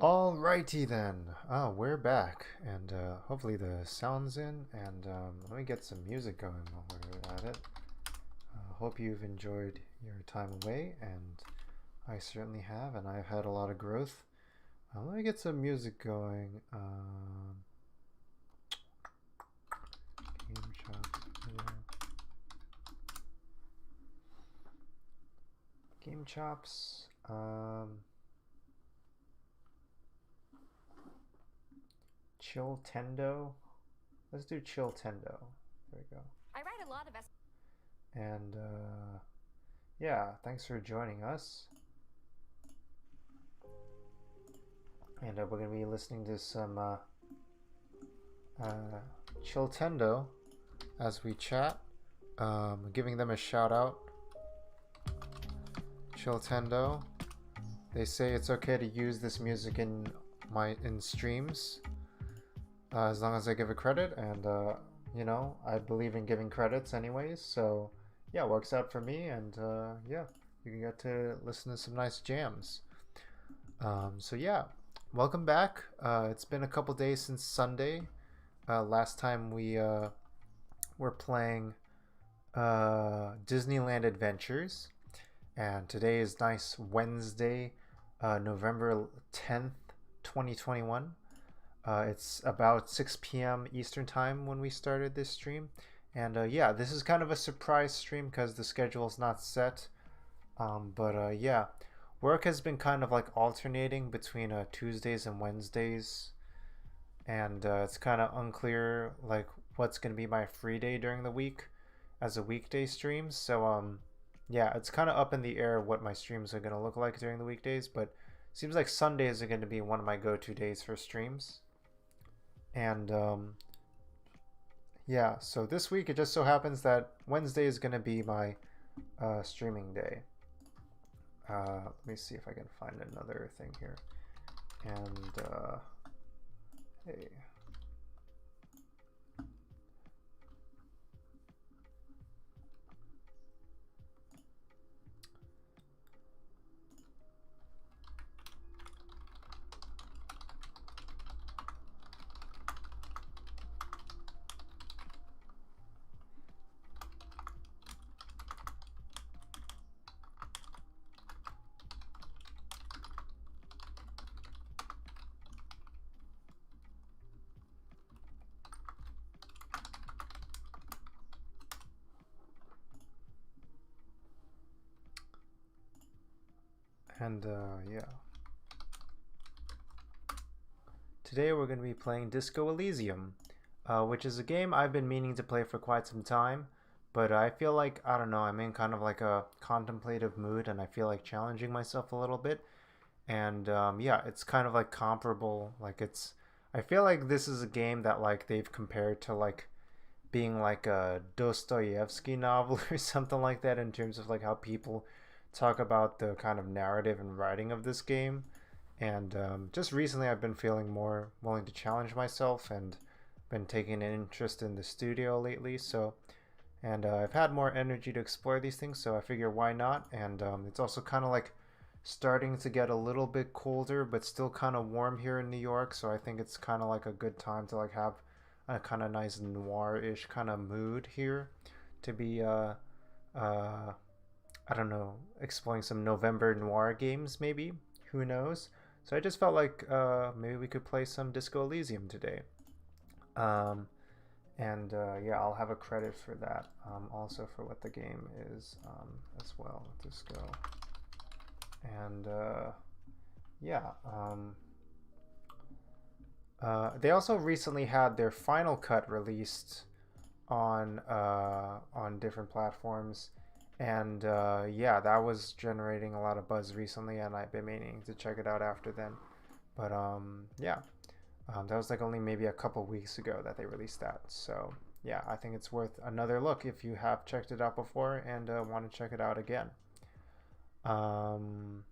Alrighty then. We're back, and hopefully the sound's in. And let me get some music going while we're at it. Hope you've enjoyed your time away, and I certainly have, and I've had a lot of growth. Let me get some music going. Game chops. Game chops. Chill Tendo. Let's do Chill Tendo. There we go. I write a lot of And yeah, thanks for joining us. And we're going to be listening to some Chill Tendo as we chat. Giving them a shout out. Chill Tendo. They say it's okay to use this music in streams. As long as I give a credit, and you know, I believe in giving credits anyways, so yeah, it works out for me, and yeah, you can get to listen to some nice jams. So yeah, welcome back. It's been a couple days since Sunday. Last time we were playing Disneyland Adventures, and today is nice Wednesday, November 10th, 2021. It's about 6 p.m. Eastern time when we started this stream. And yeah, this is kind of a surprise stream because the schedule is not set. But yeah, work has been kind of like alternating between Tuesdays and Wednesdays. And it's kind of unclear like what's going to be my free day during the week as a weekday stream. So yeah, it's kind of up in the air what my streams are going to look like during the weekdays. But it seems like Sundays are going to be one of my go-to days for streams. And yeah, so this week it just so happens that Wednesday is going to be my streaming day. Let me see if I can find another thing here. And hey. And yeah. Today we're going to be playing Disco Elysium, which is a game I've been meaning to play for quite some time, but I feel like, I don't know, I'm in kind of like a contemplative mood and I feel like challenging myself a little bit. And yeah, it's kind of like comparable, like I feel like this is a game that like they've compared to like being like a Dostoevsky novel or something like that in terms of like how people talk about the kind of narrative and writing of this game. And just recently I've been feeling more willing to challenge myself and been taking an interest in the studio lately. So, and I've had more energy to explore these things, so I figure why not. And it's also kind of like starting to get a little bit colder but still kind of warm here in New York, so I think it's kind of like a good time to like have a kind of nice noir-ish kind of mood here to be I don't know, exploring some November noir games maybe, who knows. So I just felt like maybe we could play some Disco Elysium today. And yeah, I'll have a credit for that, also for what the game is, as well. Let's just go. And yeah, they also recently had their final cut released on different platforms, and yeah, that was generating a lot of buzz recently, and I've been meaning to check it out after then. But yeah, that was like only maybe a couple weeks ago that they released that. So yeah, I think it's worth another look if you have checked it out before and want to check it out again. Um,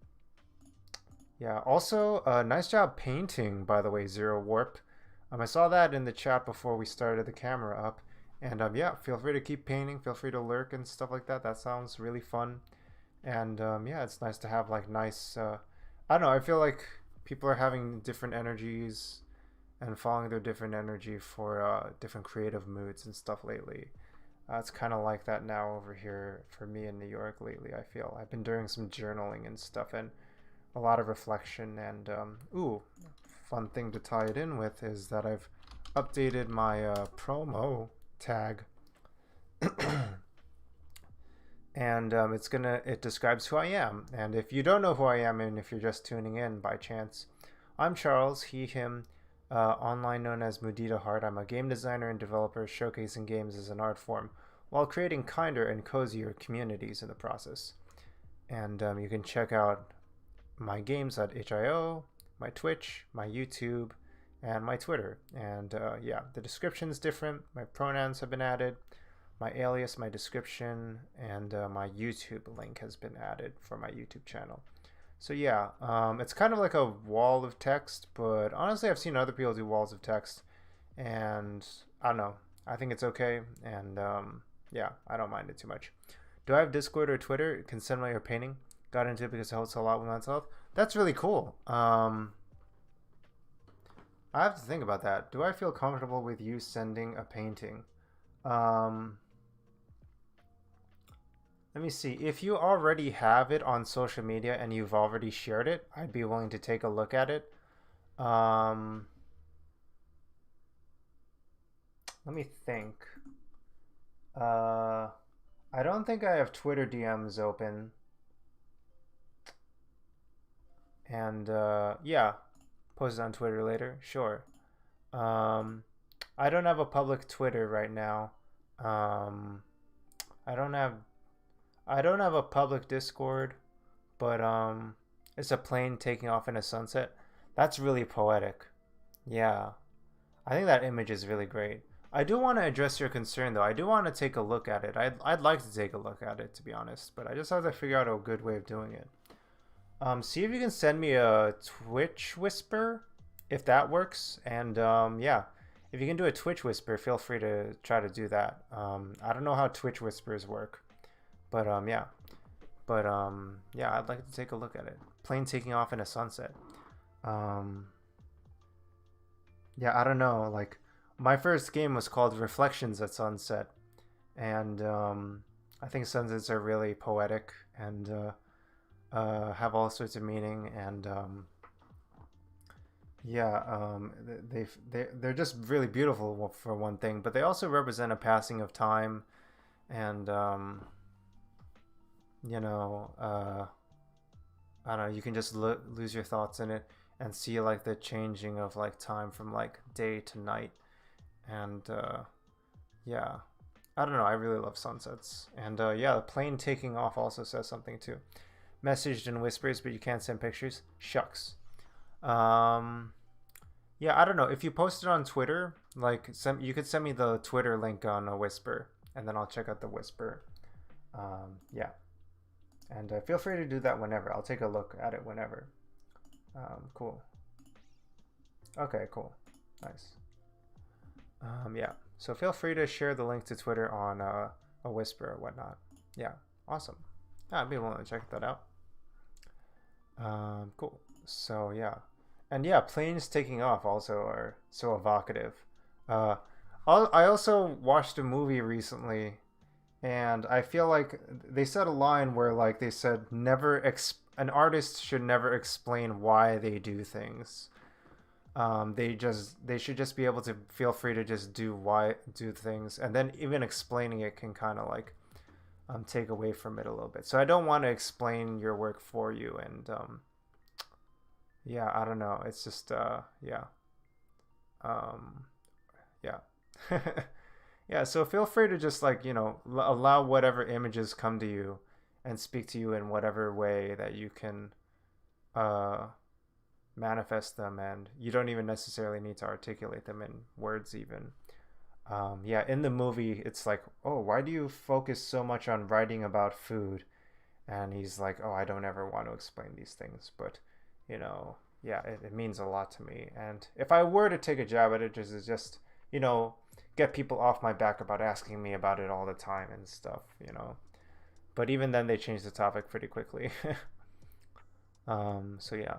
yeah. Also, nice job painting, by the way, Zero Warp. I saw that in the chat before we started the camera up. And yeah, feel free to keep painting. Feel free to lurk and stuff like that. That sounds really fun. And yeah, it's nice to have like nice. I don't know. I feel like people are having different energies and following their different energy for different creative moods and stuff lately. It's kind of like that now over here for me in New York lately. I feel I've been doing some journaling and stuff, and a lot of reflection. And ooh, fun thing to tie it in with is that I've updated my promo tag. And it describes who I am. And if you don't know who I am, and if you're just tuning in by chance, I'm Charles, he, him, online known as Muditaheart. I'm a game designer and developer showcasing games as an art form while creating kinder and cozier communities in the process. And you can check out my games at HIO, my Twitch, my YouTube, and my Twitter. And yeah, the description's different. My pronouns have been added. My alias, my description, and my YouTube link has been added for my YouTube channel. So yeah, it's kind of like a wall of text, but honestly, I've seen other people do walls of text, and I don't know. I think it's okay, and yeah, I don't mind it too much. Do I have Discord or Twitter? Can send my painting. Got into it because it helps a lot with mental health. That's really cool. I have to think about that. Do I feel comfortable with you sending a painting? Let me see. If you already have it on social media and you've already shared it, I'd be willing to take a look at it. Um, Let me think. Uh, I don't think I have Twitter DMs open. And yeah, post it on Twitter later. Sure. Um, I don't have a public Twitter right now. Um, I don't have I don't have a public Discord, but it's a plane taking off in a sunset. That's really poetic. Yeah, I think that image is really great. I do want to address your concern though. I do want to take a look at it. I'd like to take a look at it to be honest, but I just have to figure out a good way of doing it. See if you can send me a Twitch whisper if that works, and yeah, if you can do a Twitch whisper, feel free to try to do that. I don't know how Twitch whispers work, but yeah. But yeah, I'd like to take a look at it. Plane taking off in a sunset. Um, yeah, I don't know. Like my first game was called Reflections at Sunset, and I think sunsets are really poetic and have all sorts of meaning. And yeah, they're just really beautiful for one thing, but they also represent a passing of time, and you know, I don't know, you can just lose your thoughts in it and see like the changing of like time from like day to night. And yeah, I don't know, I really love sunsets. And yeah, the plane taking off also says something too. Messaged in whispers, but you can't send pictures. Shucks. Um, yeah, I don't know. If you post it on Twitter, like you could send me the Twitter link on a whisper, and then I'll check out the whisper. Yeah, and feel free to do that whenever. I'll take a look at it whenever. Cool. Okay, cool. Nice. Yeah. So feel free to share the link to Twitter on a whisper or whatnot. Yeah. Awesome. I'd be willing to check that out. Cool. So yeah, and yeah, planes taking off also are so evocative. Uh, I also watched a movie recently, and I feel like they said a line where like they said an artist should never explain why they do things. They should just be able to feel free to just do things, and then even explaining it can kind of like take away from it a little bit. So I don't want to explain your work for you, and yeah, I don't know. It's just yeah, um, yeah. Yeah, so feel free to just like, allow whatever images come to you and speak to you in whatever way that you can uh, manifest them, and you don't even necessarily need to articulate them in words, even. Yeah, in the movie, it's like, oh, why do you focus so much on writing about food? And he's like, oh, I don't ever want to explain these things, but, you know, yeah, it means a lot to me. And if I were to take a jab at it, just, you know, get people off my back about asking me about it all the time and stuff. But even then, they changed the topic pretty quickly. So yeah.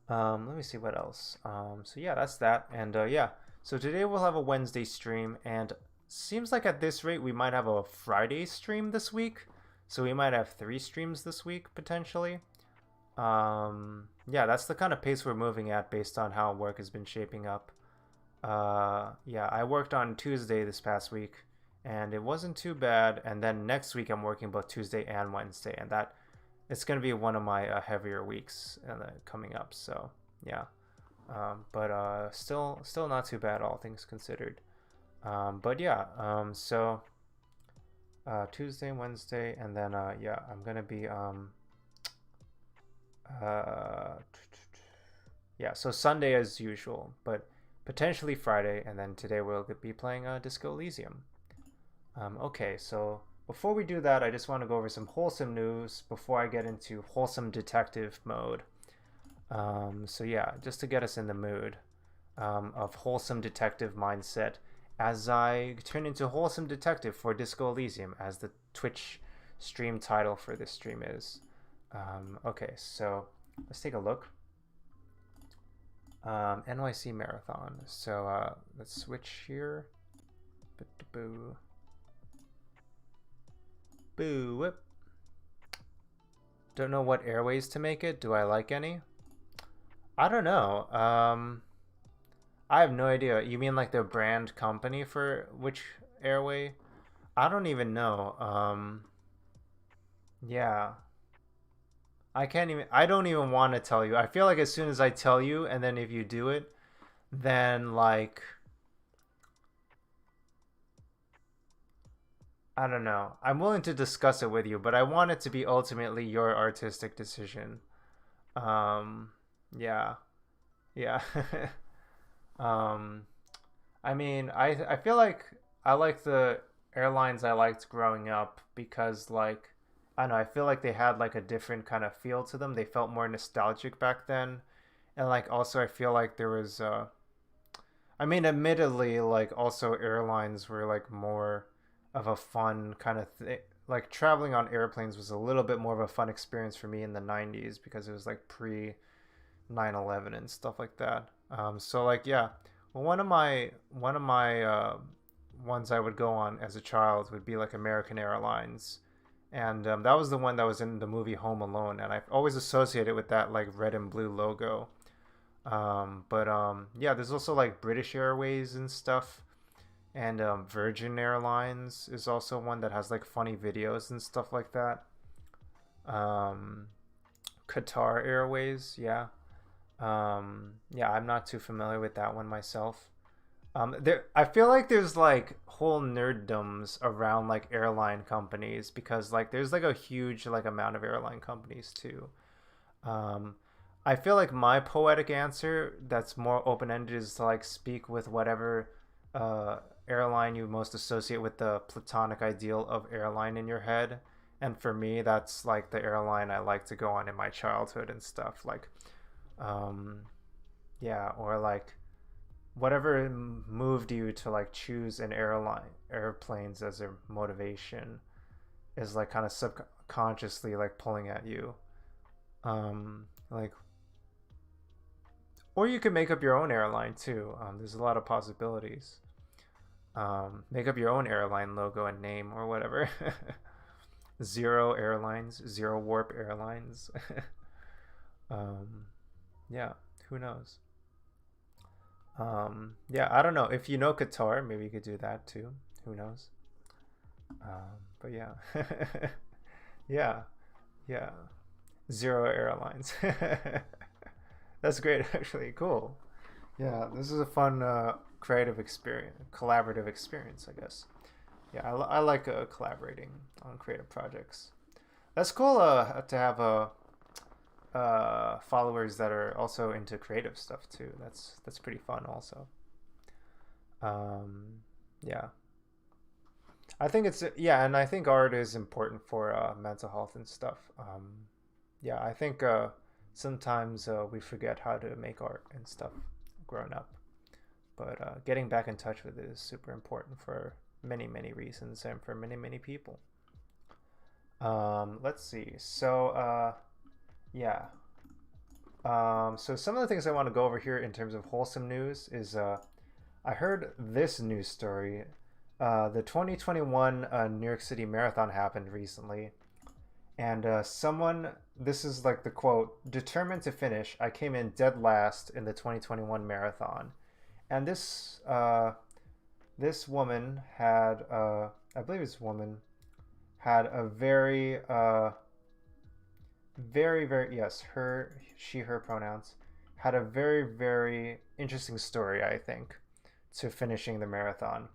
Let me see what else. So yeah, that's that. And yeah, so today we'll have a Wednesday stream, and seems like at this rate we might have a Friday stream this week. So we might have 3 streams this week potentially. Yeah, that's the kind of pace we're moving at based on how work has been shaping up. Yeah, I worked on Tuesday this past week, and it wasn't too bad. And then next week I'm working both Tuesday and Wednesday, and that it's going to be one of my heavier weeks coming up. So yeah, but still not too bad, all things considered. But yeah, so Tuesday, Wednesday, and then yeah, I'm gonna be uh, yeah, so Sunday as usual, but potentially Friday, and then today we'll be playing Disco Elysium. Okay, so before we do that, I just want to go over some wholesome news before I get into wholesome detective mode. So yeah, just to get us in the mood of wholesome detective mindset as I turn into wholesome detective for Disco Elysium, as the Twitch stream title for this stream is. Okay, so let's take a look. NYC Marathon. So let's switch here. Boo. Boo. Whip. Don't know what airways to make it. Do I like any? I don't know. I have no idea. You mean like the brand company for which airway? I don't even know. Yeah. I don't even want to tell you. I feel like as soon as I tell you, and then if you do it, then like, I don't know. I'm willing to discuss it with you, but I want it to be ultimately your artistic decision. Um, yeah. Yeah. um, I mean, I feel like I like the airlines I liked growing up because like I don't know, I feel like they had like a different kind of feel to them. They felt more nostalgic back then. And like also I feel like there was I mean admittedly like also airlines were like more of a fun kind of thing. Like traveling on airplanes was a little bit more of a fun experience for me in the 90s because it was like pre 9/11 and stuff like that. So like yeah, well, one of my ones I would go on as a child would be like American Airlines, and that was the one that was in the movie Home Alone, and I've always associated with that like red and blue logo. But yeah, there's also like British Airways and stuff, and Virgin Airlines is also one that has like funny videos and stuff like that. Um, Qatar Airways, yeah. Yeah, I'm not too familiar with that one myself. I feel like there's like whole nerddoms around like airline companies because like there's like a huge like amount of airline companies too. Um, I feel like my poetic answer that's more open ended is to like speak with whatever uh, airline you most associate with the platonic ideal of airline in your head. And for me, that's like the airline I like to go on in my childhood and stuff. Like, um, yeah, or like whatever moved you to like choose an airplanes as a motivation is like kind of subconsciously like pulling at you. Like, or you could make up your own airline too. There's a lot of possibilities. Make up your own airline logo and name or whatever. Zero Airlines, Zero Warp Airlines. um, yeah, who knows? Yeah, I don't know. If you know Qatar, maybe you could do that too. Who knows? But yeah. Yeah, yeah. Zero Airlines. That's great, actually. Cool. Yeah, this is a fun creative experience, collaborative experience, I guess. Yeah, I like collaborating on creative projects. That's cool to have followers that are also into creative stuff too. That's pretty fun also. Um, yeah, I think it's yeah, and I think art is important for mental health and stuff. Yeah, I think sometimes we forget how to make art and stuff growing up, but getting back in touch with it is super important for many reasons and for many people. Let's see. Yeah. So some of the things I want to go over here in terms of wholesome news is I heard this news story. The 2021 New York City Marathon happened recently, and this is like the quote, determined to finish, I came in dead last in the 2021 marathon. And this woman had, I believe this woman had a very, yes, her pronouns, had a very interesting story, I think, to finishing the marathon.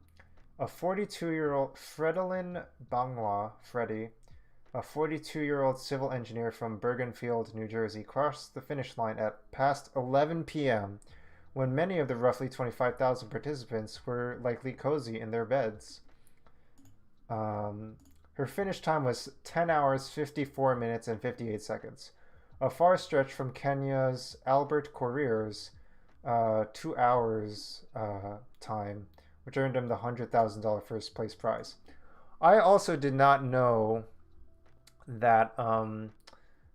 A 42-year-old Fredolin Bangwa, Freddie, a 42-year-old civil engineer from Bergenfield, New Jersey, crossed the finish line at past 11 p.m. when many of the roughly 25,000 participants were likely cozy in their beds. Um, Her finish time was 10 hours, 54 minutes, and 58 seconds, a far stretch from Kenya's Albert Corrier's 2 hours time, which earned him the $100,000 first place prize. I also did not know that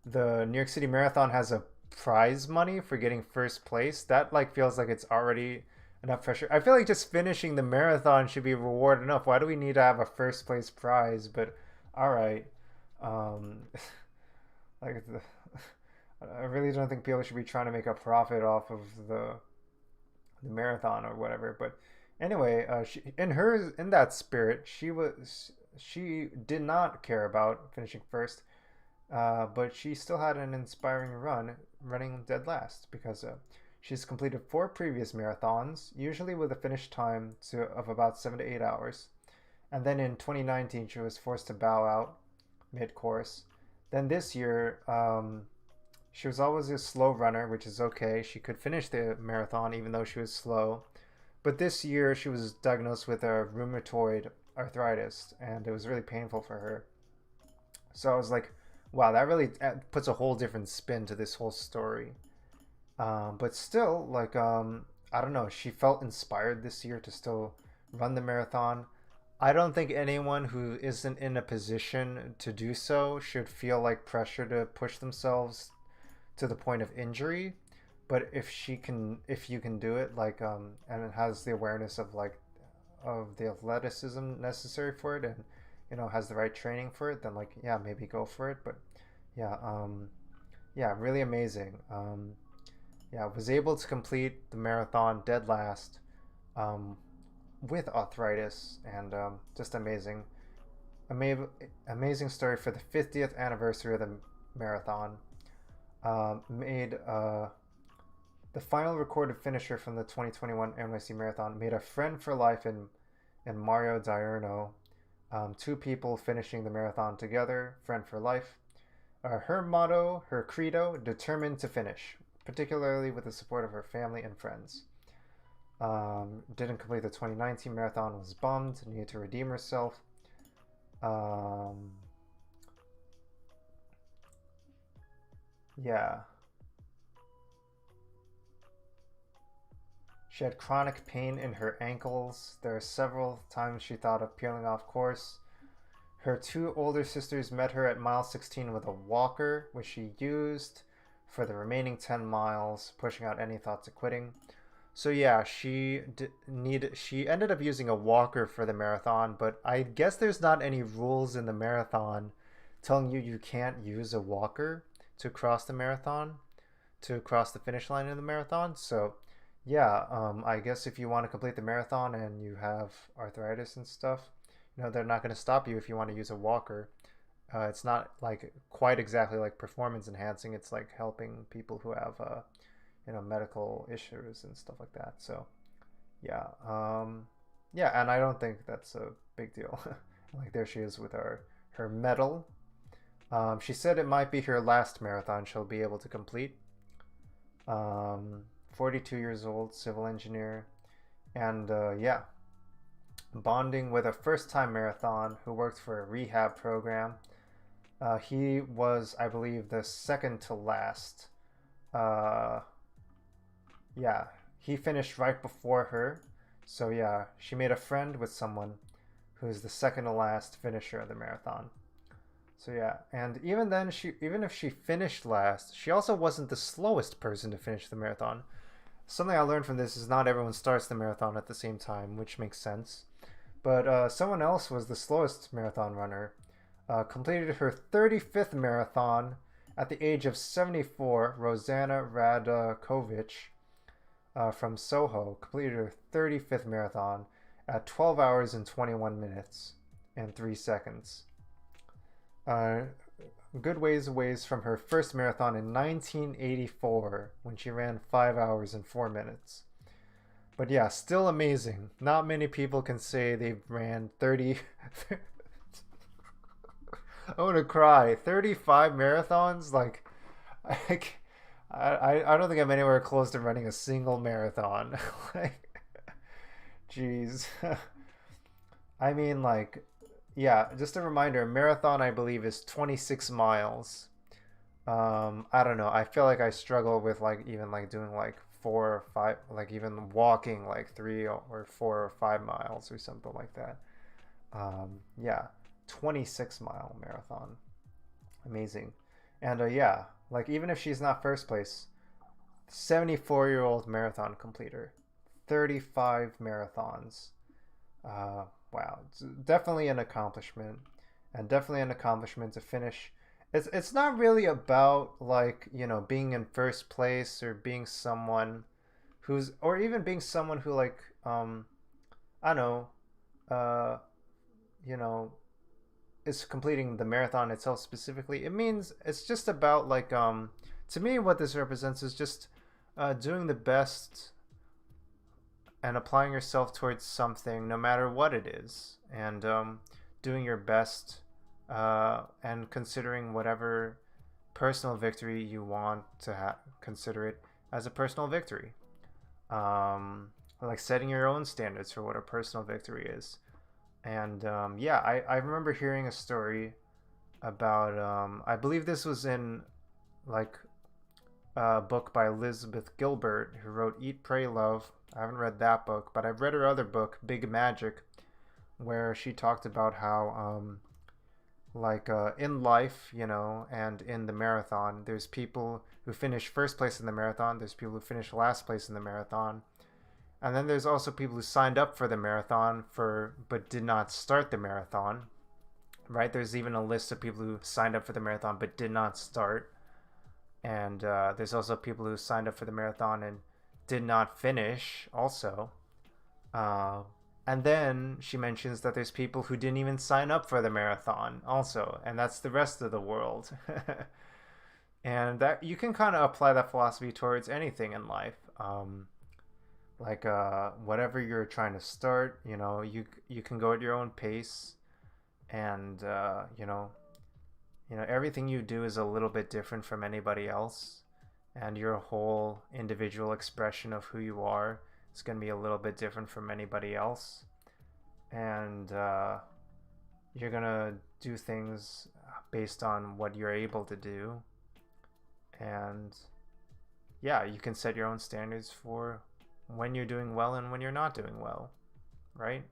the New York City Marathon has a prize money for getting first place. That like feels like it's already enough pressure. I feel like just finishing the marathon should be reward enough. Why do we need to have a first place prize? But all right, um, like the, I really don't think people should be trying to make a profit off of the marathon or whatever. But anyway, in that spirit, she did not care about finishing first, but she still had an inspiring run, running dead last because she's completed 4 previous marathons, usually with a finish time of about 7 to 8 hours. And then in 2019, she was forced to bow out mid-course. Then this year, she was always a slow runner, which is okay. She could finish the marathon even though she was slow. But this year, she was diagnosed with a rheumatoid arthritis, and it was really painful for her. So I was like, wow, that really puts a whole different spin to this whole story. But still, like, I don't know, she felt inspired this year to still run the marathon. I don't think anyone who isn't in a position to do so should feel like pressure to push themselves to the point of injury. But if you can do it, like, and it has the awareness of like of the athleticism necessary for it, and has the right training for it, then like yeah, maybe go for it. But yeah, yeah, really amazing. Yeah, was able to complete the marathon dead last, um, with arthritis, and just amazing. Ama- Amazing story for the 50th anniversary of the marathon. Made The final recorded finisher from the 2021 NYC Marathon made a friend for life in Mario Diurno. Two people finishing the marathon together, friend for life. Her motto, her credo, determined to finish, particularly with the support of her family and friends. Didn't complete the 2019 marathon, was bummed, needed to redeem herself. Um, yeah. She had chronic pain in her ankles. There are several times she thought of peeling off course. Her two older sisters met her at mile 16 with a walker, which she used for the remaining 10 miles, pushing out any thoughts of quitting. So yeah, she ended up using a walker for the marathon, but I guess there's not any rules in the marathon telling you can't use a walker to cross the marathon, to cross the finish line in the marathon. So yeah, I guess if you want to complete the marathon and you have arthritis and stuff, they're not going to stop you if you want to use a walker. It's not like quite exactly like performance enhancing. It's like helping people who have medical issues and stuff like that. So yeah, yeah, and I don't think that's a big deal. Like there she is with her medal. She said it might be her last marathon she'll be able to complete. 42 years old, civil engineer, and yeah, bonding with a first-time marathon who worked for a rehab program. He was, I believe, the second to last. Uh, yeah, he finished right before her. So yeah, she made a friend with someone who is the second to last finisher of the marathon. So yeah, and even then, even if she finished last, she also wasn't the slowest person to finish the marathon. Something I learned from this is not everyone starts the marathon at the same time, which makes sense. But someone else was the slowest marathon runner. Completed her 35th marathon at the age of 74. Rosanna Radakovich from Soho completed her 35th marathon at 12 hours and 21 minutes and 3 seconds. Good ways away from her first marathon in 1984 when she ran 5 hours and 4 minutes. But yeah, still amazing. Not many people can say they've ran 30. I want to cry. 35 marathons? Like, I don't think I'm anywhere close to running a single marathon. Like, jeez. I mean, like, yeah, just a reminder, a marathon, I believe, is 26 miles. I don't know. I feel like I struggle with like even like doing like 4 or 5, like even walking like 3 or 4 or 5 miles or something like that. Yeah, 26-mile marathon, amazing. And yeah, like even if she's not first place, 74-year-old marathon completer, 35 marathons. Wow, it's definitely an accomplishment, and definitely an accomplishment to finish. It's not really about like being in first place or being someone who's or even being someone who like I don't know uh you know is completing the marathon itself specifically. It means it's just about like to me what this represents is just doing the best and applying yourself towards something no matter what it is, and doing your best and considering whatever personal victory you want to consider it as a personal victory. Like setting your own standards for what a personal victory is. And yeah, I remember hearing a story about, I believe this was in like a book by Elizabeth Gilbert, who wrote Eat, Pray, Love. I haven't read that book, but I've read her other book, Big Magic, where she talked about how like in life, and in the marathon, there's people who finish first place in the marathon, there's people who finish last place in the marathon, and then there's also people who signed up for the marathon but did not start the marathon, right? There's even a list of people who signed up for the marathon but did not start, and there's also people who signed up for the marathon and did not finish also. And then she mentions that there's people who didn't even sign up for the marathon also, and that's the rest of the world. And that you can kind of apply that philosophy towards anything in life. Like whatever you're trying to start, you can go at your own pace, and everything you do is a little bit different from anybody else, and your whole individual expression of who you are is going to be a little bit different from anybody else, and you're going to do things based on what you're able to do, and yeah, you can set your own standards for when you're doing well and when you're not doing well, right?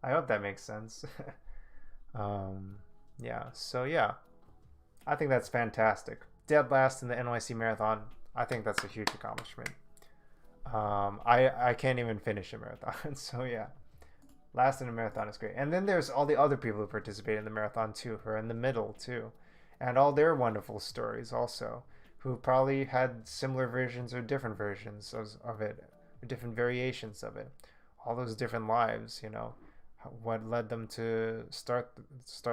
I hope that makes sense. Yeah, so yeah, I think that's fantastic. Dead last in the NYC Marathon, I think that's a huge accomplishment. I can't even finish a marathon, so yeah, last in a marathon is great. And then there's all the other people who participate in the marathon too, who are in the middle too, and all their wonderful stories also, who probably had similar versions or different versions of it, or different variations of it. All those different lives, you know, what led them to start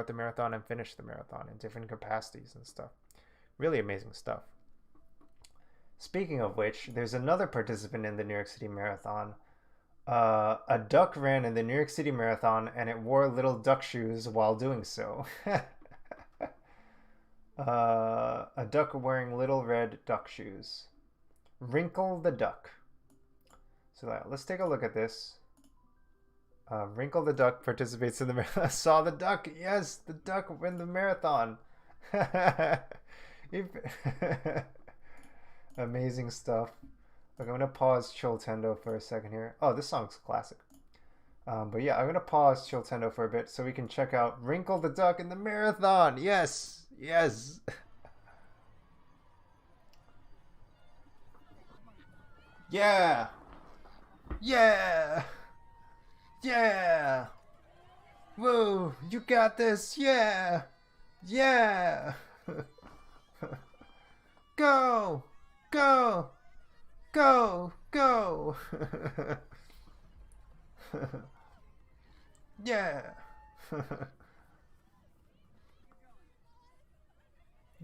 the marathon and finish the marathon in different capacities and stuff. Really amazing stuff. Speaking of which, there's another participant in the New York City Marathon. A duck ran in the New York City Marathon and it wore little duck shoes while doing so. A duck wearing little red duck shoes. Wrinkle the duck. So let's take a look at this. Wrinkle the duck participates in the marathon. Saw the duck. Yes, the duck win the marathon. Amazing stuff. Look, I'm going to pause Chiltendo for a second here. Oh, this song's classic. But yeah, I'm going to pause Chiltendo for a bit so we can check out Wrinkle the Duck in the marathon. Yes, yes. Yeah, yeah, yeah. Whoa, you got this. Yeah, yeah. Go, go, go, go. Yeah.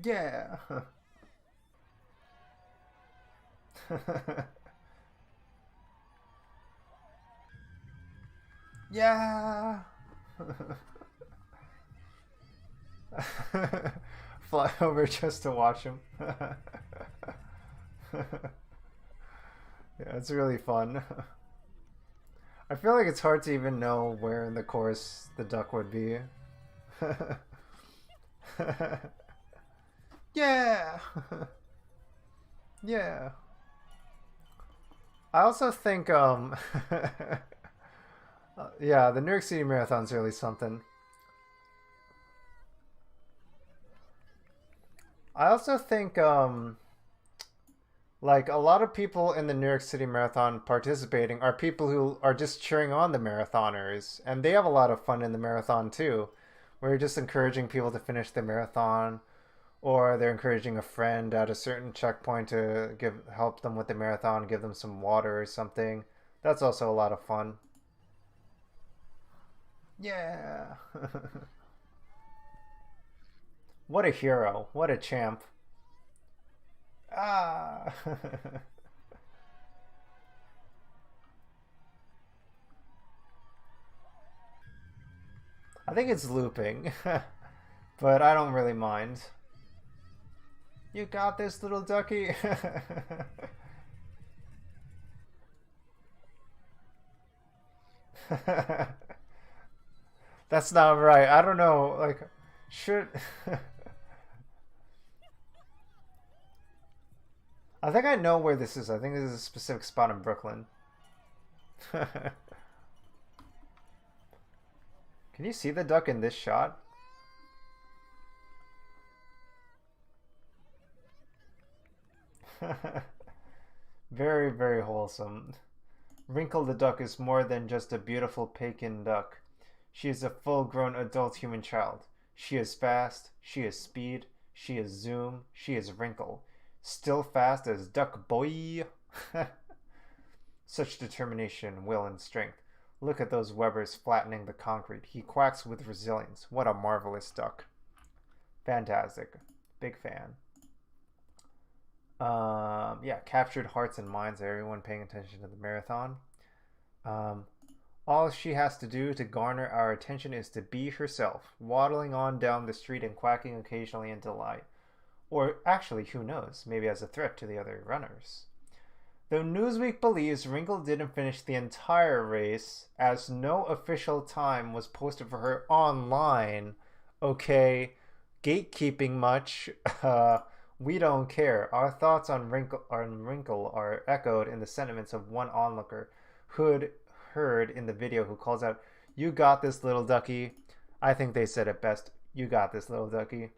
Yeah. Yeah. Fly over just to watch him. Yeah, it's really fun. I feel like it's hard to even know where in the chorus the duck would be. Yeah. Yeah. I also think yeah, the New York City Marathon's really something. I also think like a lot of people in the New York City Marathon participating are people who are just cheering on the marathoners, and they have a lot of fun in the marathon too. Where you're just encouraging people to finish the marathon, or they're encouraging a friend at a certain checkpoint to give help them with the marathon, give them some water or something. That's also a lot of fun. Yeah. What a hero. What a champ. Ah. I think it's looping, but I don't really mind. You got this, little ducky. That's not right. I don't know. Like, should. I think I know where this is. I think this is a specific spot in Brooklyn. Can you see the duck in this shot? Very, very wholesome. Wrinkle the duck is more than just a beautiful Pekin duck. She is a full-grown adult human child. She is fast, she is speed, she is zoom, she is wrinkle. Still fast as duck boy. Such determination, will, and strength. Look at those Webbers flattening the concrete. He quacks with resilience. What a marvelous duck. Fantastic. Big fan. Yeah, captured hearts and minds of everyone paying attention to the marathon. Um, all she has to do to garner our attention is to be herself, waddling on down the street and quacking occasionally in delight. Or actually, who knows, maybe as a threat to the other runners. Though Newsweek believes Wrinkle didn't finish the entire race, as no official time was posted for her online. Okay, gatekeeping much. We don't care. Our thoughts on Wrinkle are echoed in the sentiments of one onlooker who'd heard in the video who calls out, "You got this, little ducky." I think they said it best. You got this, little ducky.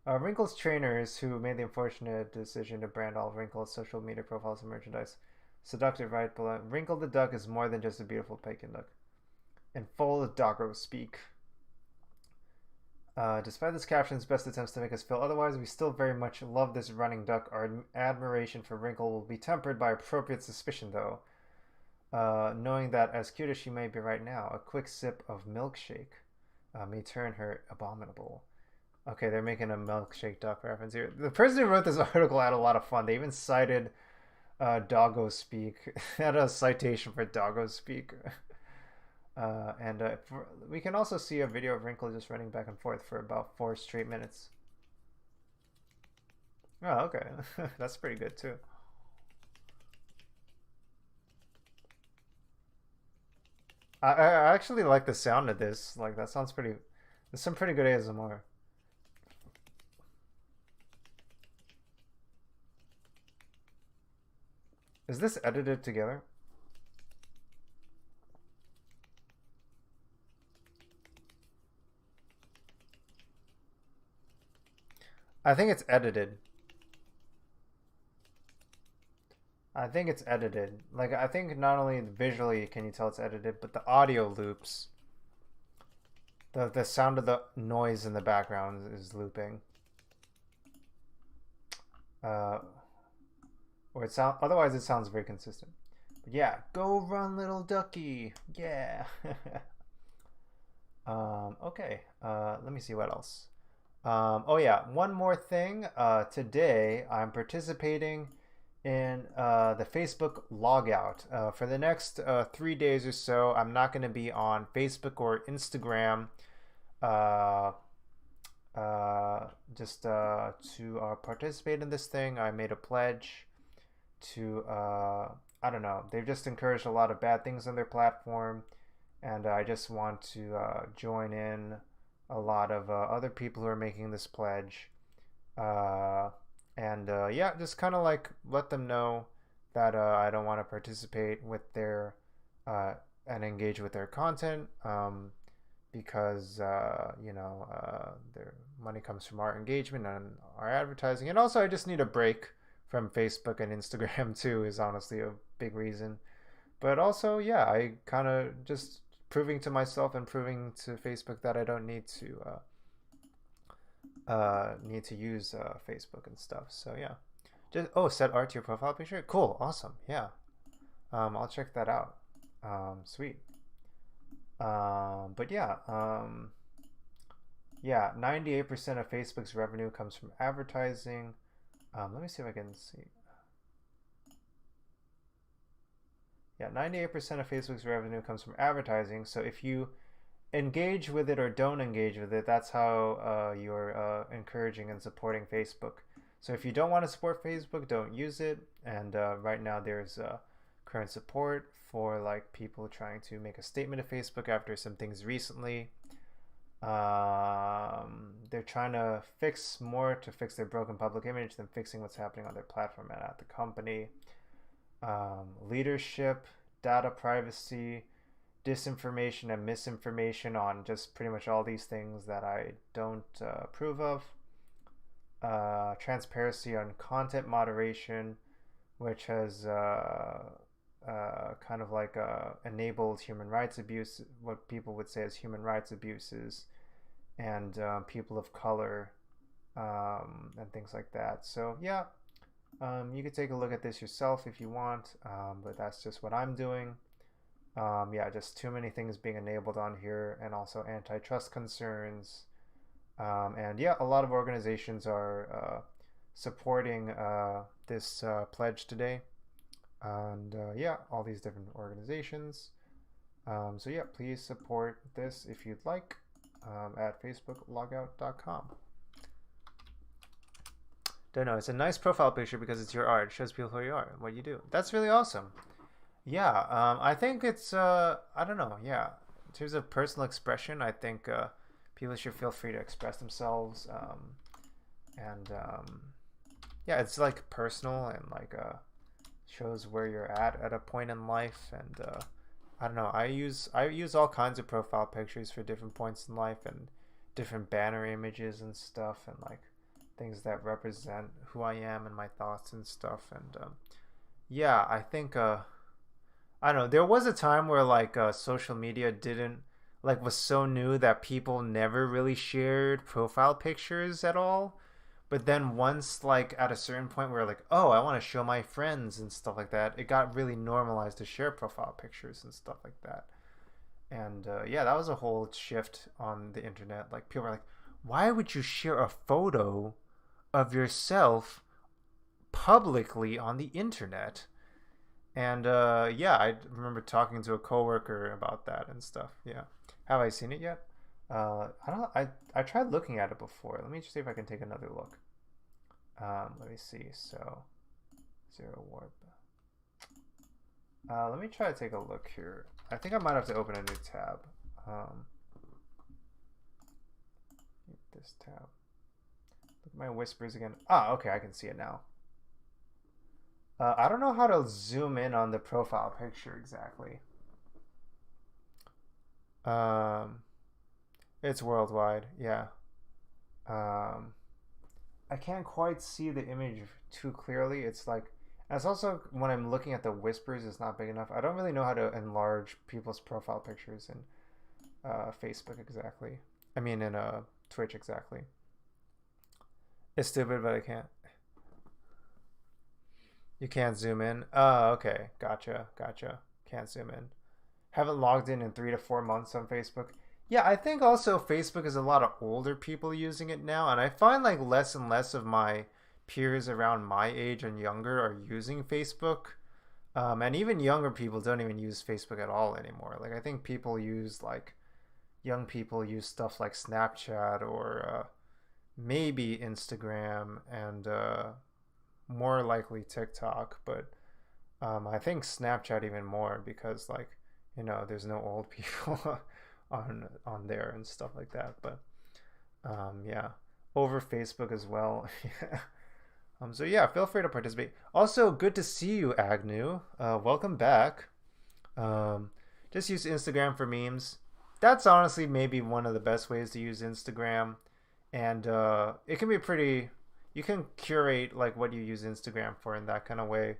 Wrinkle's trainers, who made the unfortunate decision to brand all of Wrinkle's social media profiles and merchandise, seductive right below. Wrinkle the duck is more than just a beautiful Pekin duck. In full doggo speak. Despite this caption's best attempts to make us feel otherwise, we still very much love this running duck. Our admiration for Wrinkle will be tempered by appropriate suspicion, though. Knowing that, as cute as she may be right now, a quick sip of milkshake may turn her abominable. Okay, they're making a milkshake duck reference here. The person who wrote this article had a lot of fun. They even cited Doggo Speak. They had a citation for Doggo Speak. We can also see a video of Wrinkle just running back and forth for about 4 straight minutes. Oh, okay. That's pretty good too. I actually like the sound of this. Like, that sounds pretty. There's some pretty good ASMR. Is this edited together? I think it's edited. I think it's edited. Like, I think not only visually can you tell it's edited, but the audio loops. The sound of the noise in the background is looping. Uh, or it sound otherwise it sounds very consistent. But yeah, go run, little ducky. Yeah. Okay. Let me see what else. Oh yeah, one more thing. Today I'm participating in the Facebook logout. For the next 3 days or so, I'm not going to be on Facebook or Instagram. Uh, just to participate in this thing, I made a pledge to, I don't know, they've just encouraged a lot of bad things on their platform, and I just want to join in a lot of other people who are making this pledge. Yeah, just kind of like let them know that I don't want to participate with their and engage with their content because their money comes from our engagement and our advertising, and also I just need a break from Facebook and Instagram too is honestly a big reason. But also, yeah, I kind of just proving to myself and proving to Facebook that I don't need to use Facebook and stuff. So yeah, just set art to your profile picture. Cool, awesome, yeah. I'll check that out. Sweet. But yeah, 98% of Facebook's revenue comes from advertising. Let me see if I can see. Yeah, 98% of Facebook's revenue comes from advertising. So if you engage with it or don't engage with it, that's how you're encouraging and supporting Facebook. So if you don't want to support Facebook, don't use it. And right now there's current support for like people trying to make a statement to Facebook after some things recently. They're trying to fix their broken public image than fixing what's happening on their platform and at the company. Leadership, data privacy, disinformation and misinformation on just pretty much all these things that I don't approve of. Transparency on content moderation, which has kind of like enabled human rights abuse, what people would say as human rights abuses, and people of color and things like that. So yeah, you can take a look at this yourself if you want, but that's just what I'm doing. Yeah, just too many things being enabled on here, and also antitrust concerns. And yeah, a lot of organizations are supporting this pledge today. And yeah, all these different organizations. So yeah, please support this if you'd like at facebooklogout.com. Don't know. It's a nice profile picture because it's your art. It shows people who you are, what you do. That's really awesome. Yeah, I think it's, I don't know, yeah. In terms of personal expression, I think people should feel free to express themselves. Yeah, it's like personal and like shows where you're at a point in life. And I don't know, I use all kinds of profile pictures for different points in life and different banner images and stuff, and like things that represent who I am and my thoughts and stuff. And yeah, I think I don't know. There was a time where like social media didn't like was so new that people never really shared profile pictures at all. But then once like at a certain point where like, oh, I want to show my friends and stuff like that, it got really normalized to share profile pictures and stuff like that. And yeah, that was a whole shift on the internet. Like people were like, why would you share a photo of yourself publicly on the internet? And yeah, I remember talking to a coworker about that and stuff. Yeah, have I seen it yet? I don't. I tried looking at it before. Let me just see if I can take another look. Let me see. So, zero warp. Let me try to take a look here. I think I might have to open a new tab. This tab. Look at my whispers again. Ah, okay, I can see it now. I don't know how to zoom in on the profile picture exactly. Um, it's worldwide, yeah. Um, I can't quite see the image too clearly. It's like, and it's also when I'm looking at the whispers, it's not big enough. I don't really know how to enlarge people's profile pictures in Facebook exactly. I mean, in Twitch exactly. It's stupid, but I can't. You can't zoom in. Oh, okay. Gotcha. Gotcha. Can't zoom in. Haven't logged in 3 to 4 months on Facebook. Yeah, I think also Facebook is a lot of older people using it now, and I find like less and less of my peers around my age and younger are using Facebook. And even younger people don't even use Facebook at all anymore. Like I think people use like young people use stuff like Snapchat or maybe Instagram and more likely TikTok, but I think Snapchat even more because like there's no old people on there and stuff like that. But yeah, over Facebook as well. So yeah, feel free to participate. Also, good to see you, Agnew. Welcome back. Um, just use Instagram for memes. That's honestly maybe one of the best ways to use Instagram, and it can be pretty. You can curate like what you use Instagram for in that kind of way.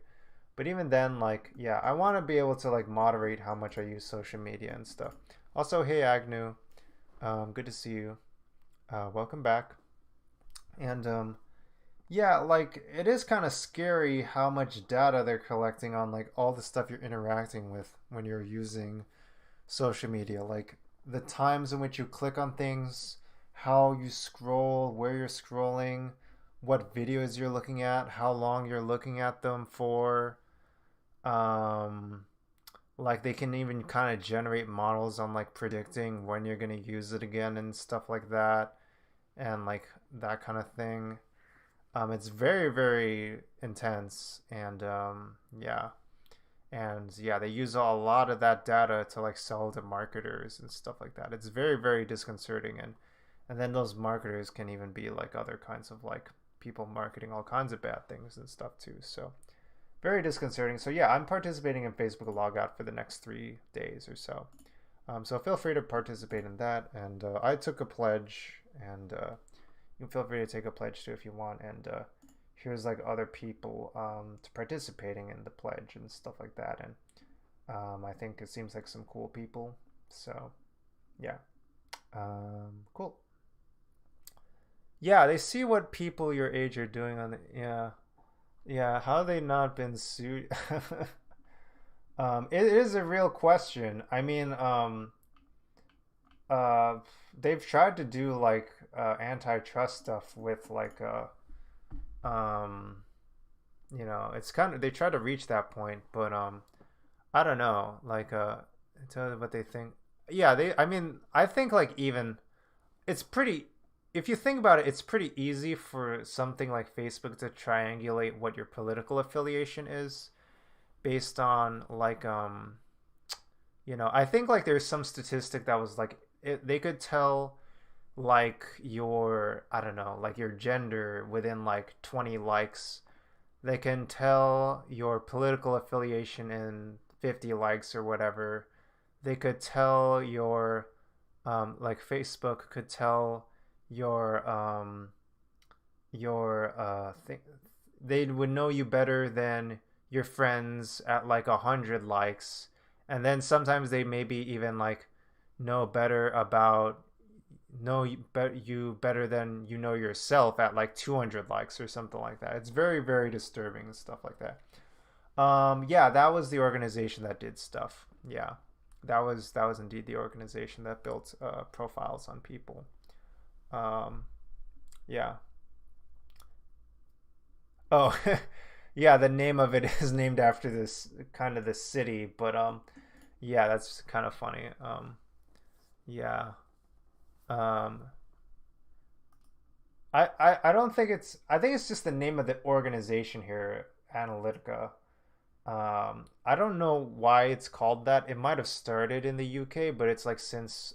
But even then, like, yeah, I want to be able to like moderate how much I use social media and stuff. Also, hey Agnew, good to see you. Welcome back. And yeah, like it is kind of scary how much data they're collecting on like all the stuff you're interacting with when you're using social media. Like the times in which you click on things, how you scroll, where you're scrolling, what videos you're looking at, how long you're looking at them for. Um, like they can even kind of generate models on like predicting when you're going to use it again and stuff like that and like that kind of thing. It's very, very intense and yeah. And yeah, they use a lot of that data to like sell to marketers and stuff like that. It's very, very disconcerting, and then those marketers can even be like other kinds of like people marketing all kinds of bad things and stuff too. So very disconcerting. So yeah, I'm participating in Facebook Logout for the next 3 days or so. So feel free to participate in that. And I took a pledge, and you can feel free to take a pledge too if you want. And here's like other people to participating in the pledge and stuff like that. And I think it seems like some cool people. So yeah, cool. Yeah, they see what people your age are doing on the yeah. Yeah, how have they not been sued? It is a real question. I mean, uh, they've tried to do like antitrust stuff with like um, it's kind of they try to reach that point, but I don't know, like tell them what they think. Yeah, they. I mean, I think like even it's pretty. If you think about it, it's pretty easy for something like Facebook to triangulate what your political affiliation is based on like I think like there's some statistic that was like they could tell like your I don't know, like your gender within like 20 likes. They can tell your political affiliation in 50 likes or whatever. They could tell your like Facebook could tell your thing. They would know you better than your friends at like 100 likes, and then sometimes they maybe even like know better about know you better than you know yourself at like 200 likes or something like that. It's very, very disturbing and stuff like that. Yeah, that was the organization that did stuff. Yeah, that was indeed the organization that built profiles on people. Um, yeah. Oh, yeah. The name of it is named after this kind of the city, but yeah, that's kind of funny. Yeah. Um, I don't think it's. I think it's just the name of the organization here, Analytica. I don't know why it's called that. It might have started in the UK, but it's like since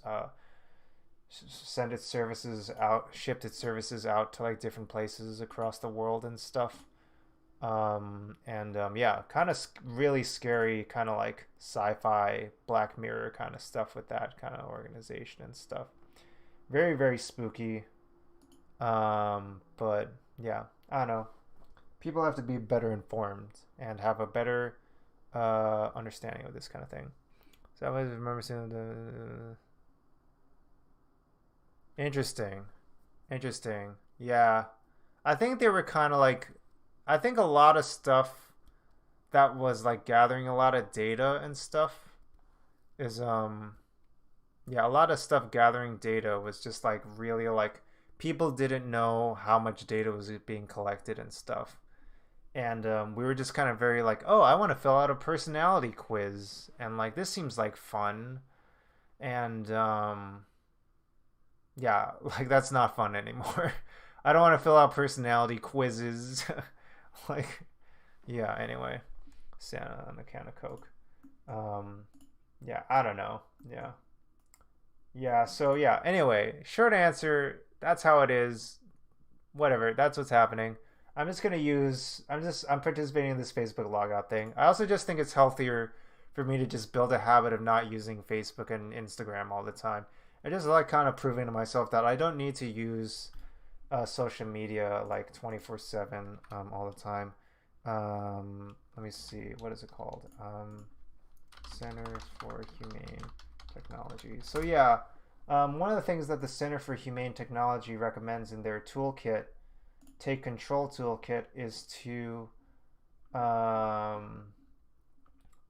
sent its services out, shipped its services out to like different places across the world and stuff. And Yeah, kind of really scary, kind of like sci-fi Black Mirror kind of stuff with that kind of organization and stuff. Very, very spooky. But yeah, I don't know. People have to be better informed and have a better understanding of this kind of thing. So I always remember seeing the interesting, interesting. Yeah, I think they were kind of like, I think a lot of stuff that was like gathering a lot of data and stuff is yeah, a lot of stuff gathering data was just like really like people didn't know how much data was being collected and stuff. And we were just kind of very like, oh, I want to fill out a personality quiz, and like this seems like fun, and yeah, like that's not fun anymore. I don't want to fill out personality quizzes. Like, yeah. Anyway, Santa on a can of Coke. Um, yeah, I don't know. Yeah, yeah. So yeah. Anyway, short answer. That's how it is. Whatever. That's what's happening. I'm just gonna use. I'm participating in this Facebook logout thing. I also just think it's healthier for me to just build a habit of not using Facebook and Instagram all the time. I just like kind of proving to myself that I don't need to use social media like 24/7 all the time. Let me see. What is it called? Center for Humane Technology. So yeah, one of the things that the Center for Humane Technology recommends in their toolkit, Take Control toolkit, is to um,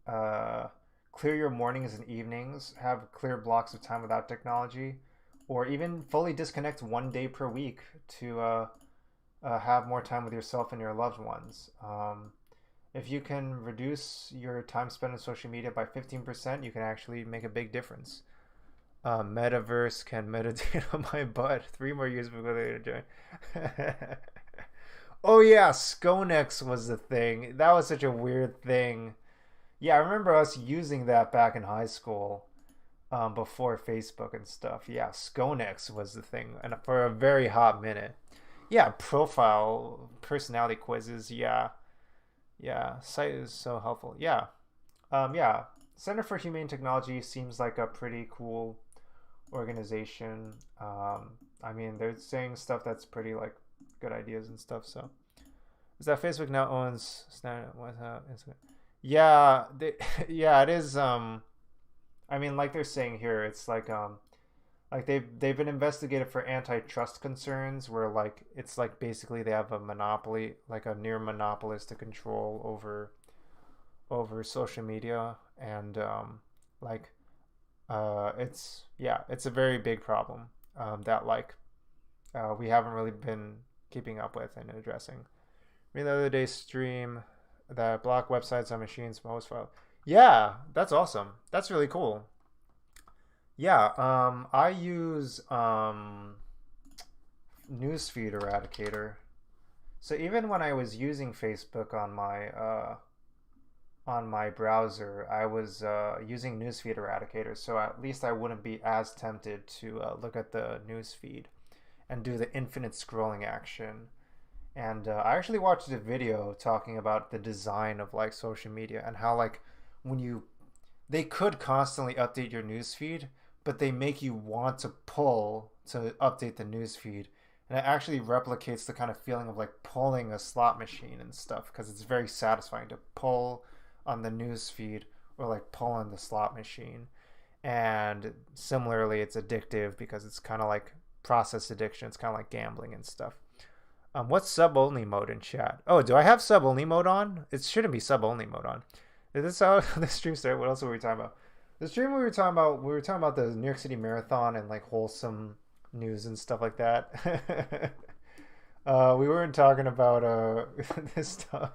uh, clear your mornings and evenings, have clear blocks of time without technology, or even fully disconnect 1 day per week to have more time with yourself and your loved ones. If you can reduce your time spent on social media by 15%, you can actually make a big difference. Metaverse can meditate on my butt. 3 more years before they join. Oh yeah, Skonex was the thing. That was such a weird thing. Yeah, I remember us using that back in high school, before Facebook and stuff. Yeah, Skonex was the thing, and for a very hot minute. Yeah, profile personality quizzes. Yeah, yeah, site is so helpful. Yeah, yeah. Center for Humane Technology seems like a pretty cool organization. I mean, they're saying stuff that's pretty like good ideas and stuff. So, is that Facebook now owns Snapchat, WhatsApp, Instagram? Yeah, yeah, it is. I mean, like they're saying here, it's like they've been investigated for antitrust concerns, where like it's like basically they have a monopoly, like a near monopolistic control over social media, and like it's yeah, it's a very big problem that like we haven't really been keeping up with and addressing. I mean, the other day stream that block websites on machines most file. Yeah, that's awesome. That's really cool. Yeah, I use newsfeed eradicator. So even when I was using Facebook on my browser, I was using newsfeed eradicator, so at least I wouldn't be as tempted to look at the newsfeed and do the infinite scrolling action. And I actually watched a video talking about the design of like social media and how like when you they could constantly update your newsfeed, but they make you want to pull to update the newsfeed. And it actually replicates the kind of feeling of like pulling a slot machine and stuff because it's very satisfying to pull on the newsfeed or like pull on the slot machine. And similarly, it's addictive because it's kind of like process addiction. It's kind of like gambling and stuff. What's sub only mode in chat? Oh, do I have sub only mode on? It shouldn't be sub only mode on. Is this how the stream started? What else were we talking about? The stream we were talking about the New York City Marathon and like wholesome news and stuff like that. We weren't talking about this stuff.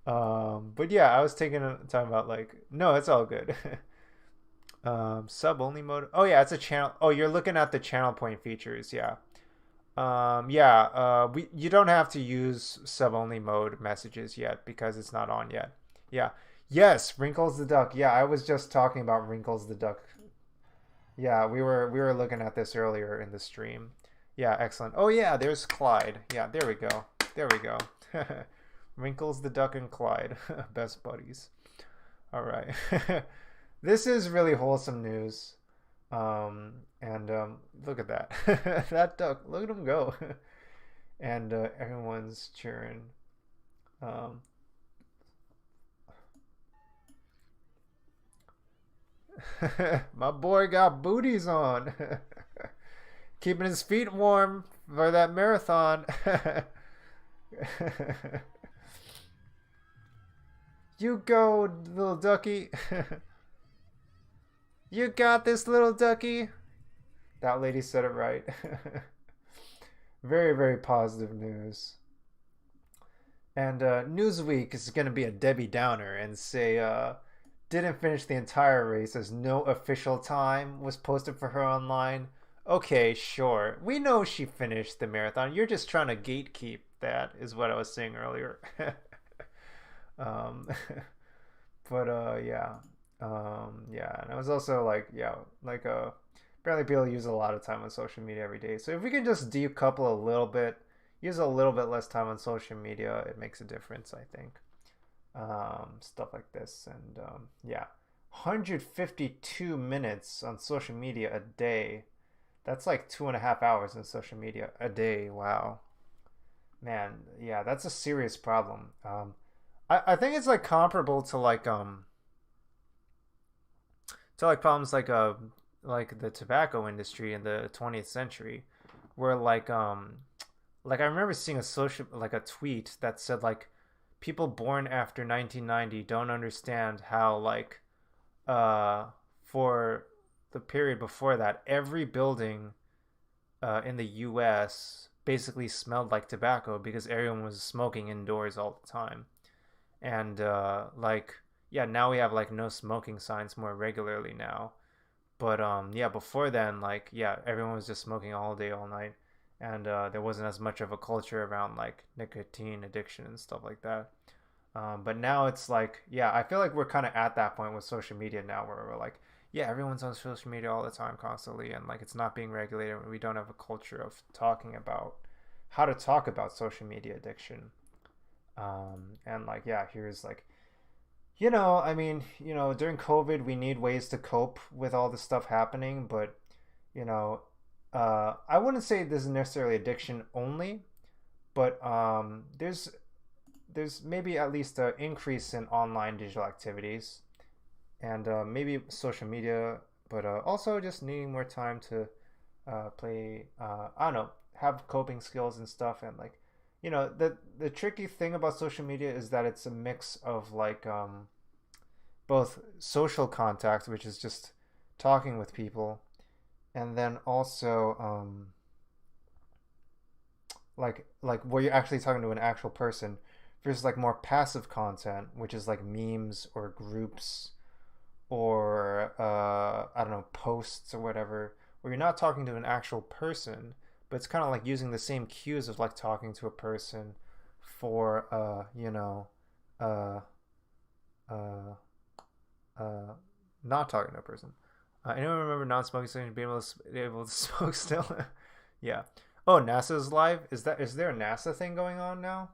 But yeah, I was talking about like no, it's all good. Sub only mode. Oh yeah, it's a channel. Oh, you're looking at the channel point features. Yeah. Yeah. You don't have to use sub only mode messages yet because it's not on yet. Yeah. Yes, Wrinkles the Duck. Yeah, I was just talking about Wrinkles the Duck. Yeah, we were looking at this earlier in the stream. Yeah, excellent. Oh yeah, there's Clyde. Yeah, there we go. There we go. Wrinkles the Duck and Clyde, best buddies. All right. This is really wholesome news. And look at that. That duck. Look at him go. And everyone's cheering. Um, my boy got booties on. Keeping his feet warm for that marathon. You go, little ducky. You got this, little ducky. That lady said it right. Very, very positive news. And Newsweek is going to be a Debbie Downer and say, didn't finish the entire race as no official time was posted for her online. Okay, sure. We know she finished the marathon. You're just trying to gatekeep that, is what I was saying earlier. um, but yeah. Yeah, and I was also like, yeah, like apparently people use a lot of time on social media every day. So if we can just decouple a little bit, use a little bit less time on social media, it makes a difference, I think. Stuff like this, and yeah, 152 minutes on social media a day. That's like 2.5 hours on social media a day. Wow, man, yeah, that's a serious problem. I think it's like comparable to like problems like the tobacco industry in the 20th century, where like I remember seeing a social like a tweet that said like people born after 1990 don't understand how like uh for the period before that every building in the US basically smelled like tobacco because everyone was smoking indoors all the time. And like yeah, now we have like no smoking signs more regularly now. But yeah, before then, like yeah, everyone was just smoking all day, all night, and there wasn't as much of a culture around like nicotine addiction and stuff like that. But now it's like yeah, I feel like we're kind of at that point with social media now, where we're like yeah, everyone's on social media all the time, constantly, and like it's not being regulated. We don't have a culture of talking about how to talk about social media addiction. And like yeah, here's like I mean, during COVID, we need ways to cope with all this stuff happening, but, you know, I wouldn't say this is necessarily addiction only, but there's maybe at least an increase in online digital activities and maybe social media, but also just needing more time to play, I don't know, have coping skills and stuff. And like, the tricky thing about social media is that it's a mix of like, both social contact, which is just talking with people, and then also like where you're actually talking to an actual person, versus like more passive content, which is like memes or groups or I don't know, posts or whatever, where you're not talking to an actual person, but it's kind of like using the same cues of like talking to a person for uh uh uh, not talking to a person. Anyone remember non-smoking session being able to smoke still? Yeah. Oh, NASA's live. Is there a NASA thing going on now?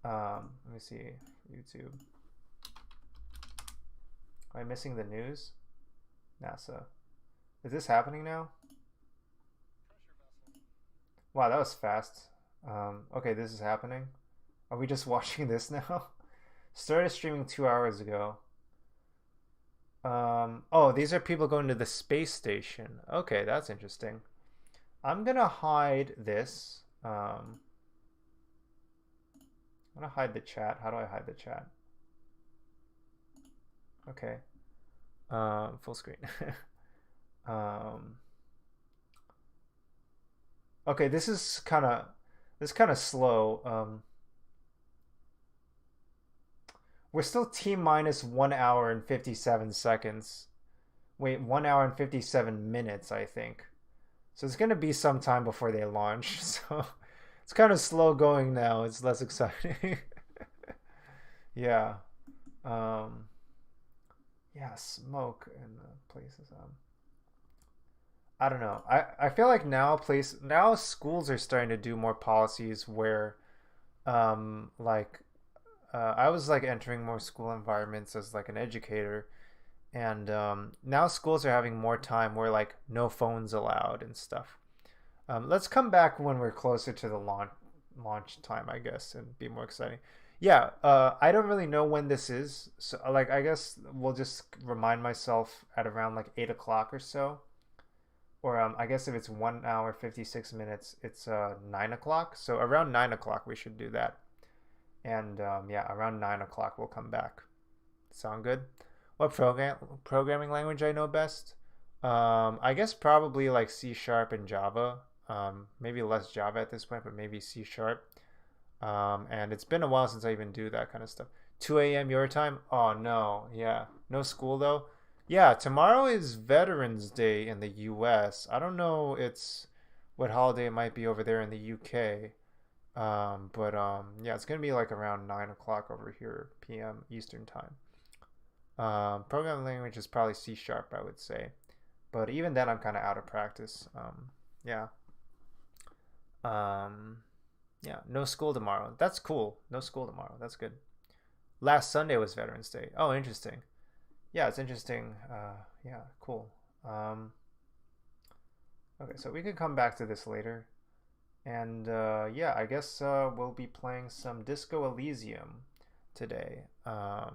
Let me see. YouTube. Am I missing the news? NASA. Is this happening now? Wow, that was fast. Okay, this is happening. Are we just watching this now? Started streaming 2 hours ago. Oh, these are people going to the space station. Okay, that's interesting. I'm gonna hide this. I'm gonna hide the chat. How do I hide the chat? Okay. Full screen. um, okay, this kind of slow. We're still T minus 1 hour and 57 seconds. Wait, 1 hour and 57 minutes, I think. So it's gonna be some time before they launch. So it's kind of slow going now. It's less exciting. Yeah. Um, yeah, smoke in the places. I don't know. I feel like now schools are starting to do more policies where like I was like entering more school environments as like an educator, and now schools are having more time where like no phones allowed and stuff. Let's come back when we're closer to the launch time, I guess, and be more exciting. Yeah, I don't really know when this is, so like I guess we'll just remind myself at around like 8 o'clock or so, or I guess if it's 1 hour 56 minutes, it's 9 o'clock. So around 9 o'clock we should do that, and yeah, around 9 o'clock we'll come back. Sound good? What programming language I know best? I guess probably like C sharp and Java. Maybe less Java at this point, but maybe C sharp. And it's been a while since I even do that kind of stuff. 2 a.m. your time? Oh no, yeah, no school though. Yeah, tomorrow is Veterans Day in the U.S. I don't know what holiday it might be over there in the UK. But yeah, it's gonna be like around 9 o'clock over here p.m. Eastern time. Programming language is probably C sharp, I would say. But even then, I'm kind of out of practice. Yeah. Um, yeah. No school tomorrow. That's cool. No school tomorrow. That's good. Last Sunday was Veterans Day. Oh, interesting. Yeah, it's interesting. Yeah, cool. Um, okay, so we could come back to this later. And yeah, I guess we'll be playing some Disco Elysium today. I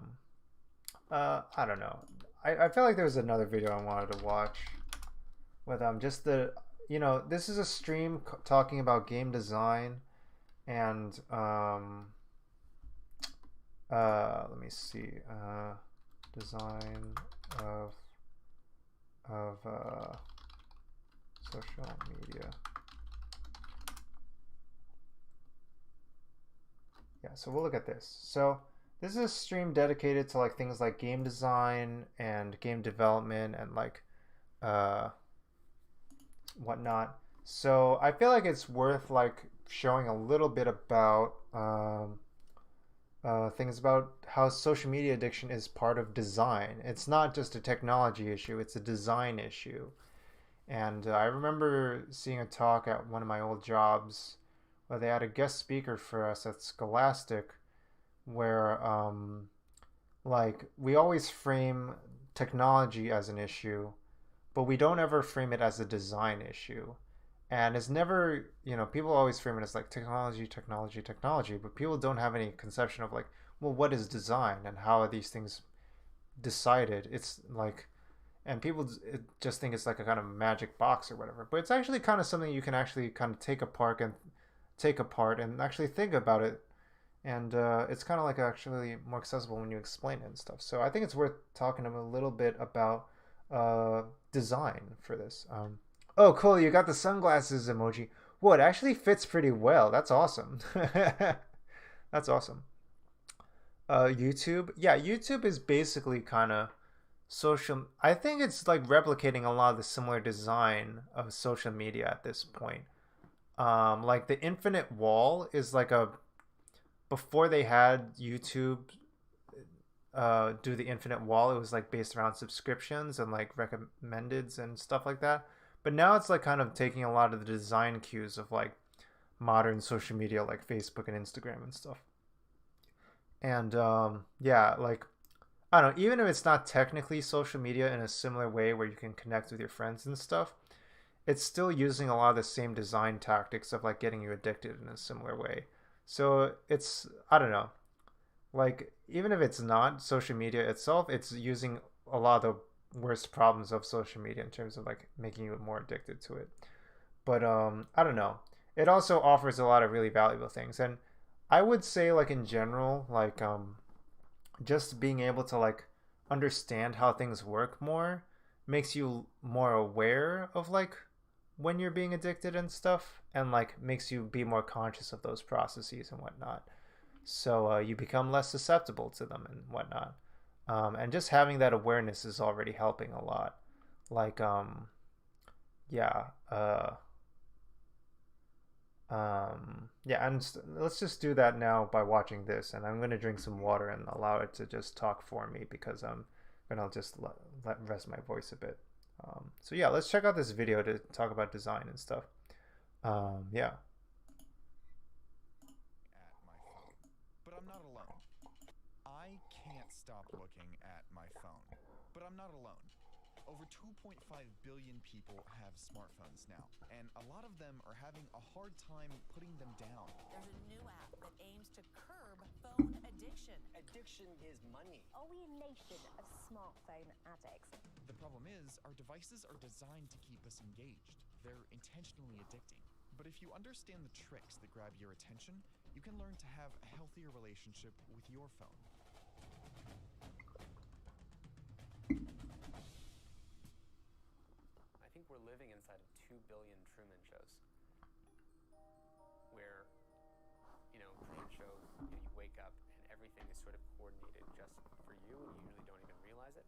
don't know. I feel like there was another video I wanted to watch with just this is a stream talking about game design and let me see, design of social media. Yeah, so we'll look at this. So this is a stream dedicated to like things like game design and game development and like uh whatnot. So I feel like it's worth like showing a little bit about things about how social media addiction is part of design. It's not just a technology issue; it's a design issue. And I remember seeing a talk at one of my old jobs where they had a guest speaker for us at Scholastic, where like we always frame technology as an issue, but we don't ever frame it as a design issue. And it's never, people always frame it as like technology, technology, technology, but people don't have any conception of like, well, what is design and how are these things decided? It's like, and people just think it's like a kind of magic box or whatever, but it's actually kind of something you can actually kind of take apart and actually think about it, and it's kind of like actually more accessible when you explain it and stuff. So I think it's worth talking a little bit about uh, design for this. Oh, cool! You got the sunglasses emoji. Whoa, it actually fits pretty well. That's awesome. That's awesome. YouTube, yeah, YouTube is basically kind of social. I think it's like replicating a lot of the similar design of social media at this point. Like the infinite wall is like a before they had YouTube do the infinite wall, it was like based around subscriptions and like recommendeds and stuff like that. But now it's like kind of taking a lot of the design cues of like modern social media like Facebook and Instagram and stuff. And yeah, like I don't know, even if it's not technically social media in a similar way where you can connect with your friends and stuff, it's still using a lot of the same design tactics of like getting you addicted in a similar way. So it's I don't know. Like, even if it's not social media itself, it's using a lot of the worst problems of social media in terms of like making you more addicted to it. But I don't know. It also offers a lot of really valuable things, and I would say like in general, like just being able to like understand how things work more makes you more aware of like when you're being addicted and stuff, and like makes you be more conscious of those processes and whatnot. So you become less susceptible to them and whatnot. And just having that awareness is already helping a lot. Like, yeah, yeah, and let's just do that now by watching this. And I'm gonna drink some water and allow it to just talk for me because I'm gonna just let rest my voice a bit. So yeah, let's check out this video to talk about design and stuff. Yeah. At my phone. But I'm not alone. I can't stop looking at my phone. But I'm not alone. Over 2.5 billion people have smartphones now, and a lot of them are having a hard time putting them down. There's a new app that aims to curb phone addiction. Addiction is money. Are we a nation of smartphone addicts? The problem is, our devices are designed to keep us engaged. They're intentionally addicting. But if you understand the tricks that grab your attention, you can learn to have a healthier relationship with your phone. I think we're living inside of 2 billion Truman shows. Where, Truman Show, you wake up and everything is sort of coordinated just for you and you usually don't even realize it.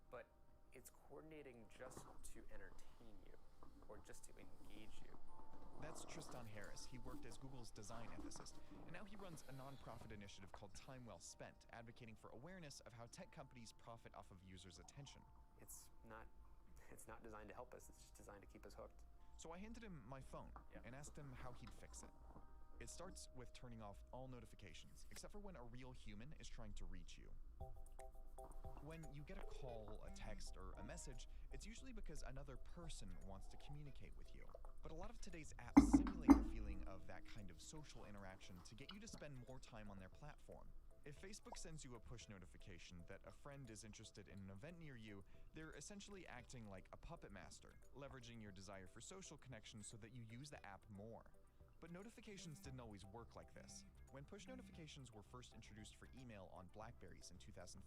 But it's coordinating just to entertain you or just to engage you. That's Tristan Harris. He worked as Google's design ethicist, and now he runs a nonprofit initiative called Time Well Spent, advocating for awareness of how tech companies profit off of users' attention. It's not designed to help us, it's just designed to keep us hooked. So I handed him my phone and asked him how he'd fix it. It starts with turning off all notifications, except for when a real human is trying to reach you. When you get a call, a text, or a message, it's usually because another person wants to communicate with you. But a lot of today's apps simulate the feeling of that kind of social interaction to get you to spend more time on their platform. If Facebook sends you a push notification that a friend is interested in an event near you, they're essentially acting like a puppet master, leveraging your desire for social connection so that you use the app more. But notifications didn't always work like this. When push notifications were first introduced for email on Blackberries in 2003,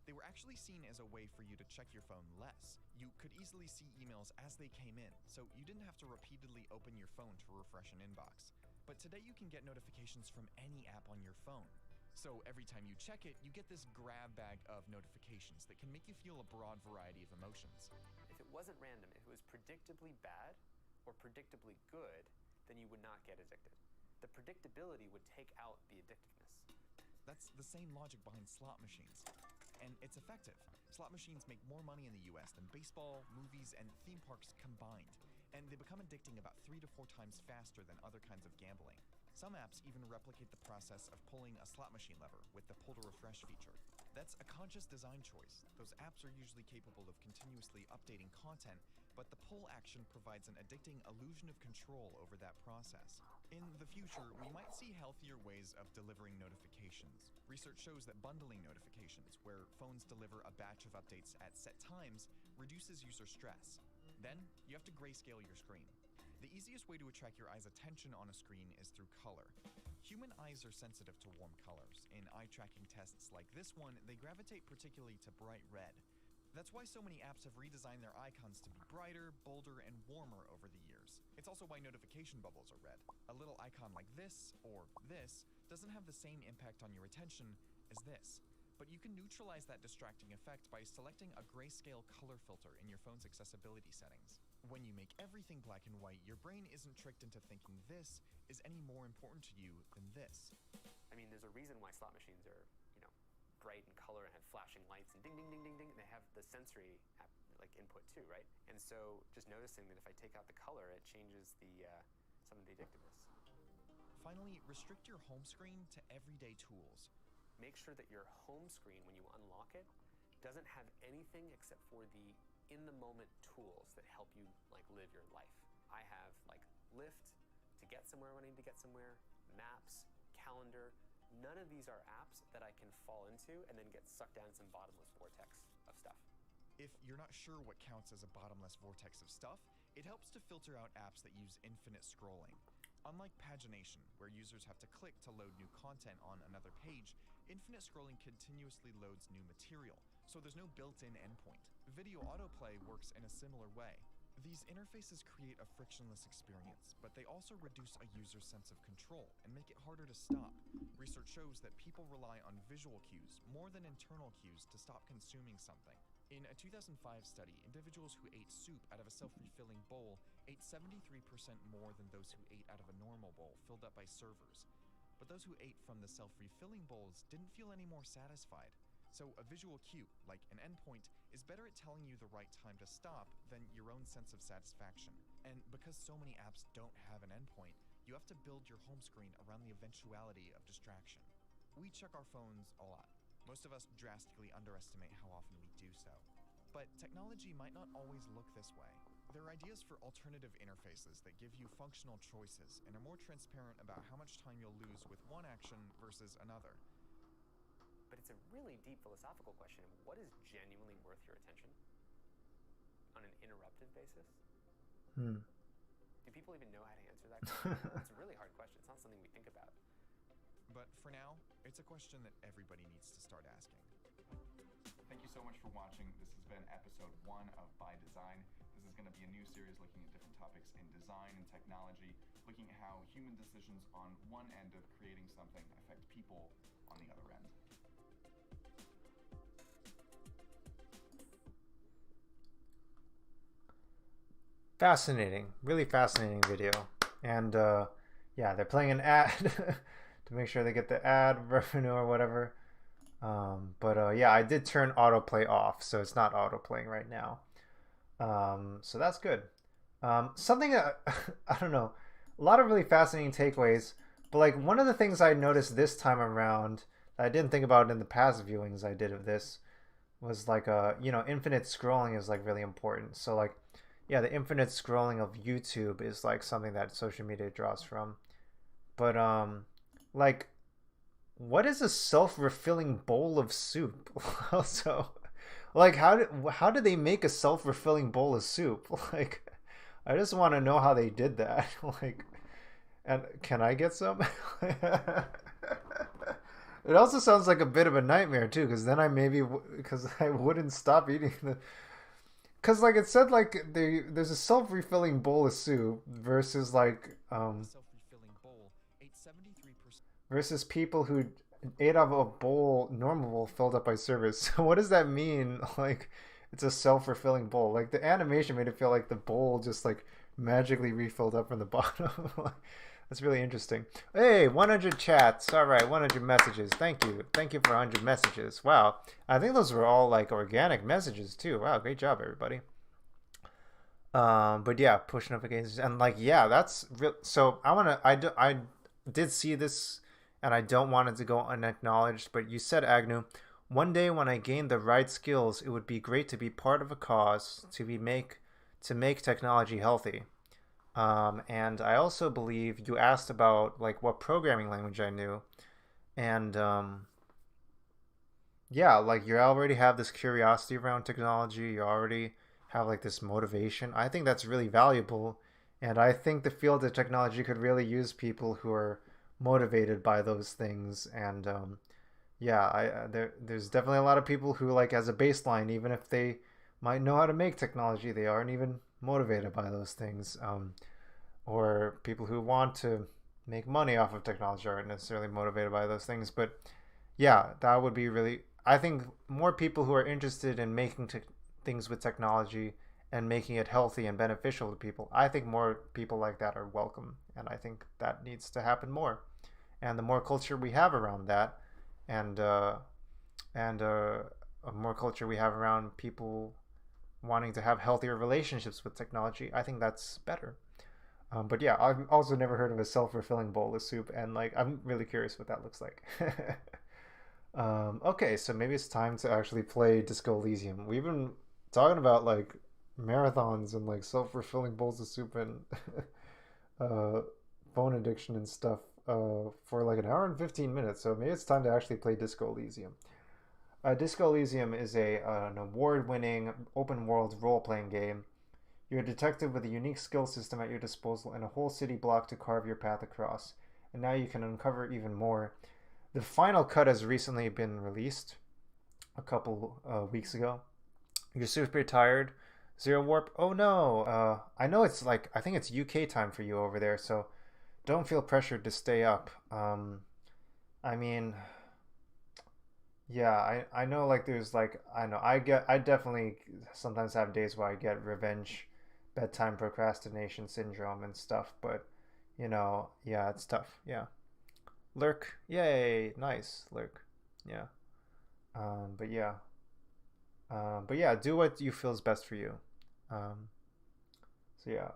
they were actually seen as a way for you to check your phone less. You could easily see emails as they came in, so you didn't have to repeatedly open your phone to refresh an inbox. But today you can get notifications from any app on your phone. So every time you check it, you get this grab bag of notifications that can make you feel a broad variety of emotions. If it wasn't random, if it was predictably bad or predictably good, then you would not get addicted. The predictability would take out the addictiveness. That's the same logic behind slot machines. And it's effective. Slot machines make more money in the US than baseball, movies, and theme parks combined. And they become addicting about 3 to 4 times faster than other kinds of gambling. Some apps even replicate the process of pulling a slot machine lever with the pull to refresh feature. That's a conscious design choice. Those apps are usually capable of continuously updating content, but the pull action provides an addicting illusion of control over that process. In the future, we might see healthier ways of delivering notifications. Research shows that bundling notifications, where phones deliver a batch of updates at set times, reduces user stress. Then, you have to grayscale your screen. The easiest way to attract your eye's attention on a screen is through color. Human eyes are sensitive to warm colors. In eye-tracking tests like this one, they gravitate particularly to bright red. That's why so many apps have redesigned their icons to be brighter, bolder, and warmer over the years. It's also why notification bubbles are red. A little icon like this, or this, doesn't have the same impact on your attention as this. But you can neutralize that distracting effect by selecting a grayscale color filter in your phone's accessibility settings. When you make everything black and white, your brain isn't tricked into thinking this is any more important to you than this. I mean, there's a reason why slot machines are, bright in color and have flashing lights and ding, ding, ding, ding, ding. They have the sensory input too, right? And so just noticing that if I take out the color, it changes some of the addictiveness. Finally, restrict your home screen to everyday tools. Make sure that your home screen, when you unlock it, doesn't have anything except for the in-the-moment tools that help you live your life. I have Lyft to get somewhere when I need to get somewhere, maps, calendar, none of these are apps that I can fall into and then get sucked down some bottomless vortex of stuff. If you're not sure what counts as a bottomless vortex of stuff, it helps to filter out apps that use infinite scrolling. Unlike pagination, where users have to click to load new content on another page, infinite scrolling continuously loads new material, so there's no built-in endpoint. Video autoplay works in a similar way. These interfaces create a frictionless experience, but they also reduce a user's sense of control and make it harder to stop. Research shows that people rely on visual cues more than internal cues to stop consuming something. In a 2005 study, individuals who ate soup out of a self-refilling bowl ate 73% more than those who ate out of a normal bowl filled up by servers. But those who ate from the self-refilling bowls didn't feel any more satisfied. So a visual cue, like an endpoint, is better at telling you the right time to stop than your own sense of satisfaction. And because so many apps don't have an endpoint, you have to build your home screen around the eventuality of distraction. We check our phones a lot. Most of us drastically underestimate how often we do so. But technology might not always look this way. There are ideas for alternative interfaces that give you functional choices and are more transparent about how much time you'll lose with one action versus another. But it's a really deep philosophical question. What is genuinely worth your attention on an interrupted basis? Do people even know how to answer that question? It's a really hard question. It's not something we think about. But for now, it's a question that everybody needs to start asking. Thank you so much for watching. This has been episode 1 of By Design. This is going to be a new series looking at different topics in design and technology, looking at how human decisions on one end of creating something affect people on the other end. Fascinating, really fascinating video. And yeah, they're playing an ad to make sure they get the ad revenue or whatever. But yeah, I did turn autoplay off, so it's not autoplaying right now. So that's good. Something I don't know, a lot of really fascinating takeaways. But like one of the things I noticed this time around that I didn't think about in the past viewings I did of this was like you know, infinite scrolling is like really important. So like, yeah, the infinite scrolling of YouTube is like something that social media draws from. But like, what is a self-refilling bowl of soup? Also, like, how did they make a self-refilling bowl of soup? Like, I just want to know how they did that. Like, and can I get some? It also sounds like a bit of a nightmare too, because then I wouldn't stop eating the. Because like it said, like there's a self-refilling bowl of soup versus like Self-refilling bowl ate 73%. versus people who ate out of a bowl, normal bowl filled up by servers. So what does that mean? Like it's a self-refilling bowl. Like the animation made it feel like the bowl just like magically refilled up from the bottom. That's really interesting. Hey, 100 chats. All right, 100 messages. Thank you for 100 messages. Wow, I think those were all like organic messages too. Wow, great job everybody. But yeah, push notifications and like, yeah, that's real. So I did see this and I don't want it to go unacknowledged, but you said, Agnew, one day when I gain the right skills, it would be great to be part of a cause to make technology healthy. And I also believe you asked about like what programming language I knew, and yeah, like you already have this curiosity around technology. You already have like this motivation. I think that's really valuable, and I think the field of technology could really use people who are motivated by those things. And yeah, there's definitely a lot of people who like as a baseline, even if they might know how to make technology, they aren't even motivated by those things. Or people who want to make money off of technology aren't necessarily motivated by those things. But yeah, that would be really, I think more people who are interested in making things with technology and making it healthy and beneficial to people, I think more people like that are welcome. And I think that needs to happen more. And the more culture we have around that, and more culture we have around people wanting to have healthier relationships with technology, I think that's better. But yeah, I've also never heard of a self-refilling bowl of soup, and like I'm really curious what that looks like. Okay, so maybe it's time to actually play Disco Elysium. We've been talking about like marathons and like self-refilling bowls of soup and phone addiction and stuff for like an hour and 15 minutes, so maybe it's time to actually play Disco Elysium. Disco Elysium is an award-winning open-world role-playing game. You're a detective with a unique skill system at your disposal and a whole city block to carve your path across. And now you can uncover even more. The final cut has recently been released a couple weeks ago. You're super tired. Zero warp. Oh no. I know it's like, I think it's UK time for you over there, so don't feel pressured to stay up. I mean, yeah, I know like there's like, I know I definitely sometimes have days where I get revenge bedtime procrastination syndrome and stuff, but yeah, it's tough. Yeah. Lurk. Yay, nice, Lurk. Yeah. But yeah. But yeah, do what you feel is best for you. Um, so yeah.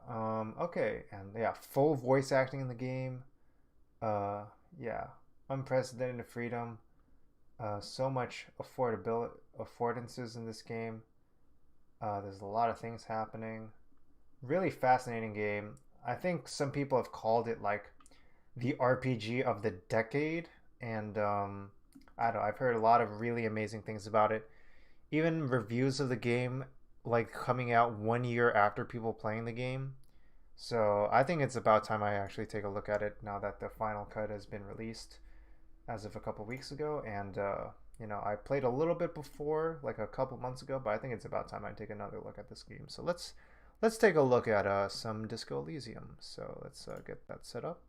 Okay, and yeah, full voice acting in the game. Uh, yeah, unprecedented freedom. So much affordances in this game. There's a lot of things happening. Really fascinating game. I think some people have called it like the RPG of the decade, and I don't know. I've heard a lot of really amazing things about it. Even reviews of the game like coming out 1 year after people playing the game. So I think it's about time I actually take a look at it now that the final cut has been released as of a couple weeks ago. And I played a little bit before, like a couple months ago, but I think it's about time I take another look at this game. So let's take a look at some Disco Elysium. So let's get that set up.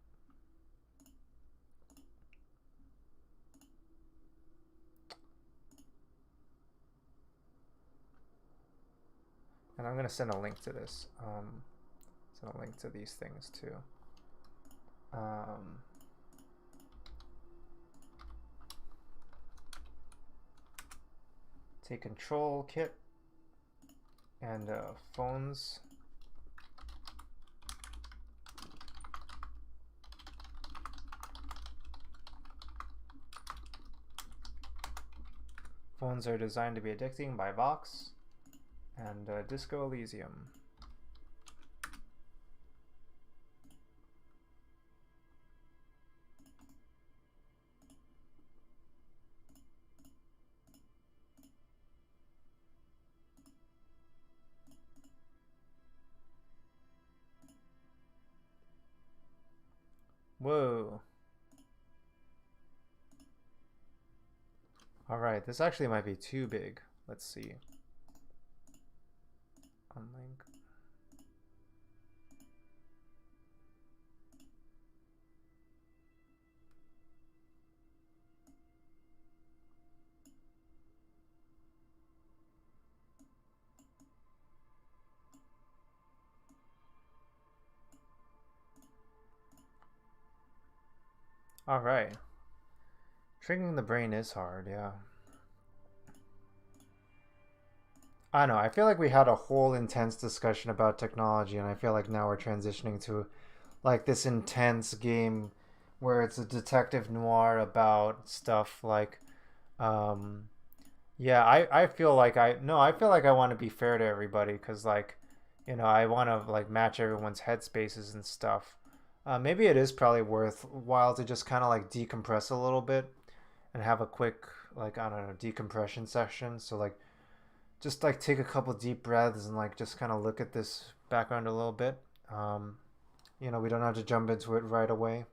And I'm going to send a link to this. Send a link to these things too. Take control kit and phones. Phones are designed to be addicting by Vox. And Disco Elysium. Whoa. Alright, this actually might be too big. Let's see. Unlink. Alright. Tricking the brain is hard, yeah. I don't know, I feel like we had a whole intense discussion about technology, and I feel like now we're transitioning to like this intense game where it's a detective noir about stuff like yeah, I feel like I feel like I want to be fair to everybody because like I want to like match everyone's headspaces and stuff. Maybe it is probably worthwhile to just kind of like decompress a little bit and have a quick like I don't know decompression session. So like just like take a couple deep breaths and like just kind of look at this background a little bit. We don't have to jump into it right away.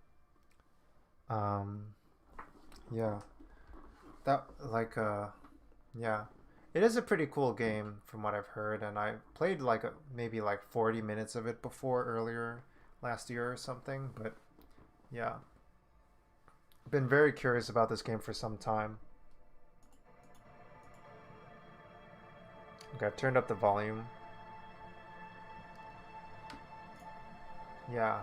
Yeah, that like yeah, it is a pretty cool game from what I've heard, and I played like maybe like 40 minutes of it before earlier last year or something. But yeah, I've been very curious about this game for some time. Okay, I've turned up the volume. Yeah,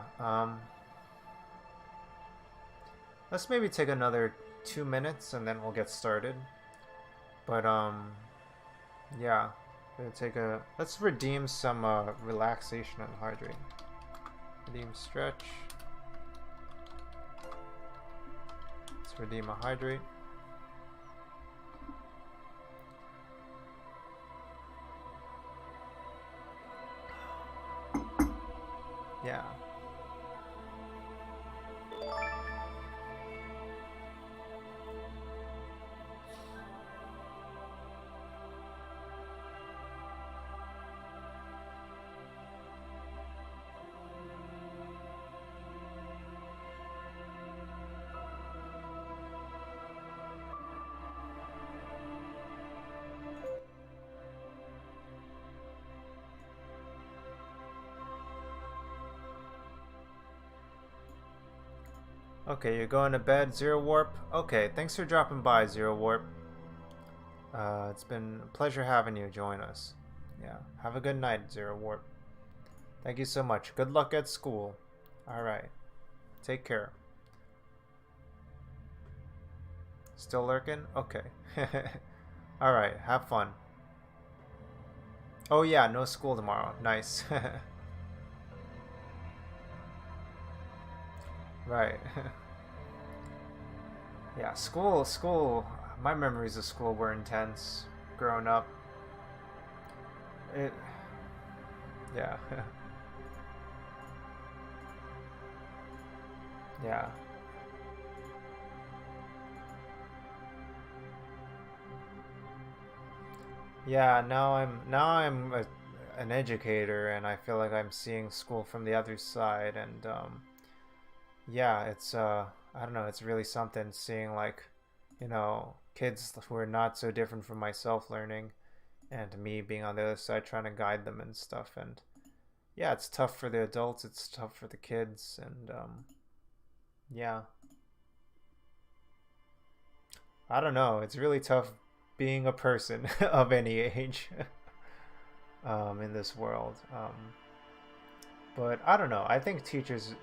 let's maybe take another 2 minutes and then we'll get started. But yeah, let's redeem some relaxation and hydrate. Redeem stretch. Let's redeem a hydrate. Yeah. Okay, you're going to bed, Zero Warp? Okay, thanks for dropping by, Zero Warp. It's been a pleasure having you join us. Yeah, have a good night, Zero Warp. Thank you so much. Good luck at school. Alright, take care. Still lurking? Okay. Alright, have fun. Oh yeah, no school tomorrow. Nice. Right. Yeah, school, my memories of school were intense growing up. It, yeah. Yeah. Yeah, an educator, and I feel like I'm seeing school from the other side, and yeah, it's I don't know, it's really something seeing like, kids who are not so different from myself learning, and me being on the other side trying to guide them and stuff. And yeah, it's tough for the adults, it's tough for the kids, and yeah, I don't know, it's really tough being a person of any age in this world. But I don't know. I think teachers.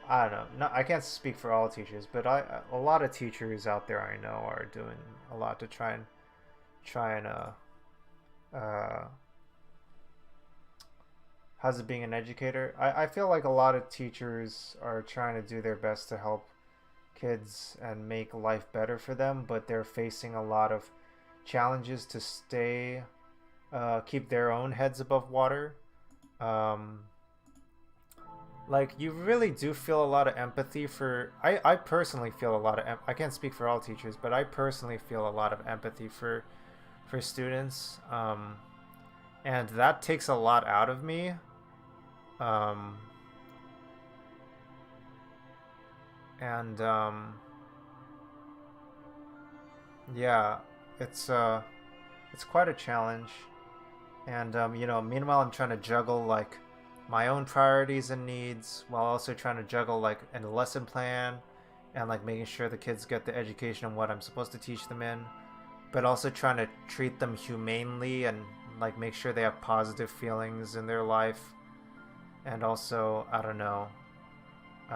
I don't know. No, I can't speak for all teachers, but a lot of teachers out there I know are doing a lot to try and uh how's it being an educator? I feel like a lot of teachers are trying to do their best to help kids and make life better for them, but they're facing a lot of challenges to keep their own heads above water. Um, like you really do feel a lot of empathy for. I personally feel a lot of. I can't speak for all teachers, but I personally feel a lot of empathy for students, and that takes a lot out of me. Um, and yeah, it's quite a challenge. And meanwhile, I'm trying to juggle like my own priorities and needs while also trying to juggle like a lesson plan and like making sure the kids get the education and what I'm supposed to teach them in, but also trying to treat them humanely and like make sure they have positive feelings in their life, and also I don't know,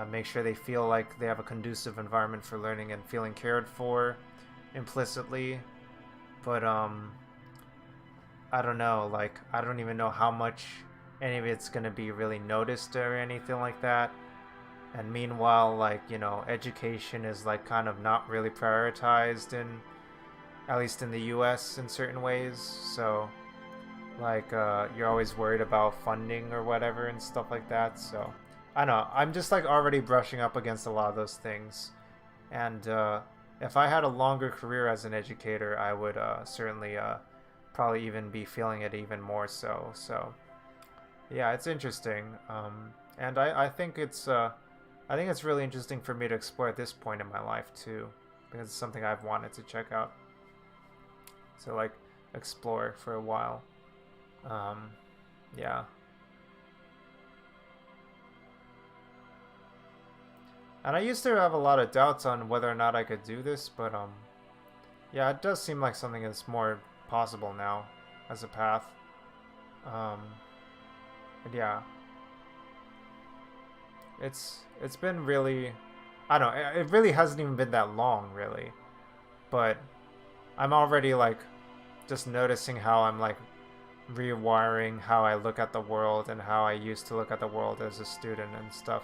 make sure they feel like they have a conducive environment for learning and feeling cared for implicitly. But I don't know, like I don't even know how much any of it's gonna be really noticed or anything like that. And meanwhile, like, education is like kind of not really prioritized at least in the US in certain ways. So like you're always worried about funding or whatever and stuff like that. So I don't know, I'm just like already brushing up against a lot of those things. And if I had a longer career as an educator, I would certainly probably even be feeling it even more so. So yeah, it's interesting, and I think it's really interesting for me to explore at this point in my life too, because it's something I've wanted to check out. So like explore for a while. Yeah. And I used to have a lot of doubts on whether or not I could do this, but yeah, it does seem like something that's more possible now as a path. And yeah, it's been really, I don't know, it really hasn't even been that long really, but I'm already like just noticing how I'm like rewiring how I look at the world and how I used to look at the world as a student and stuff.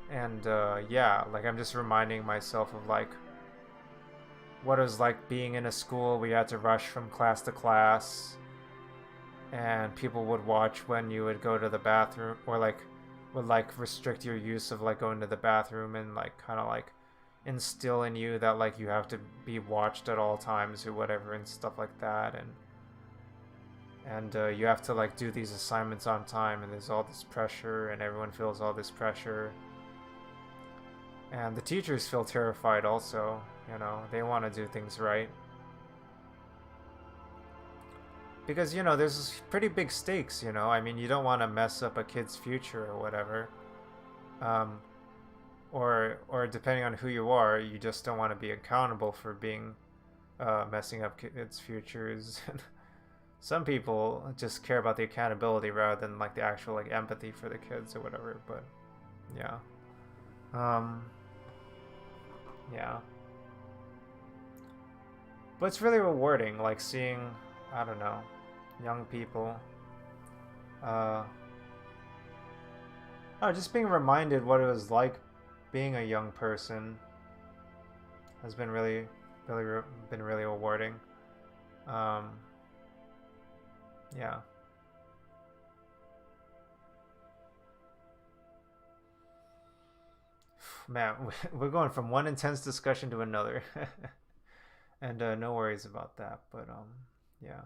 And yeah, like I'm just reminding myself of like what it was like being in a school where you had to rush from class to class, and people would watch when you would go to the bathroom, or like would like restrict your use of like going to the bathroom, and like kind of like instill in you that like you have to be watched at all times or whatever and stuff like that. And you have to like do these assignments on time, and there's all this pressure, and everyone feels all this pressure. And the teachers feel terrified also, they want to do things right. because, you know, there's pretty big stakes, you know. I mean, you don't want to mess up a kid's future or whatever. Or depending on who you are, you just don't want to be accountable for being messing up kids' futures. Some people just care about the accountability rather than like the actual like empathy for the kids or whatever. But yeah, yeah. But it's really rewarding, like seeing, I don't know, young people. Oh, just being reminded what it was like being a young person has been really rewarding. Yeah. Man, we're going from one intense discussion to another. And no worries about that, but yeah.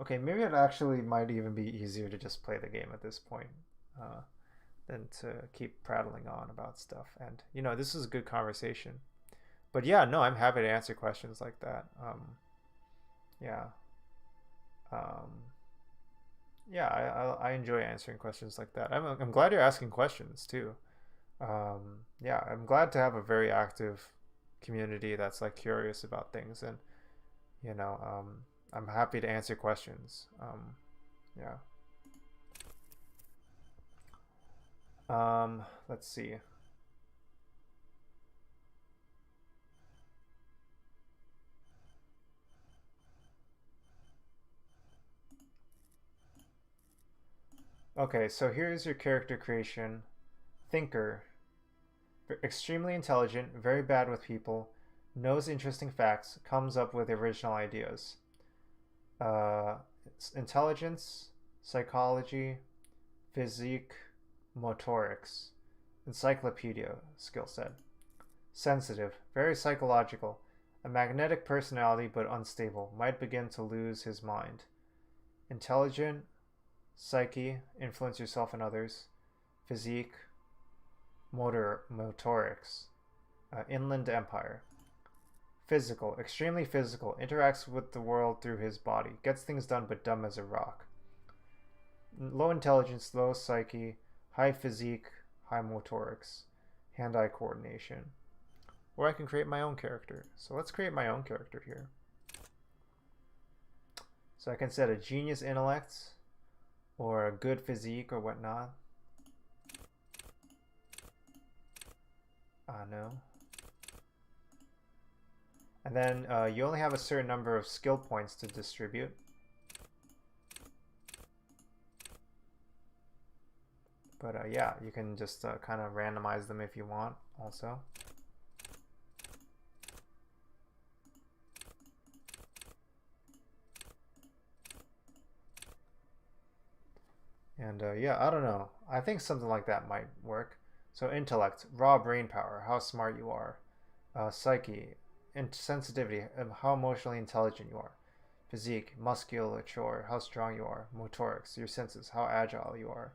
Okay, maybe it actually might even be easier to just play the game at this point than to keep prattling on about stuff. And, you know, this is a good conversation. But yeah, no, I'm happy to answer questions like that. Yeah. Yeah, I enjoy answering questions like that. I'm glad you're asking questions too. Yeah, I'm glad to have a very active community that's like curious about things, and you know, I'm happy to answer questions. Yeah. Let's see. Okay, so here's your character creation. Thinker. Extremely intelligent, very bad with people, knows interesting facts, comes up with original ideas. Uh, Intelligence, psychology, physique, motorics. Encyclopedia skill set. Sensitive, very psychological, a magnetic personality but unstable, might begin to lose his mind. Intelligent, psyche, influence yourself and others. Physique, motorics, inland empire. Physical, extremely physical, interacts with the world through his body, gets things done but dumb as a rock. Low intelligence, low psyche, high physique, high motorics, hand-eye coordination. Or I can create my own character. So let's create my own character here. So I can set a genius intellect or a good physique or whatnot. No. And then you only have a certain number of skill points to distribute. But yeah, you can just kind of randomize them if you want also. And yeah, I don't know. I think something like that might work. So intellect, raw brain power, how smart you are. Psyche, sensitivity, how emotionally intelligent you are. Physique, musculature, how strong you are. Motorics, your senses, how agile you are.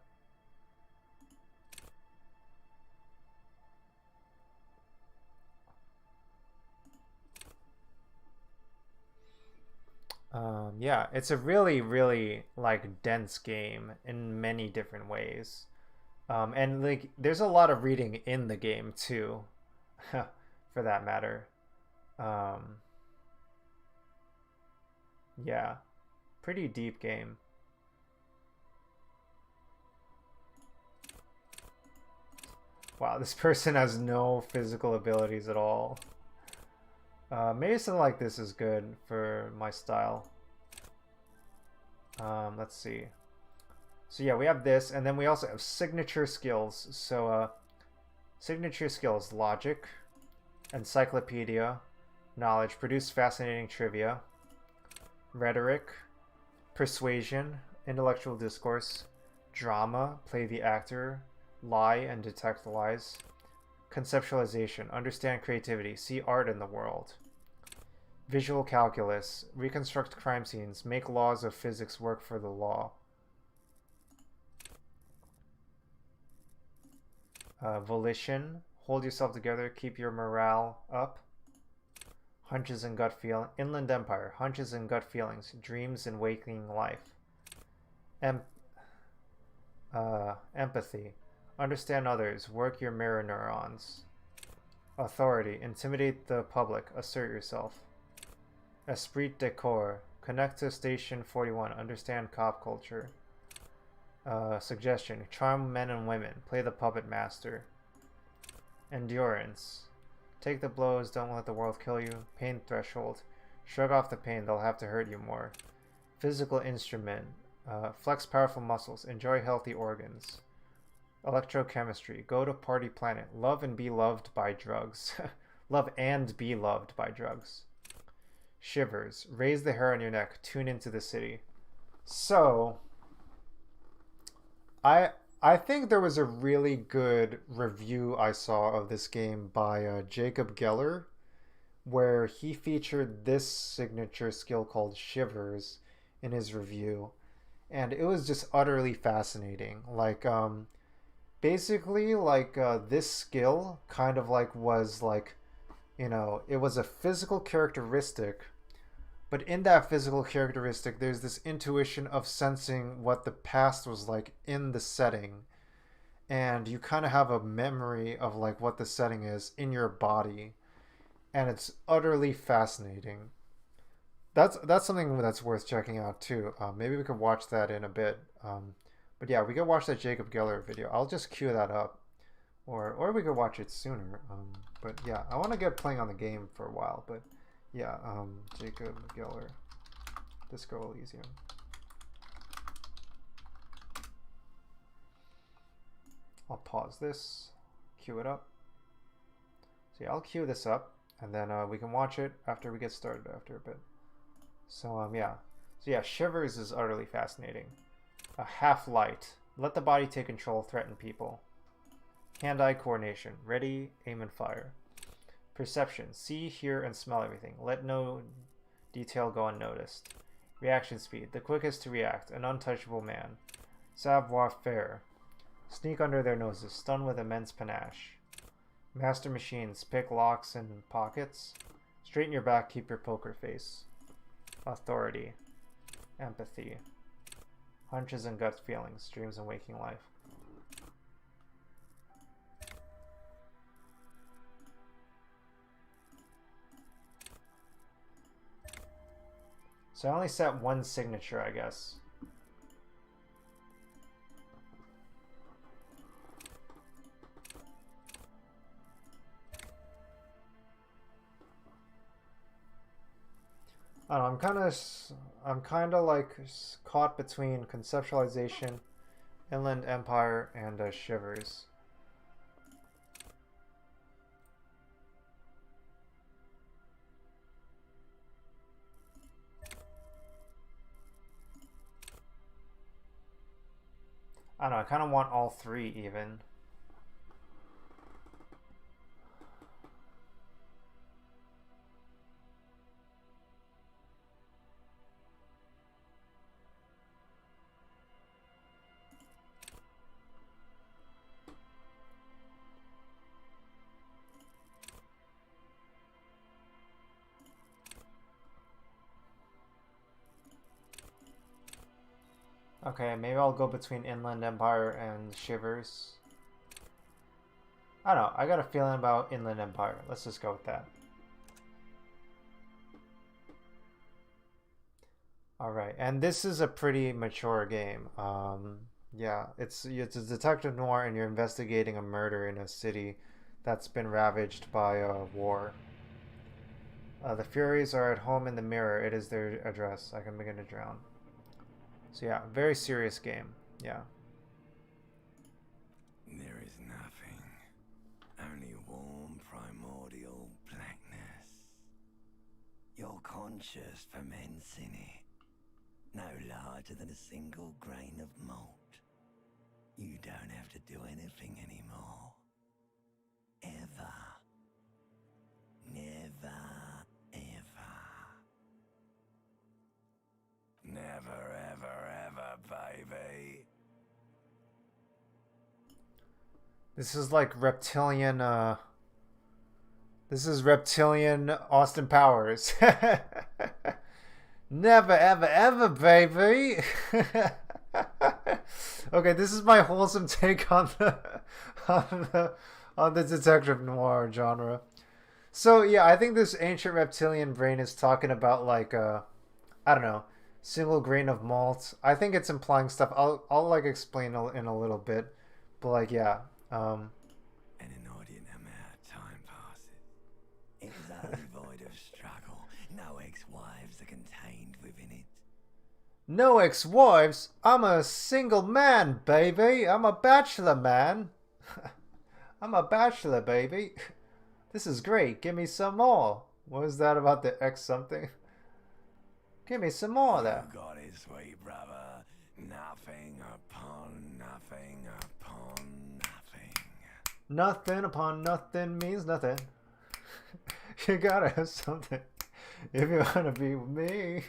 Yeah, it's a really like dense game in many different ways. And like there's a lot of reading in the game too, for that matter. Um, yeah, pretty deep game. Wow, this person has no physical abilities at all. Maybe something like this is good for my style. Let's see. So yeah, we have this, and then we also have signature skills. So signature skills, logic, encyclopedia, knowledge, produce fascinating trivia, rhetoric, persuasion, intellectual discourse, drama, play the actor, lie and detect lies, conceptualization, understand creativity, see art in the world, visual calculus, reconstruct crime scenes, make laws of physics work for the law, volition, hold yourself together, keep your morale up, Hunches and gut feel. Inland Empire. Hunches and gut feelings. Dreams and waking life. Empathy. Understand others. Work your mirror neurons. Authority. Intimidate the public. Assert yourself. Esprit de corps. Connect to Station 41. Understand cop culture. Suggestion. Charm men and women. Play the puppet master. Endurance. Take the blows. Don't let the world kill you. Pain threshold. Shrug off the pain. They'll have to hurt you more. Physical instrument. Flex powerful muscles. Enjoy healthy organs. Electrochemistry. Go to party planet. Love and be loved by drugs. Love and be loved by drugs. Shivers. Raise the hair on your neck. Tune into the city. So, I think there was a really good review I saw of this game by Jacob Geller, where he featured this signature skill called Shivers in his review, and it was just utterly fascinating. Like, basically, like, this skill kind of like was like, you know, it was a physical characteristic, but in that physical characteristic, there's this intuition of sensing what the past was like in the setting. And you kind of have a memory of like what the setting is in your body. And it's utterly fascinating. That's something that's worth checking out too. Maybe we could watch that in a bit. But yeah, we could watch that Jacob Geller video. I'll just queue that up. Or we could watch it sooner. But yeah, I want to get playing on the game for a while. But yeah, Jacob Geller, Disco Elysium. I'll pause this, queue it up. So yeah, I'll queue this up, and then we can watch it after we get started after a bit. So yeah. So yeah, Shivers is utterly fascinating. A half light. Let the body take control, threaten people. Hand-eye coordination. Ready, aim, and fire. Perception. See, hear, and smell everything. Let no detail go unnoticed. Reaction speed. The quickest to react. An untouchable man. Savoir-faire. Sneak under their noses. Stun with immense panache. Master machines. Pick locks and pockets. Straighten your back. Keep your poker face. Authority. Empathy. Hunches and gut feelings. Dreams and waking life. So I only set one signature, I guess. I don't know, I'm kind of like caught between conceptualization, Inland Empire, and Shivers. I don't know, I kind of want all three even. Okay, maybe I'll go between Inland Empire and Shivers. I don't know, I got a feeling about Inland Empire. Let's just go with that. Alright, and this is a pretty mature game. Yeah, it's a detective noir and you're investigating a murder in a city that's been ravaged by war. The Furies are at home in the mirror. It is their address. I can begin to drown. So yeah, very serious game. Yeah. There is nothing. Only warm primordial blackness. You're conscious from hence in it. No larger than a single grain of malt. You don't have to do anything anymore. Ever. Never, ever. Never, ever, ever, baby. This is like reptilian This is reptilian Austin Powers. Never, ever, ever, baby. Okay, this is my wholesome take on the detective noir genre. So yeah, I think this ancient reptilian brain is talking about like I don't know, single grain of malt. I think it's implying stuff. I'll like explain in a little bit, but like yeah, An inordinate amount of time passes. It is utterly void of struggle. No ex-wives are contained within it. no ex-wives. I'm a single man, baby. I'm a bachelor man. I'm a bachelor, baby. This is great. Give me some more. What was that about the X something? Give me some more of that. You got it, sweet brother. Nothing upon nothing upon nothing. Nothing upon nothing means nothing. You gotta have something if you wanna be with me.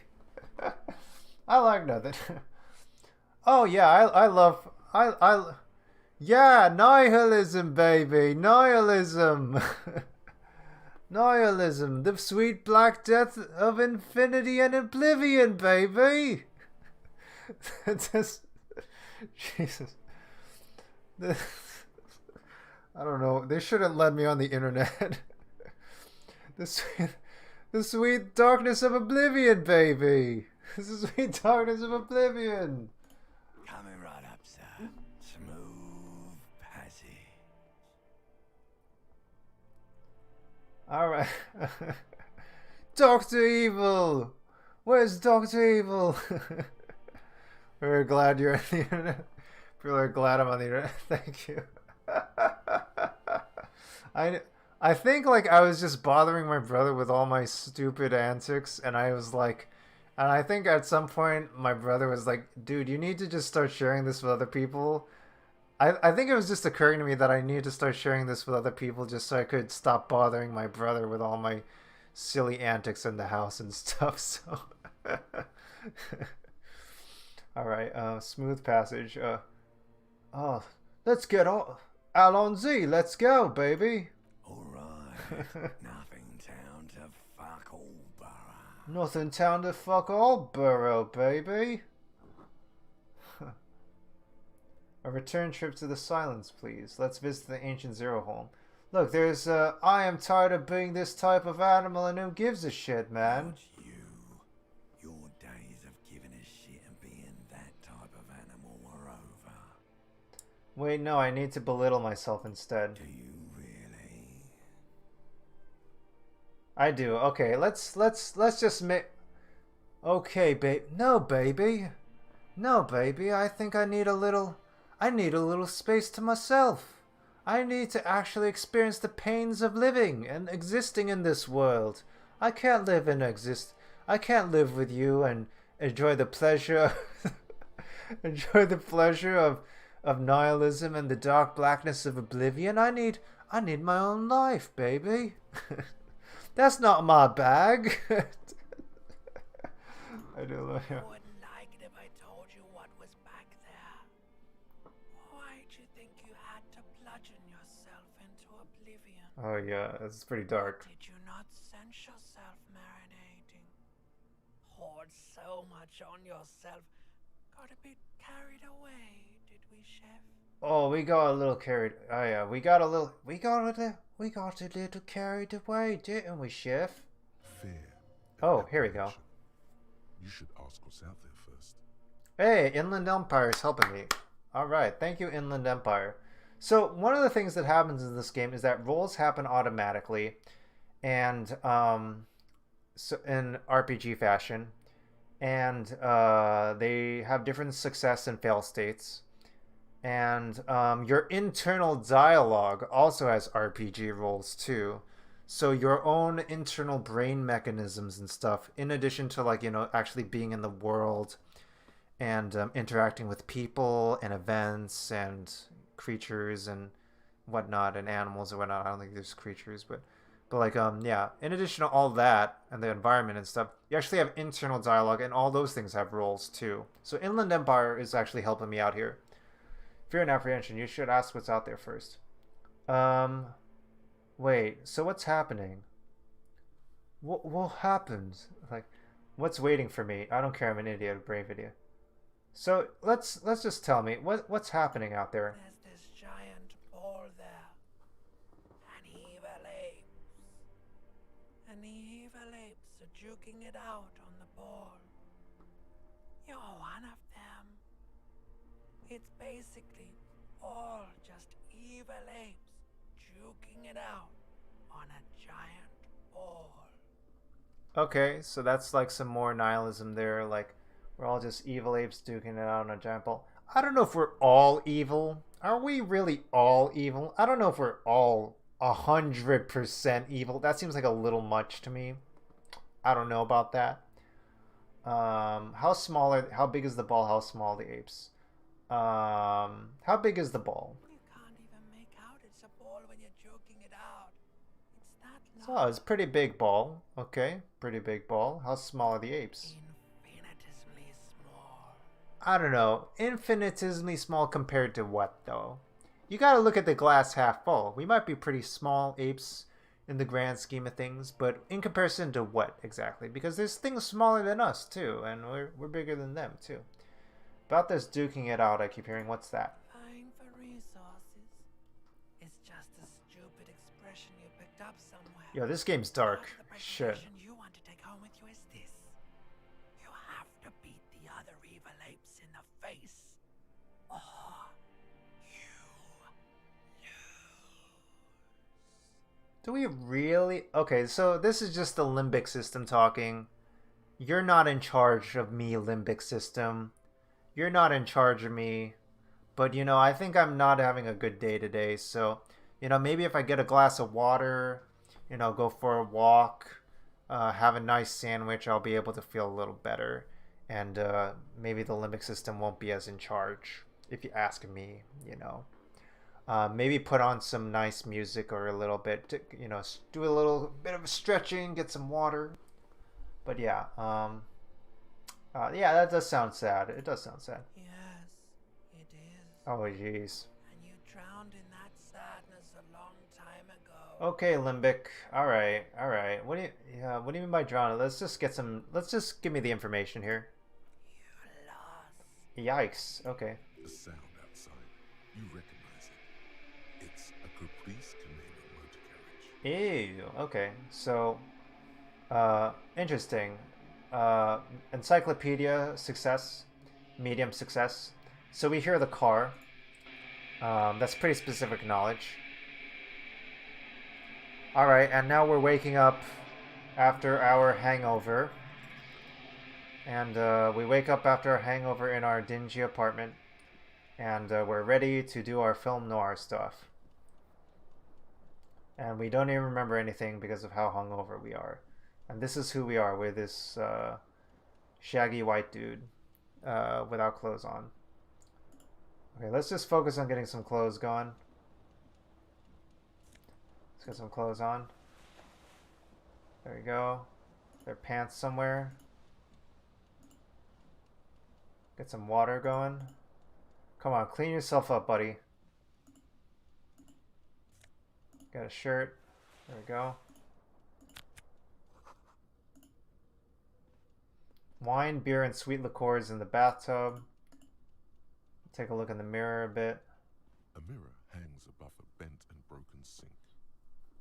I like nothing. Oh yeah, I love yeah, nihilism, baby, nihilism. Nihilism, the sweet black death of infinity and oblivion, baby. Just, Jesus. I don't know. They shouldn't let me on the internet. The sweet darkness of oblivion, baby. This is the sweet darkness of oblivion. Coming right up, sir. Smooth passage. Alright. Dr. Evil! Where's Dr. Evil? Very glad you're on the internet. Really glad I'm on the internet. Thank you. I think like I was just bothering my brother with all my stupid antics, and I was like, and I think at some point my brother was like, dude, you need to just start sharing this with other people. I think it was just occurring to me that I needed to start sharing this with other people just so I could stop bothering my brother with all my silly antics in the house and stuff. So all right, smooth passage. Oh, let's get all Alonzi, let's go, baby. Alright. Nothing town to fuck all borough. Nothing town to fuck all borough, baby. A return trip to the Silence, please. Let's visit the ancient Zero home. Look, there's I am tired of being this type of animal and who gives a shit, man. Not you. Your days of giving a shit and being that type of animal are over. Wait, no, I need to belittle myself instead. Do you really? I do. Okay, let's just make. Okay, babe. No, baby. No, baby. I think I need a little space to myself. I need to actually experience the pains of living and existing in this world. I can't live with you and enjoy the pleasure of nihilism and the dark blackness of oblivion. I need my own life, baby. That's not my bag. I do love you. I wouldn't like it if I told you what was back there. Why'd you think you had to bludgeon yourself into oblivion? Oh yeah, it's pretty dark. Did you not sense yourself marinating? Hoard so much on yourself. Got a bit carried away, did we, Chef? Oh, we got a little carried. Oh yeah, we got a little carried away, didn't we, Chef? Fear. Oh, here we go. You should ask what's out there first. Hey, Inland Empire's helping me. Alright, thank you, Inland Empire. So, one of the things that happens in this game is that rolls happen automatically, and so in RPG fashion, and they have different success and fail states. And your internal dialogue also has RPG roles too. So your own internal brain mechanisms and stuff, in addition to like, you know, actually being in the world and interacting with people and events and creatures and whatnot and animals and whatnot. I don't think there's creatures, but like yeah. In addition to all that and the environment and stuff, you actually have internal dialogue, and all those things have roles too. So Inland Empire is actually helping me out here. Fear and apprehension. You should ask what's out there first. Wait, so what's happening? What happens? Like, what's waiting for me? I don't care. I'm an idiot. Brave idiot. So let's just tell me what's happening out there. There's this giant ball there. And evil apes. And the evil apes are juking it out on the ball. You're one of them. It's basically all just evil apes juking it out on a giant ball. Okay, so that's like some more nihilism there. Like, we're all just evil apes duking it out on a giant ball. I don't know if we're all evil. Are we really all evil? I don't know if we're all 100% evil. That seems like a little much to me. I don't know about that. How big is the ball? How small are the apes? How big is the ball? You can't even make out it's a ball when you're joking it out. It's that Oh, large. it's a pretty big ball. Okay, pretty big ball. How small are the apes? Infinitesimally small. I don't know. Infinitesimally small compared to what, though? You gotta look at the glass half full. We might be pretty small apes in the grand scheme of things, but in comparison to what exactly? Because there's things smaller than us, too, and we're bigger than them, too. About this duking it out, I keep hearing, what's that? Vying for resources. It's just a stupid expression you picked up somewhere. Yo, this game's dark. Part of the Shit. presentation you want to take home with you is this. You have to beat the other evil apes in the face. Or you lose. Do we really? Okay, so this is just the limbic system talking. You're not in charge of me, limbic system. You're not in charge of me. But, I think I'm not having a good day today. So, maybe if I get a glass of water, go for a walk, have a nice sandwich, I'll be able to feel a little better. And maybe the limbic system won't be as in charge, if you ask me, maybe put on some nice music or a little bit, to, do a little bit of stretching, get some water. But yeah, yeah, that does sound sad. It does sound sad. Yes, it is. Oh, jeez. And you drowned in that sadness a long time ago. Okay, Limbic. All right. What do you mean by drowning? Let's just give me the information here. You lost. Yikes. Okay. The sound outside. You recognize it. It's a Caprice Canadian motor carriage. Ew. Okay. So, interesting. Encyclopedia success, medium success. So we hear the car. That's pretty specific knowledge. All right, and now we're waking up after our hangover. And we wake up after a hangover in our dingy apartment. And we're ready to do our film noir stuff. And we don't even remember anything because of how hungover we are. And this is who we are. We're this shaggy white dude without clothes on. Okay, let's just focus on getting some clothes going. Let's get some clothes on. There we go. There are pants somewhere. Get some water going. Come on, clean yourself up, buddy. Got a shirt. There we go. Wine, beer, and sweet liqueurs in the bathtub. Take a look in the mirror a bit. A mirror hangs above a bent and broken sink.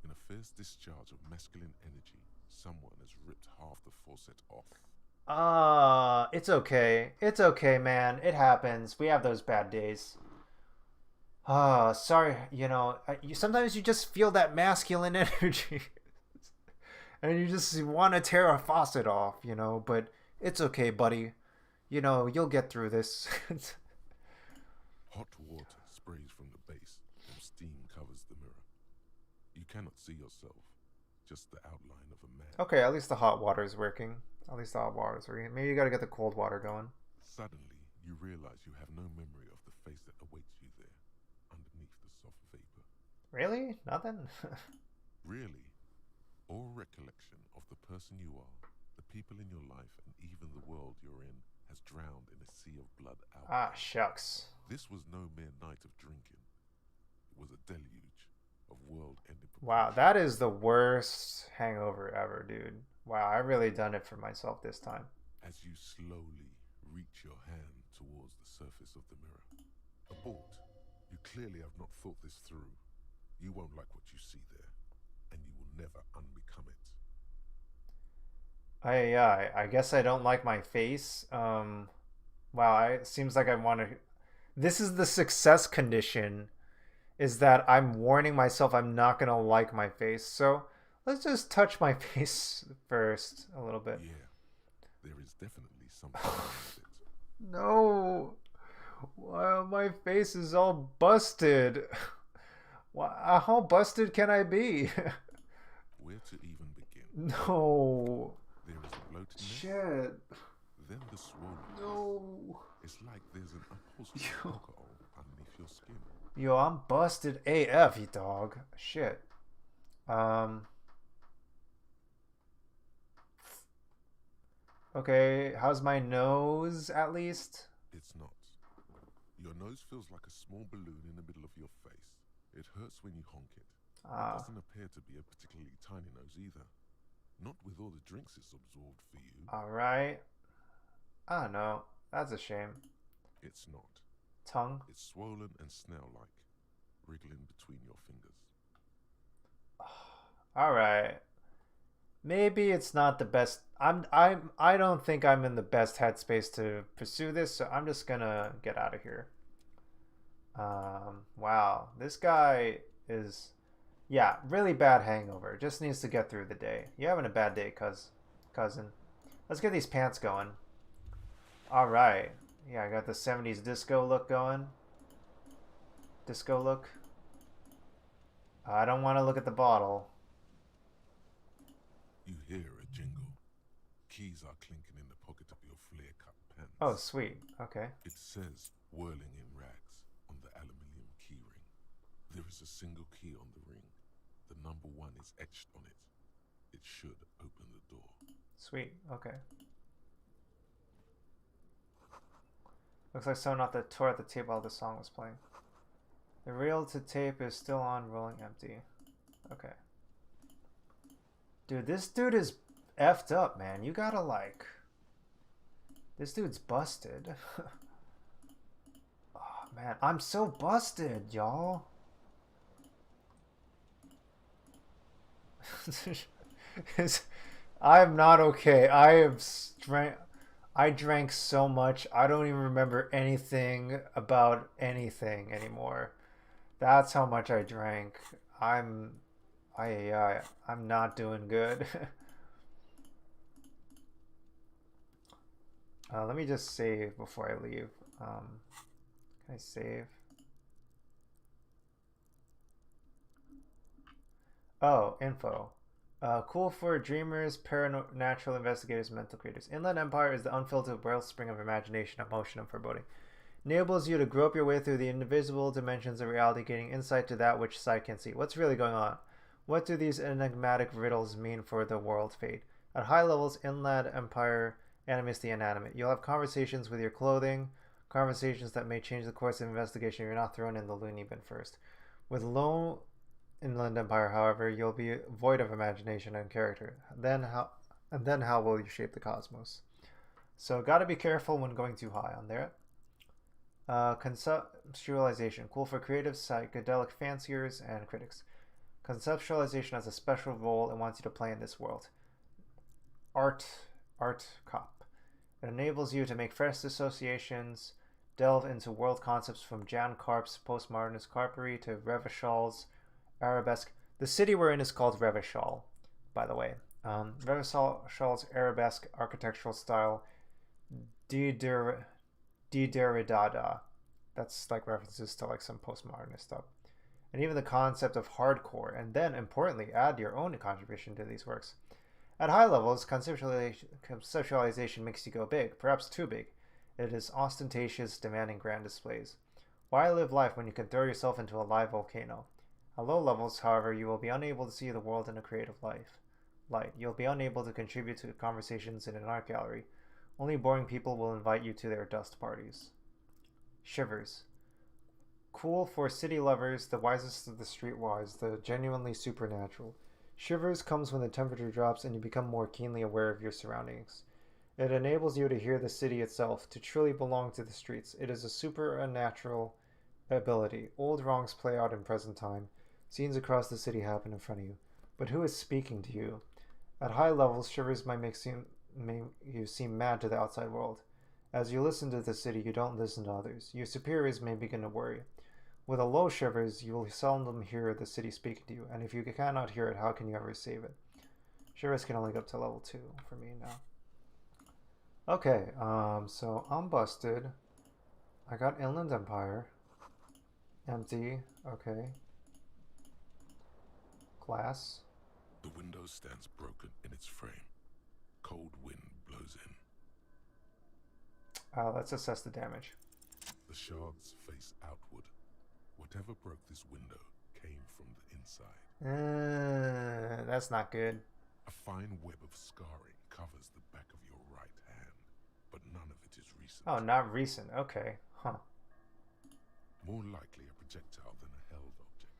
In a fierce discharge of masculine energy, someone has ripped half the faucet off. It's okay. It's okay, man. It happens. We have those bad days. Sorry. Sometimes you just feel that masculine energy. And you just want to tear a faucet off, but it's okay, buddy. You'll get through this. Hot water sprays from the base, and steam covers the mirror. You cannot see yourself, just the outline of a man. Okay, at least the hot water is working. Maybe you gotta get the cold water going. Suddenly, you realize you have no memory of the face that awaits you there, underneath the soft vapor. Really? Nothing? Really, all recollection of the person you are, the people in your life, and even the world you're in, has drowned in a sea of blood out. Shucks. This was no mere night of drinking. It was a deluge, of world-ending Wow, proportions. that is the worst hangover ever, dude. Wow, I really done it for myself this time. As you slowly reach your hand towards the surface of the mirror. Abort. You clearly have not thought this through. You won't like what you see there, and you will never unbecome it. I guess I don't like my face. Wow, it seems like I want to. This is the success condition, is that I'm warning myself I'm not gonna like my face. So let's just touch my face first a little bit. Yeah, there is definitely something wrong with it. No, wow, my face is all busted. How busted can I be? Where to even begin? No. There is a bloatedness, Shit. then the swollenness. No. It's like there's an upholstery of Yo. alcohol underneath your skin. Yo, I'm busted AF, you dog. Shit. Okay, how's my nose at least? It's not. Your nose feels like a small balloon in the middle of your face. It hurts when you honk it. It doesn't appear to be a particularly tiny nose either. Not with all the drinks it's absorbed for you. Alright. I don't know. That's a shame. It's not. Tongue? It's swollen and snail-like, wriggling between your fingers. Alright. Maybe it's not the best. I don't think I'm in the best headspace to pursue this, so I'm just gonna get out of here. Wow. This guy is, yeah, really bad hangover. Just needs to get through the day. You having a bad day, cousin. Let's get these pants going. Alright. Yeah, I got the 70s disco look going. Disco look. I don't want to look at the bottle. You hear a jingle. Keys are clinking in the pocket of your flare-cut pants. Oh, sweet. Okay. It says, whirling in rags, on the aluminium keyring. There is a single key on the ring. The number 1 is etched on it. It should open the door. Sweet. Okay. Looks like someone off the tour at the tape while the song was playing. The reel to tape is still on, rolling empty. Okay. Dude, this dude is effed up, man. You gotta like... This dude's busted. Oh, man. I'm so busted, y'all. I'm not okay. I drank so much, I don't even remember anything about anything anymore. That's how much I drank. I'm not doing good. Let me just save before I leave. Can I save? Oh, info. Cool for dreamers, paranatural investigators, mental creators. Inland Empire is the unfiltered wellspring of imagination, emotion, and foreboding. Enables you to grope your way through the invisible dimensions of reality, gaining insight to that which sight can see. What's really going on? What do these enigmatic riddles mean for the world's fate? At high levels, Inland Empire animates the inanimate. You'll have conversations with your clothing, conversations that may change the course of investigation if you're not thrown in the loony bin first. With low Inland Empire, however, you'll be void of imagination and character. Then how will you shape the cosmos? So gotta be careful when going too high on there. Conceptualization, cool for creative, psychedelic fanciers, and critics. Conceptualization has a special role it wants you to play in this world. Art cop. It enables you to make fresh associations, delve into world concepts from Jan Karp's postmodernist carpery to Revachal's arabesque. The city we're in is called Revachol, by the way. Revachal's arabesque architectural style, Derrida. That's like references to like some postmodernist stuff. And even the concept of hardcore, and then importantly, add your own contribution to these works. At high levels, conceptualization makes you go big, perhaps too big. It is ostentatious, demanding grand displays. Why live life when you can throw yourself into a live volcano? At low levels, however, you will be unable to see the world in a creative light. You'll be unable to contribute to conversations in an art gallery. Only boring people will invite you to their dust parties. Shivers. Cool for city lovers, the wisest of the streetwise, the genuinely supernatural. Shivers comes when the temperature drops and you become more keenly aware of your surroundings. It enables you to hear the city itself, to truly belong to the streets. It is a supernatural ability. Old wrongs play out in present time. Scenes across the city happen in front of you. But who is speaking to you? At high levels, shivers might make you seem mad to the outside world. As you listen to the city, you don't listen to others. Your superiors may begin to worry. With a low shivers, you will seldom hear the city speaking to you, and if you cannot hear it, how can you ever save it? Shivers can only go up to level 2 for me now. Okay, so I'm busted. I got Inland Empire. Empty, okay. Glass. The window stands broken in its frame. Cold wind blows in. Let's assess the damage. The shards face outward. Whatever broke this window came from the inside. That's not good. A fine web of scarring covers the back of your right hand, but none of it is recent. Oh, not recent. Okay. Huh. More likely a projectile than a held object.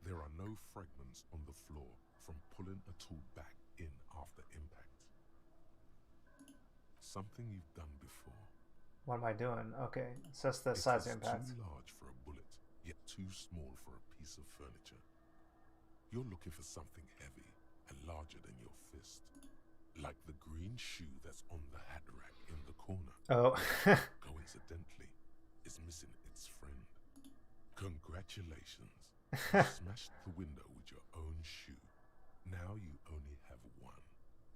There are no fragments on the floor from pulling a tool back in after impact. Something you've done before. What am I doing? Okay. Assess the size of impact. Too large for a bullet, yet too small for a piece of furniture. You're looking for something heavy and larger than your fist. Like the green shoe that's on the hat rack in the corner. Oh. Coincidentally, is missing its friend. Congratulations. You smashed the window with your own shoe. Now you only have one.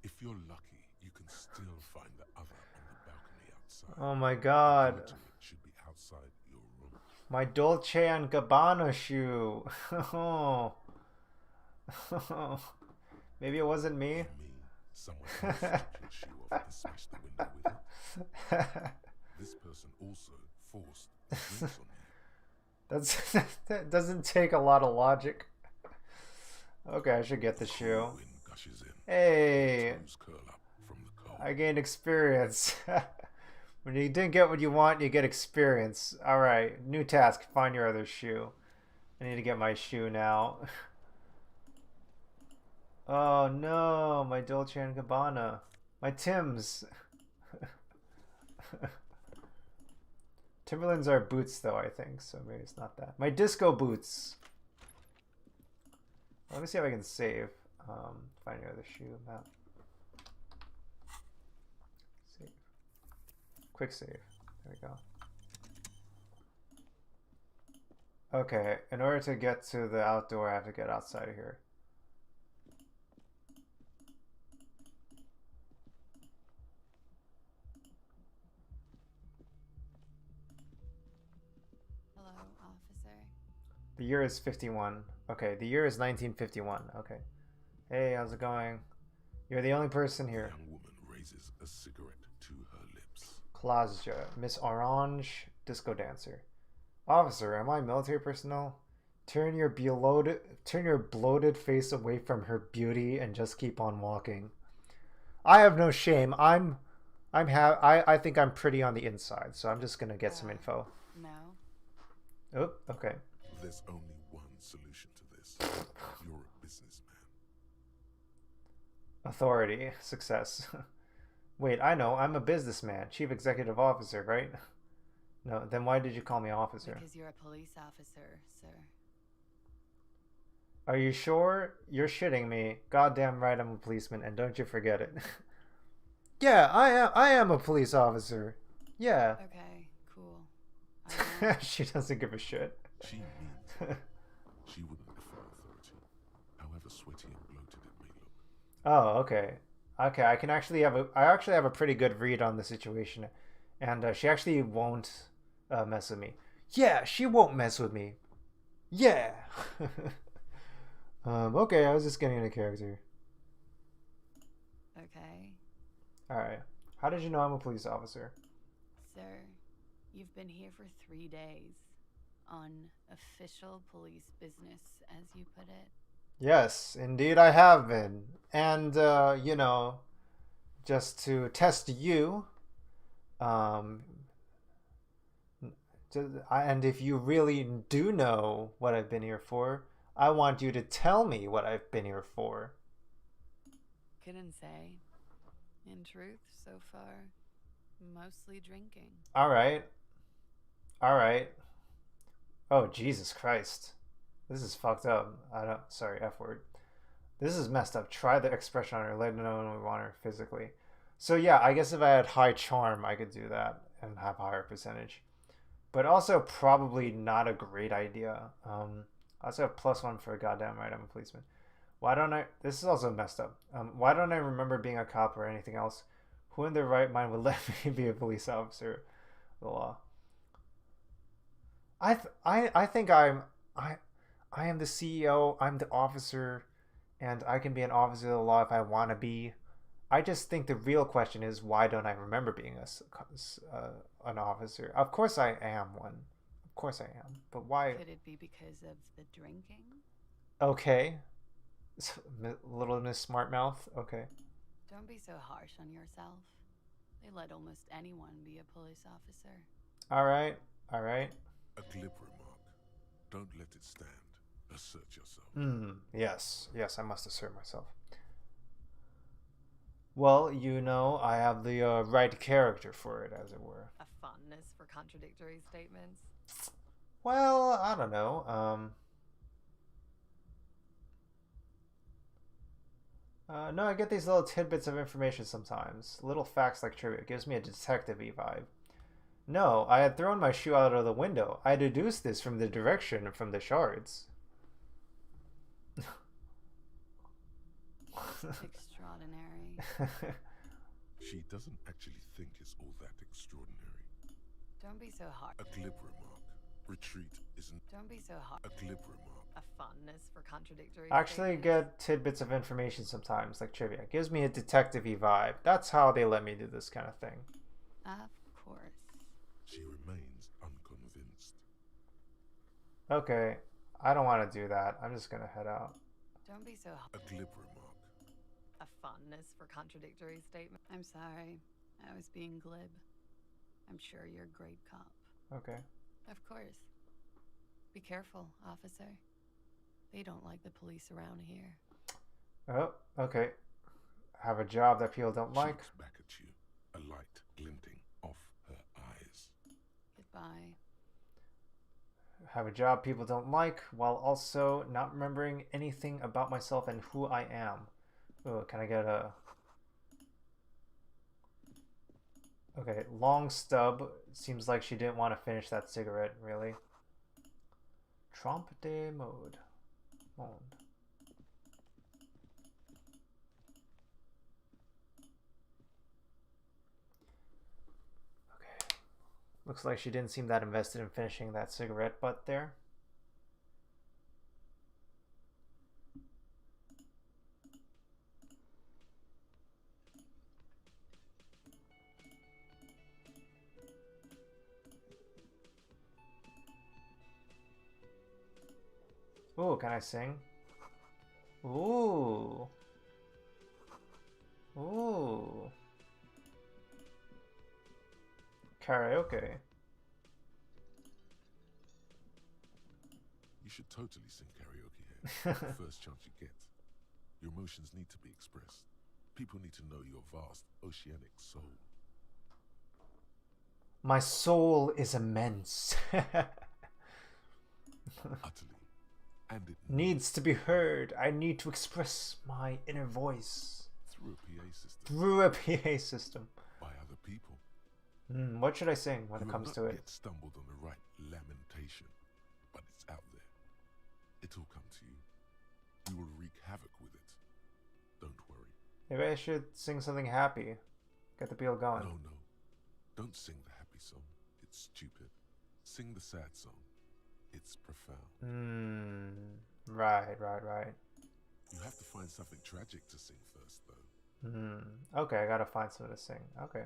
If you're lucky, you can still find the other on the balcony outside. Oh my god. The it should be outside your room. My Dolce & Gabbana shoe. Oh. Maybe it wasn't me. For me, someone else took your shoe off and smashed the window with it. This person also forced the drinks on you. That doesn't take a lot of logic. Okay, I should get the shoe. Wind gushes in. Hey, Toes curl up from the cold. I gained experience. When you didn't get what you want, you get experience. Alright, new task. Find your other shoe. I need to get my shoe now. Oh no, my Dolce & Gabbana. My Timbs. Timberlands are boots though, I think, so maybe it's not that. My disco boots. Let me see if I can save. Find your other shoe map. Save. Quick save. There we go. Okay, in order to get to the outdoor, I have to get outside of here. Hello, officer. The year is 51. Okay, the year is 1951. Okay. Hey, how's it going? You're the only person The here. young woman raises a cigarette to her lips. Claudia, Miss Orange, disco dancer. Officer, am I military personnel? Turn your bloated face away from her beauty and just keep on walking. I have no shame. I think I'm pretty on the inside, so I'm just gonna get some info. No. Oh, okay. There's only one solution to this. You're a businessman. Authority, success. Wait, I know. I'm a businessman, chief executive officer, right? No, then why did you call me officer? Because you're a police officer, sir. Are you sure? You're shitting me. Goddamn right I'm a policeman, and don't you forget it. Yeah, I am a police officer. Yeah. Okay, cool. I won't. She doesn't give a shit. She means it. She wouldn't defy authority, however sweaty and bloated it may look. Oh, okay. Okay, I actually have a pretty good read on the situation, and she actually won't mess with me. Yeah, she won't mess with me. Yeah. Okay, I was just getting into character. Okay. All right. How did you know I'm a police officer? Sir, you've been here for 3 days. On official police business, as you put it. Yes, indeed I have been. And, you know, just to test you, And if you really do know what I've been here for, I want you to tell me what I've been here for. Couldn't say. In truth, so far, mostly drinking. All right. All right. Oh, Jesus Christ. This is fucked up. Sorry, F word. This is messed up. Try the expression on her. Let her know when we want her physically. So yeah, I guess if I had high charm, I could do that and have higher percentage. But also probably not a great idea. I also have +1 for a goddamn right. I'm a policeman. Why don't I? This is also messed up. Why don't I remember being a cop or anything else? Who in their right mind would let me be a police officer? The law. I think I am the CEO. I'm the officer, and I can be an officer of the law if I want to be. I just think the real question is, why don't I remember being an officer? Of course I am one. Of course I am. But why? Could it be because of the drinking? Okay. Little Miss Smartmouth. Okay. Don't be so harsh on yourself. They let almost anyone be a police officer. All right. All right. A glib remark. Don't let it stand. Assert yourself. Yes. Yes, I must assert myself. Well, you know, I have the right character for it, as it were. A fondness for contradictory statements? Well, I don't know. No, I get these little tidbits of information sometimes. Little facts like trivia. It gives me a detective-y vibe. No, I had thrown my shoe out of the window. I deduced this from the direction from the shards. Extraordinary. She doesn't actually think it's all that extraordinary. Don't be so hard. A glib remark. Retreat isn't. Don't be so hard. A glib remark. A fondness for contradictory Actually, get tidbits of information sometimes, like trivia. It gives me a detective-y vibe. That's how they let me do this kind of thing. Of course. She remains unconvinced. Okay, I don't want to do that. I'm just gonna head out. Don't be so hard. A glib remark. A fondness for contradictory statement. I'm sorry. I was being glib. I'm sure you're a great cop. Okay. Of course. Be careful, officer. They don't like the police around here. Oh, okay. Have a job that people don't She like. looks back at you, a light glinting off her eyes. Goodbye. Have a job people don't like, while also not remembering anything about myself and who I am. Oh, can I get a... Okay, long stub. Seems like she didn't want to finish that cigarette, really. Trompe de mode. Monde. Okay. Looks like she didn't seem that invested in finishing that cigarette butt there. Ooh, can I sing? Ooh. Ooh. Karaoke. You should totally sing karaoke here. The first chance you get. Your emotions need to be expressed. People need to know your vast, oceanic soul. My soul is immense. Utterly. And it Needs to be heard. I need to express my inner voice. through a PA system. Through a PA system. By other people. What should I sing when it You comes have to not it? yet stumbled on the right lamentation, but it's out there. It'll come to you. You will wreak havoc with it. Don't worry. Maybe I should sing something happy. Get the people going. No. Don't sing the happy song. It's stupid. Sing the sad song. It's profound. Right. You have to find something tragic to sing first, though. Okay, I gotta find something to sing. Okay.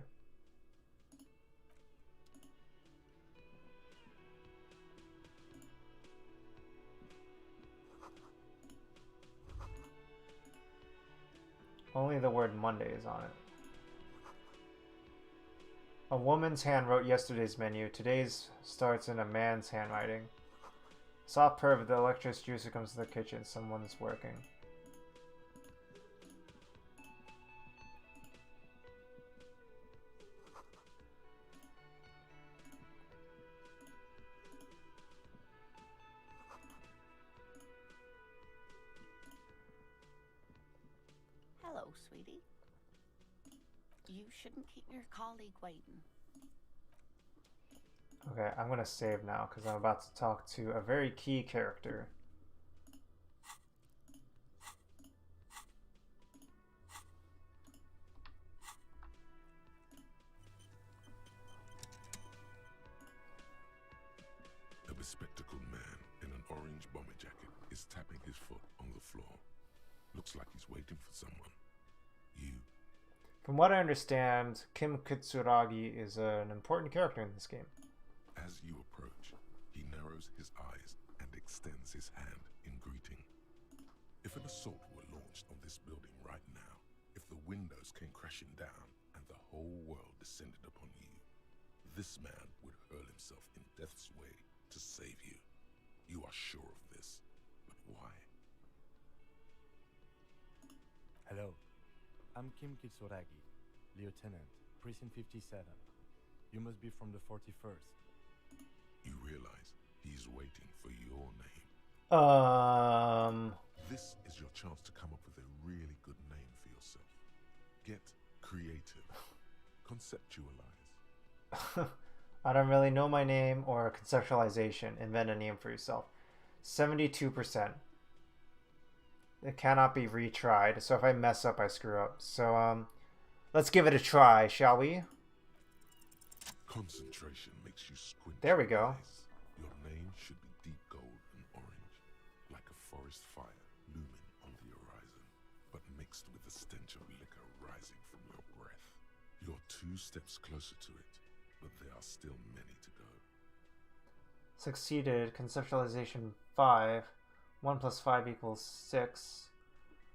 Only the word Monday is on it. A woman's hand wrote yesterday's menu. Today's starts in a man's handwriting. Soft purr of the electric juicer comes to the kitchen. Someone's working. Hello, sweetie. You shouldn't keep your colleague waiting. Okay, I'm gonna save now because I'm about to talk to a very key character. A bespectacled man in an orange bomber jacket is tapping his foot on the floor. Looks like he's waiting for someone. You. From what I understand, Kim Kitsuragi is an important character in this game. As you approach, he narrows his eyes and extends his hand in greeting. If an assault were launched on this building right now, if the windows came crashing down and the whole world descended upon you, this man would hurl himself in death's way to save you. You are sure of this, but why? Hello, I'm Kim Kitsuragi, Lieutenant, Precinct 57. You must be from the 41st. You realize he's waiting for your name. This is your chance to come up with a really good name for yourself. Get creative. Conceptualize. I don't really know my name or conceptualization. Invent a name for yourself. 72%. It cannot be retried. So if I mess up, I screw up. So, let's give it a try, shall we? Concentration makes you squint. There we go. Eyes. Your name should be deep gold and orange, like a forest fire looming on the horizon, but mixed with the stench of liquor rising from your breath. You're 2 steps closer to it, but there are still many to go. Succeeded. Conceptualization 5. 1 plus 5 equals 6.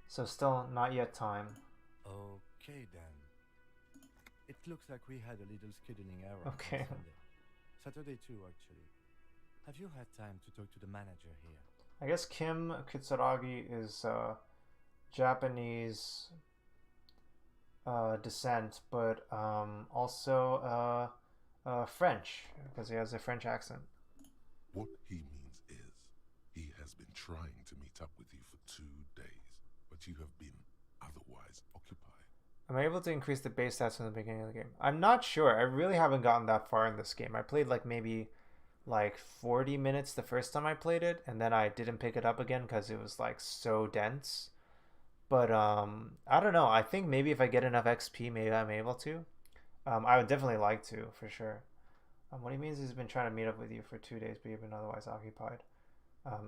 So still not yet time. Okay then. It looks like we had a little scheduling error Okay. on Sunday. Saturday too, actually. Have you had time to talk to the manager here? I guess Kim Kitsuragi is Japanese descent, but also French, because he has a French accent. What he means is, he has been trying to meet up with you for 2 days, but you have been otherwise occupied. Am I able to increase the base stats from the beginning of the game? I'm not sure. I really haven't gotten that far in this game. I played maybe 40 minutes the first time I played it, and then I didn't pick it up again because it was so dense. But I don't know. I think maybe if I get enough XP, maybe I'm able to. I would definitely like to, for sure. What he means is he's been trying to meet up with you for 2 days, but you've been otherwise occupied.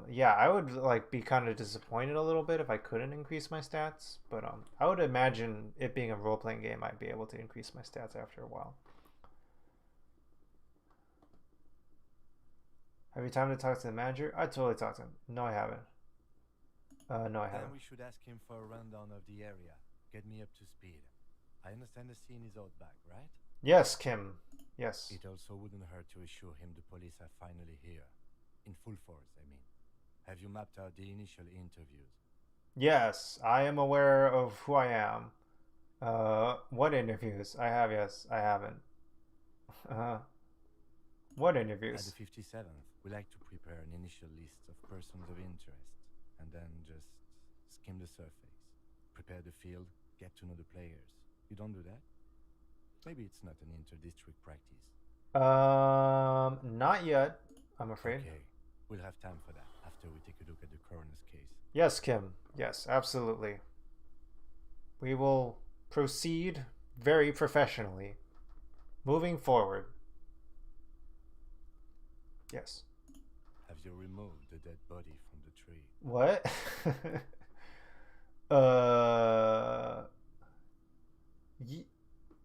Yeah, I would be kind of disappointed a little bit if I couldn't increase my stats, but I would imagine it being a role-playing game, I'd be able to increase my stats after a while. Have you time to talk to the manager? I totally talked to him. No, I haven't. No, I haven't. Then we should ask him for a rundown of the area. Get me up to speed. I understand the scene is out back, right? Yes, Kim. Yes. It also wouldn't hurt to assure him the police are finally here. In full force, I mean. Have you mapped out the initial interviews? Yes, I am aware of who I am. What interviews? I have, yes. I haven't. What interviews? At the 57th, we like to prepare an initial list of persons of interest, and then just skim the surface. Prepare the field, get to know the players. You don't do that? Maybe it's not an inter-district practice. Not yet, I'm afraid. Okay, we'll have time for that after we take a look at the coroner's case. Yes, Kim. Yes, absolutely. We will proceed very professionally. Moving forward. Yes. Have you removed the dead body from the tree? What?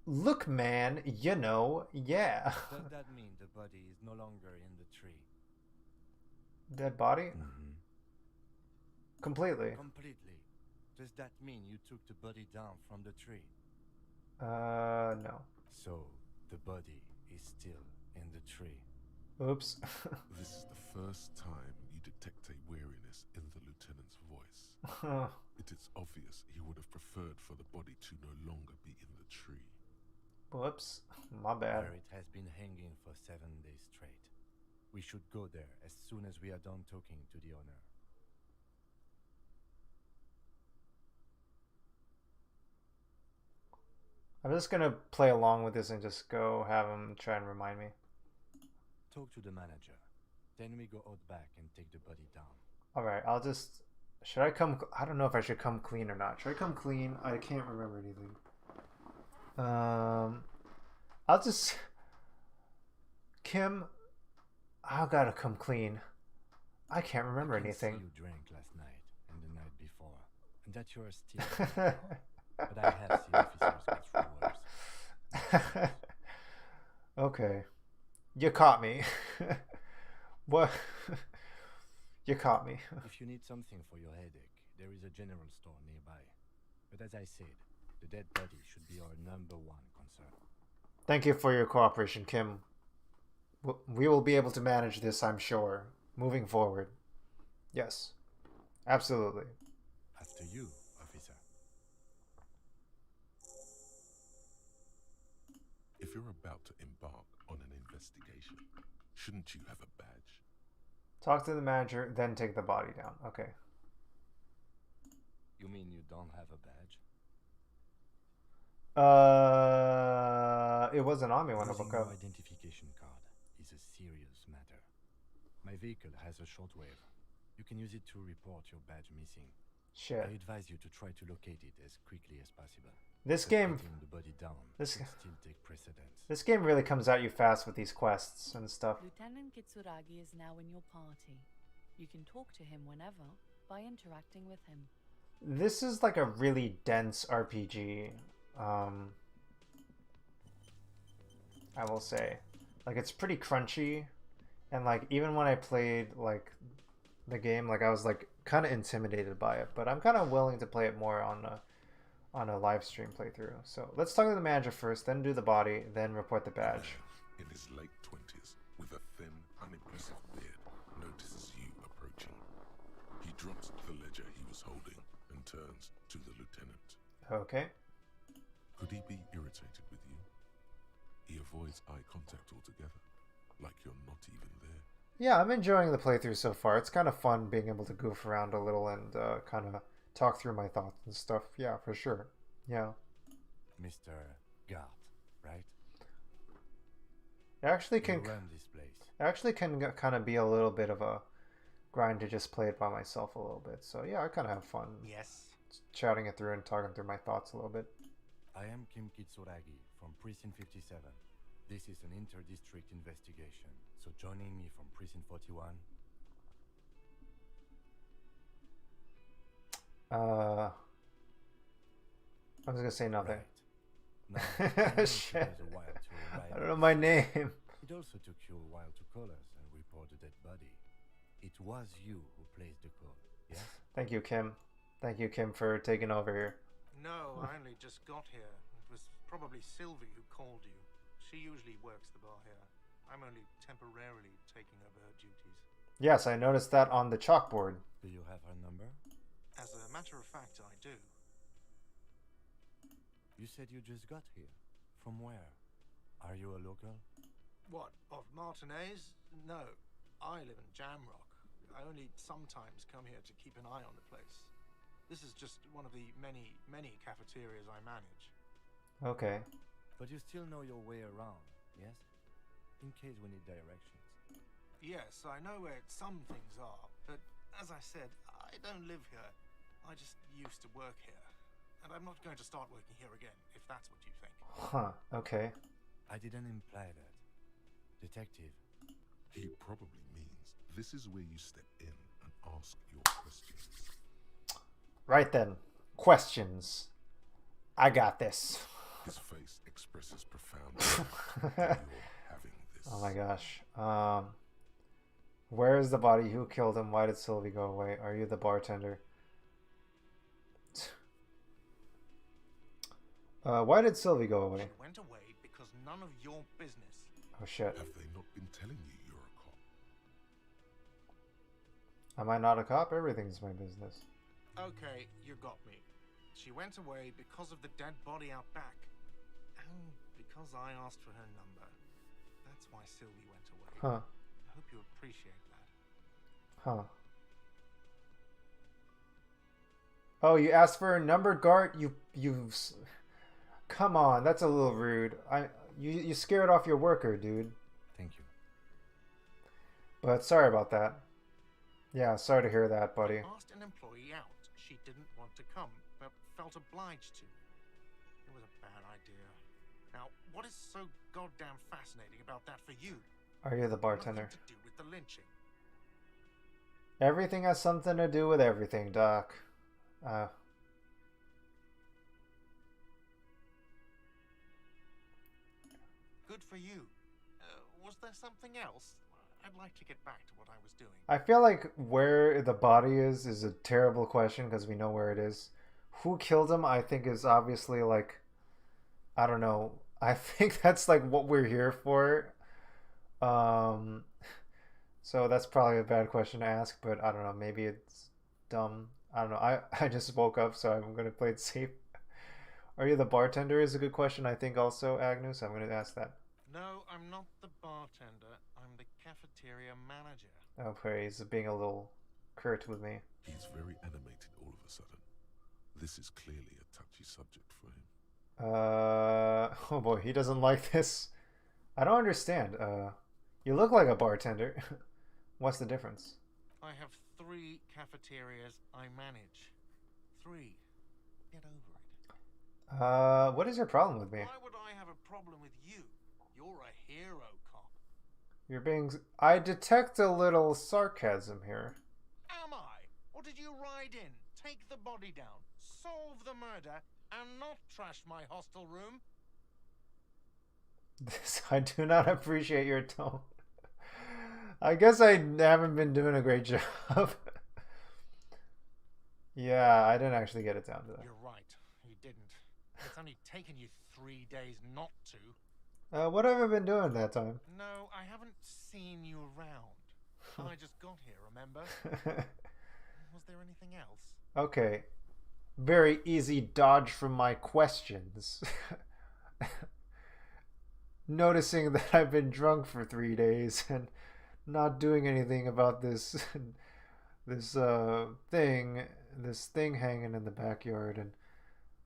Look, man, yeah. Does that mean the body is no longer in the tree? Dead body? Mm-hmm. Completely. Completely. Does that mean you took the body down from the tree? No. So, The body is still in the tree. Oops. This is the first time you detect a weariness in the lieutenant's voice. It is obvious he would have preferred for the body to no longer be in the tree. Whoops. My bad. Where it has been hanging for 7 days straight. We should go there as soon as we are done talking to the owner. I'm just gonna play along with this and just go have him try and remind me. Talk to the manager. Then we go out back and take the body down. Alright, I'll just... Should I come... I don't know if I should come clean or not. Should I come clean? I can't remember anything. I'll just... Kim... I gotta come clean. I can't remember anything. You drank last night and the night before. And that you are still... But I have seen officers get through worse. Okay. You caught me. What? You caught me. If you need something for your headache, there is a general store nearby. But as I said, the dead body should be our #1 concern. Thank you for your cooperation, Kim. We will be able to manage this, I'm sure, moving forward. Yes. Absolutely. After you, officer. If you're about to embark on an investigation, shouldn't you have a badge? Talk to the manager, then take the body down. Okay. You mean you don't have a badge? It wasn't on me when I Losing woke your up. identification card is a serious matter. My vehicle has a shortwave. You can use it to report your badge missing. Shit. I advise you to try to locate it as quickly as possible. This But game... getting the body down This... should still take precedence. This game really comes at you fast with these quests and stuff. Lieutenant Kitsuragi is now in your party. You can talk to him whenever by interacting with him. This is like a really dense RPG. I will say. Like, it's pretty crunchy. And like, even when I played like the game, like I was like kind of intimidated by it. But I'm kind of willing to play it more on a live stream playthrough. So let's talk to the manager first, then do the body, then report the badge. In his late 20s, with a thin, unimpressive beard, notices you approaching. He drops the ledger he was holding and turns to the lieutenant. Okay. Could he be irritated with you? He avoids eye contact altogether, like you're not even there. Yeah, I'm enjoying the playthrough so far. It's kind of fun being able to goof around a little and kind of talk through my thoughts and stuff. Yeah, for sure. Yeah. Mr. Gart, right? It actually can You run this place. it actually can kind of be a little bit of a grind to just play it by myself a little bit. So yeah, I kind of have fun. Yes. Chatting it through and talking through my thoughts a little bit. I am Kim Kitsuragi from Precinct 57. This is an inter-district investigation. So joining me from Precinct 41. I was gonna say nothing. Right. Now, I know it Shit. took us a while to arrive I at don't know the my scene. name. It also took you a while to call us and report the dead body. It was you who placed the call, yes? Thank you, Kim. Thank you, Kim, for taking over here. No, I only just got here. It was probably Sylvie who called you. She usually works the bar here. I'm only temporarily taking over her duties. Yes, I noticed that on the chalkboard. Do you have her number? As a matter of fact, I do. You said you just got here. From where? Are you a local? What, of Martinez? No, I live in Jamrock. I only sometimes come here to keep an eye on the place. This is just one of the many, many cafeterias I manage. Okay. But you still know your way around, yes? In case we need directions. Yes, I know where some things are, but as I said, I don't live here. I just used to work here. And I'm not going to start working here again, if that's what you think. Huh, okay. I didn't imply that. Detective. He probably means this is where you step in and ask your questions. Right then. Questions. I got this. His face expresses profound regret that you're having this. Oh my gosh. Where is the body? Who killed him? Why did Sylvie go away? Are you the bartender? Why did Sylvie go away? She went away because none of your business. Oh shit. Have they not been telling you you're a cop? Am I not a cop? Everything's my business. Okay, you got me. She went away because of the dead body out back. And because I asked for her number. That's why Sylvie went away. Huh. I hope you appreciate that. Huh. Oh, you asked for a number, Gart? You come on, that's a little rude. You scared off your worker, dude. Thank you. But sorry about that. Yeah, sorry to hear that, buddy. I asked an employee out. She didn't want to come, but felt obliged to. It was a bad idea. Now, what is so goddamn fascinating about that for you? Are you the bartender? Nothing to do with the lynching. Everything has something to do with everything, Doc. Good for you. Was there something else? I'd like to get back to what I was doing. I feel like where the body is a terrible question because we know where it is. Who killed him, I think, is obviously like, I don't know. I think that's like what we're here for. So that's probably a bad question to ask, but I don't know. Maybe it's dumb. I don't know. I just woke up, so I'm going to play it safe. Are you the bartender is a good question, I think, also, Agnes. I'm going to ask that. No, I'm not the bartender. I'm the cafeteria manager. Okay, he's being a little curt with me. He's very animated all of a sudden. This is clearly a touchy subject for him. Oh boy, he doesn't like this. I don't understand. You look like a bartender. What's the difference? I have 3 cafeterias I manage. 3. Get over it. What is your problem with me? Why would I have a problem with you? You're a hero, cop. You're being... I detect a little sarcasm here. Am I? Or did you ride in, take the body down, solve the murder, and not trash my hostel room? I do not appreciate your tone. I guess I haven't been doing a great job. Yeah, I didn't actually get it down to that. You're right, you didn't. It's only taken you 3 days not to. What have I been doing that time? No, I haven't seen you around. I just got here, remember? Was there anything else? Okay. Very easy dodge from my questions. Noticing that I've been drunk for 3 days and not doing anything about this thing hanging in the backyard, and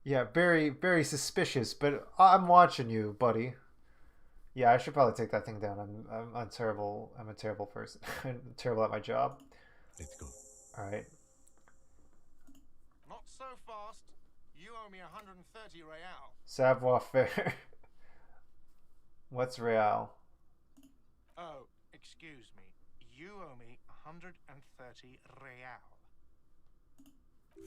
yeah, very, very suspicious, but I'm watching you, buddy. Yeah, I should probably take that thing down. I'm terrible. I'm a terrible person. I'm terrible at my job. Let's go. Alright. Not so fast. You owe me 130 real. Savoir faire. What's real? Oh, excuse me. You owe me 130 real.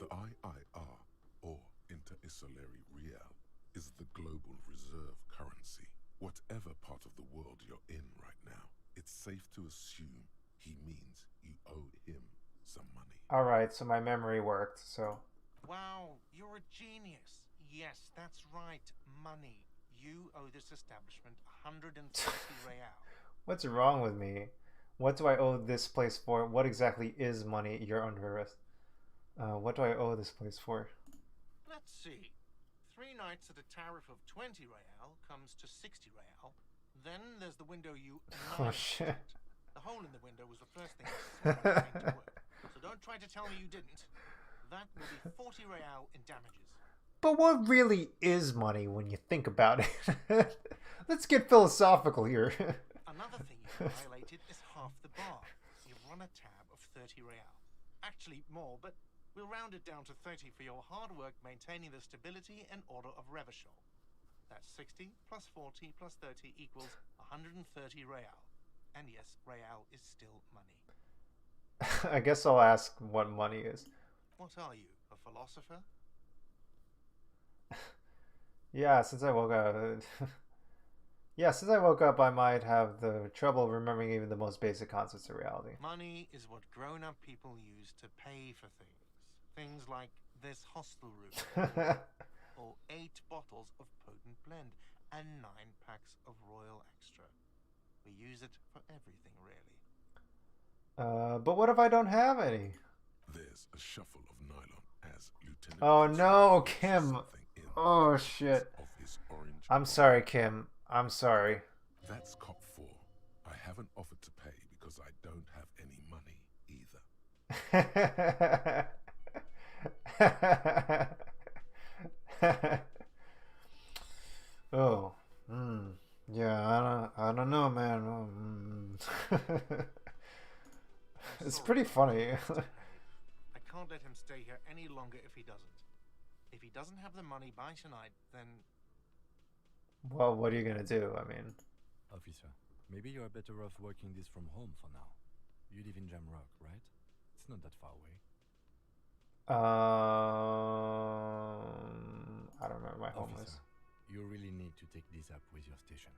The IIR, or Inter-Isolary Real, is the global reserve currency. Whatever part of the world you're in right now, it's safe to assume he means you owe him some money. Alright, so my memory worked, so... Wow, you're a genius. Yes, that's right. Money. You owe this establishment 130 real. What's wrong with me? What do I owe this place for? What exactly is money? You're under arrest. What do I owe this place for? Let's see. 3 nights at a tariff of 20 real comes to 60 real. Then there's the window you... Oh, shit. The hole in the window was the first thing I saw when I came to work. So don't try to tell me you didn't. That will be 40 real in damages. But what really is money when you think about it? Let's get philosophical here. Another thing you violated is half the bar. You've run a tab of 30 real. Actually more, but we'll round it down to 30 for your hard work maintaining the stability and order of Revachol. That's 60 plus 40 plus 30 equals 130 real. And yes, real is still money. I guess I'll ask what money is. What are you, a philosopher? Yeah, since I woke up... Yeah, since I woke up, I might have the trouble remembering even the most basic concepts of reality. Money is what grown-up people use to pay for things. Things like this hostel room. Or 8 bottles of potent blend. and 9 packs of Royal Extra. We use it for everything, really. But what if I don't have any? There's a shuffle of nylon as Lieutenant. Oh no, Kim. Oh shit. I'm sorry, Kim. I'm sorry. That's cop 4. I haven't offered to pay because I don't have any money either. Oh. Yeah, I don't know, man. It's pretty funny. I can't let him stay here any longer if he doesn't. If he doesn't have the money by tonight, then... Well, what are you gonna do? I mean... Officer, maybe you are better off working this from home for now. You live in Jamrock, right? It's not that far away. I don't remember my home is. You really need to take this up with your station.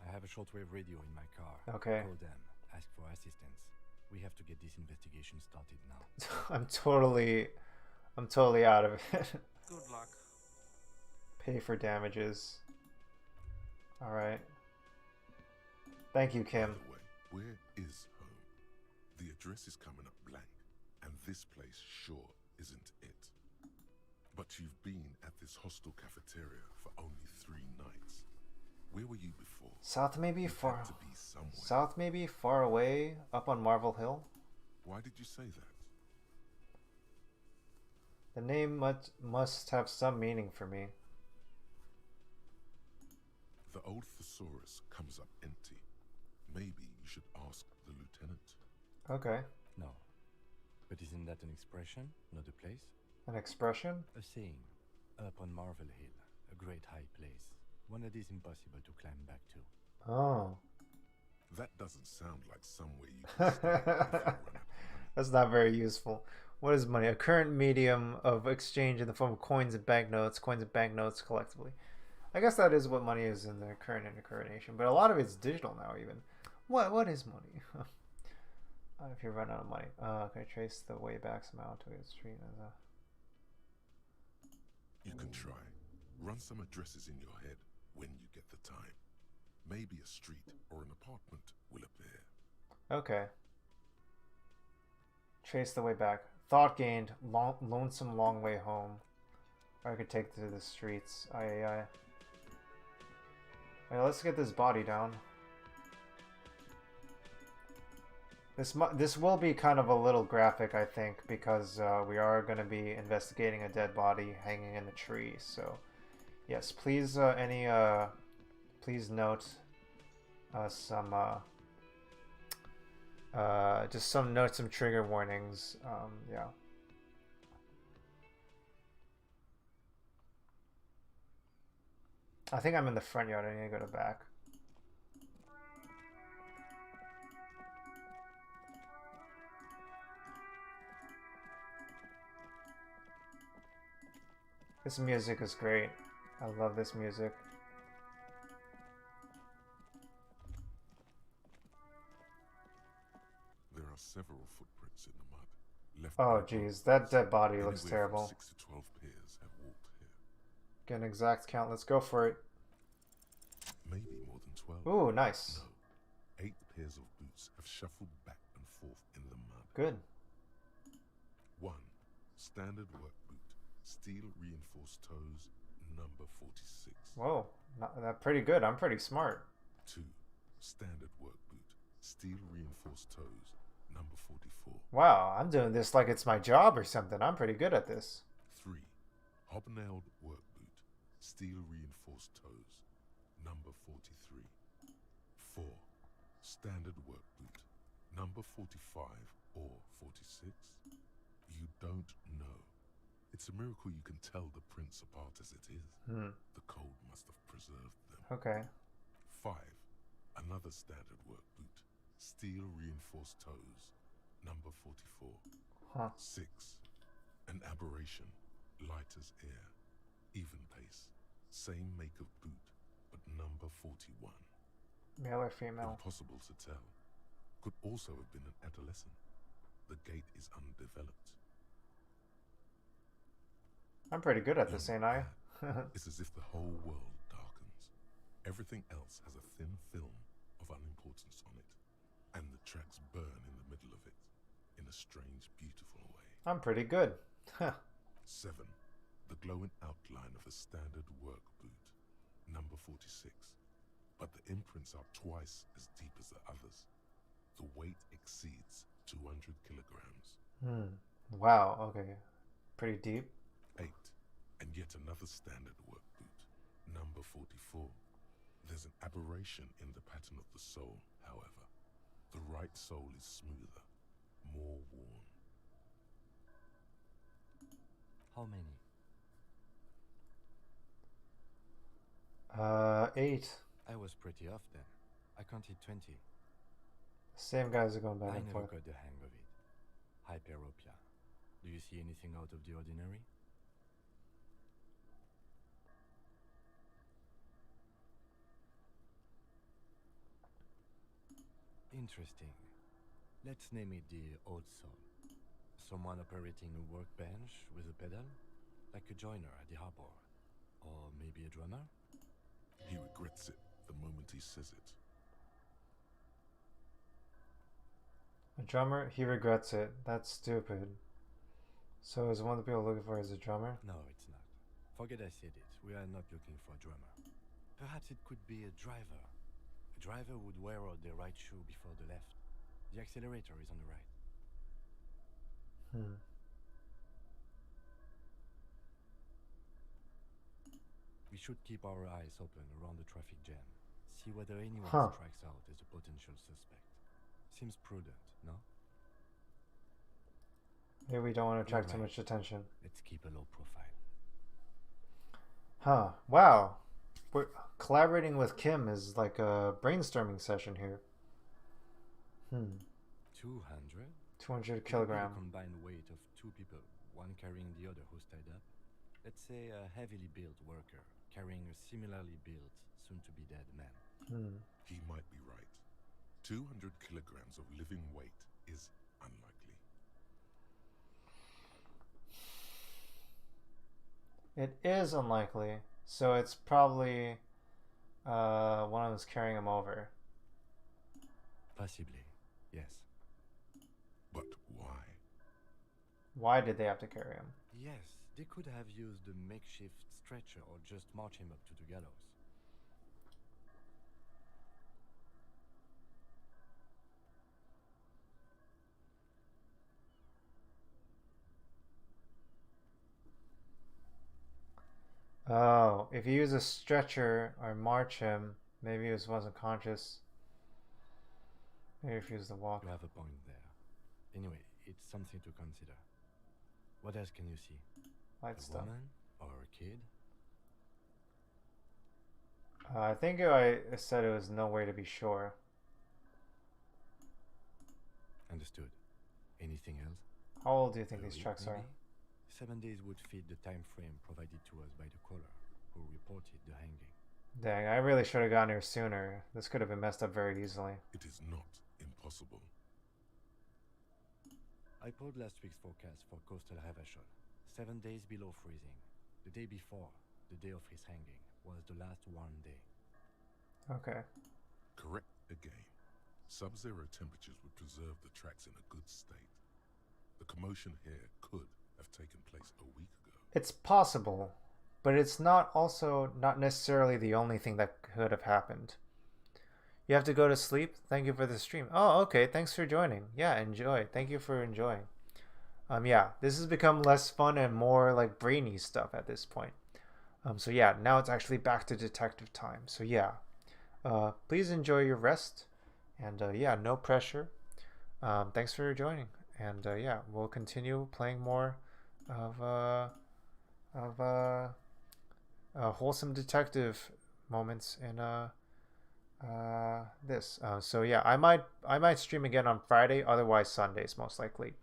I have a shortwave radio in my car. Okay. Call them, ask for assistance. We have to get this investigation started now. I'm totally out of it. Good luck. Pay for damages. All right. Thank you, Kim. By the way, where is home? The address is coming up blank, and this place sure isn't it. But you've been at this hostel cafeteria for only 3 nights. Where were you before? South may be You far. had to be somewhere. South may be far away, up on Marvel Hill. Why did you say that? The name must have some meaning for me. The old thesaurus comes up empty. Maybe you should ask the lieutenant. Okay. No. But isn't that an expression, not a place? An expression? A saying. Up on Marvel Hill, a great high place. One that is impossible to climb back to. Oh. That doesn't sound like somewhere you can stay if you run out of money. That's not very useful. What is money? A current medium of exchange in the form of coins and banknotes collectively. I guess that is what money is in the current incarnation, but a lot of it's digital now even. What is money? If you run out of money. Can I trace the way back somehow to a street as a... You can try. Run some addresses in your head when you get the time. Maybe a street or an apartment will appear. Okay. Trace the way back. Thought gained. Lonesome long way home. Or I could take to the streets. Aye. Wait, let's get this body down. This will be kind of a little graphic, I think, because we are going to be investigating a dead body hanging in a tree. So, yes, please please note some some trigger warnings. Yeah. I think I'm in the front yard. I need to go to back. This music is great. I love this music. There are several footprints in the mud. Left Oh by geez, both that dead body Anywhere looks from terrible. 6 to 12 pairs have walked here. Get an exact count. Let's go for it. Maybe more than 12. Ooh, nice. No. 8 pairs of boots have shuffled back and forth in the mud. Good. 1. Standard work boot. Steel reinforced toes. Number 46. Whoa, not pretty good. I'm pretty smart. 2. Standard work boot. Steel reinforced toes. Number 44. Wow, I'm doing this like it's my job or something. I'm pretty good at this. 3. Hobnailed work boot. Steel reinforced toes. Number 43. 4. Standard work boot. Number 45 or 46. You don't know. It's a miracle you can tell the prints apart as it is. The cold must have preserved them. Okay. 5. Another standard work boot. Steel reinforced toes. Number 44. Huh. 6. An aberration. Light as air. Even pace. Same make of boot, but number 41. Male or female? Impossible to tell. Could also have been an adolescent. The gait is undeveloped. I'm pretty good at this, ain't I? It's as if the whole world darkens. Everything else has a thin film of unimportance on it, and the tracks burn in the middle of it, in a strange, beautiful way. I'm pretty good. Huh. 7. The glowing outline of a standard work boot, number 46. But the imprints are twice as deep as the others. The weight exceeds 200 kilograms. Wow, okay. Pretty deep. 8. And yet another standard work boot, number 44. There's an aberration in the pattern of the sole, however. The right sole is smoother, more worn. How many? 8. I was pretty off then. I counted 20. Same guys are going back I and never forth. got the hang of it. Hyperopia. Do you see anything out of the ordinary? Interesting. Let's name it the old soul. Someone operating a workbench with a pedal? Like a joiner at the harbor. Or maybe a drummer? He regrets it the moment he says it. A drummer? He regrets it. That's stupid. So is one of the people looking for is a drummer? No, it's not. Forget I said it. We are not looking for a drummer. Perhaps it could be a driver. A driver would wear out the right shoe before the left. The accelerator is on the right. We should keep our eyes open around the traffic jam. See whether anyone strikes out as a potential suspect. Seems prudent, no? Maybe we don't want to attract too Right. much attention. Let's keep a low profile. Huh. Wow. We're collaborating with Kim is like a brainstorming session here. 200? 200 The kilogram. combined weight of two people, one carrying the other who's tied up. Let's say a heavily built worker carrying a similarly built, soon-to-be-dead man. He might be right. 200 kilograms of living weight is unlikely. It is unlikely. So it's probably one of us carrying him over. Possibly, yes. But why? Why did they have to carry him? Yes, they could have used a makeshift stretcher or just march him up to the gallows. Oh, if you use a stretcher or march him, maybe he wasn't conscious. Maybe if he used the walk. You have a point there. Anyway, it's something to consider. What else can you see? Light A stuff. woman or a kid? I think I said it was no way to be sure. Understood. Anything else? How old do you think A these week, trucks are? maybe? 7 days would fit the time frame provided to us by the caller, who reported the hanging. Dang, I really should have gotten here sooner. This could have been messed up very easily. It is not impossible. I pulled last week's forecast for coastal Havashol. 7 days below freezing. The day before, the day of his hanging, was the last warm day. Okay. Correct again. Sub-zero temperatures would preserve the tracks in a good state. The commotion here could have taken place a week ago. It's possible, but it's not necessarily the only thing that could have happened. You have to go to sleep? Thank you for the stream. Oh, okay. Thanks for joining. Yeah, enjoy. Thank you for enjoying. Yeah, this has become less fun and more like brainy stuff at this point. So yeah, now it's actually back to detective time. So yeah, please enjoy your rest. And yeah, no pressure. Thanks for joining. And yeah, we'll continue playing more of wholesome detective moments in this. So yeah, I might stream again on Friday, otherwise Sundays most likely.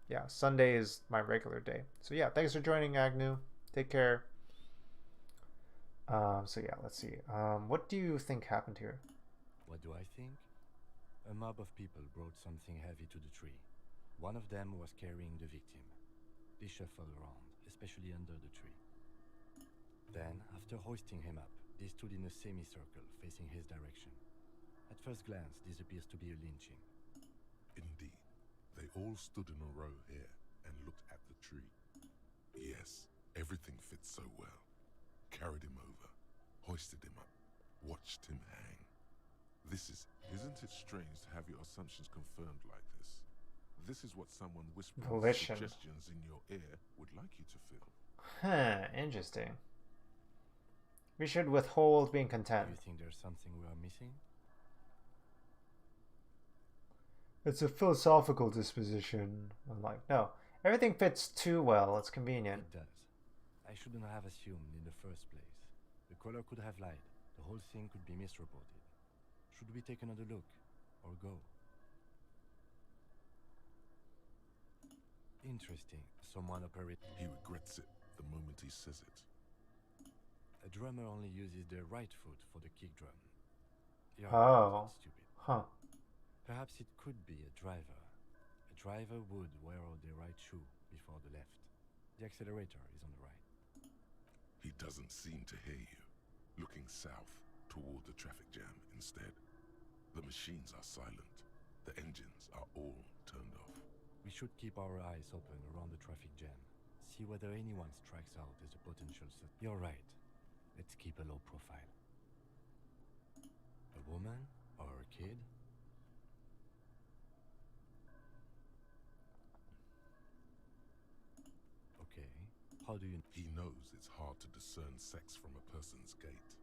Yeah, Sunday is my regular day. So yeah, thanks for joining, Agnew. Take care. So yeah, let's see. What do you think happened here? What do I think? A mob of people brought something heavy to the tree. One of them was carrying the victim. They shuffled around, especially under the tree. Then, after hoisting him up, They stood in a semicircle facing his direction. At first glance, this appears to be a lynching. Indeed. They all stood in a row here and looked at the tree. Yes, everything fits so well. Carried him over, hoisted him up, watched him hang. Isn't it strange to have your assumptions confirmed like this? This is what someone whispering Volition. suggestions in your ear would like you to feel. Huh, interesting. We should withhold being content. Do you think there's something we are missing? It's a philosophical disposition. I'm like, no. Everything fits too well. It's convenient. It does. I shouldn't have assumed in the first place. The caller could have lied. The whole thing could be misreported. Should we take another look? Or go? Interesting. Someone operates. He regrets it the moment he says it. A drummer only uses their right foot for the kick drum. You're Oh. stupid. Huh. Perhaps it could be a driver. A driver would wear the right shoe before the left. The accelerator is on the right. He doesn't seem to hear you. Looking south toward the traffic jam instead. The machines are silent. The engines are all turned off. We should keep our eyes open around the traffic jam. See whether anyone strikes out as a potential You're right. Let's keep a low profile. A woman or a kid? Okay. How do you... He knows it's hard to discern sex from a person's gait.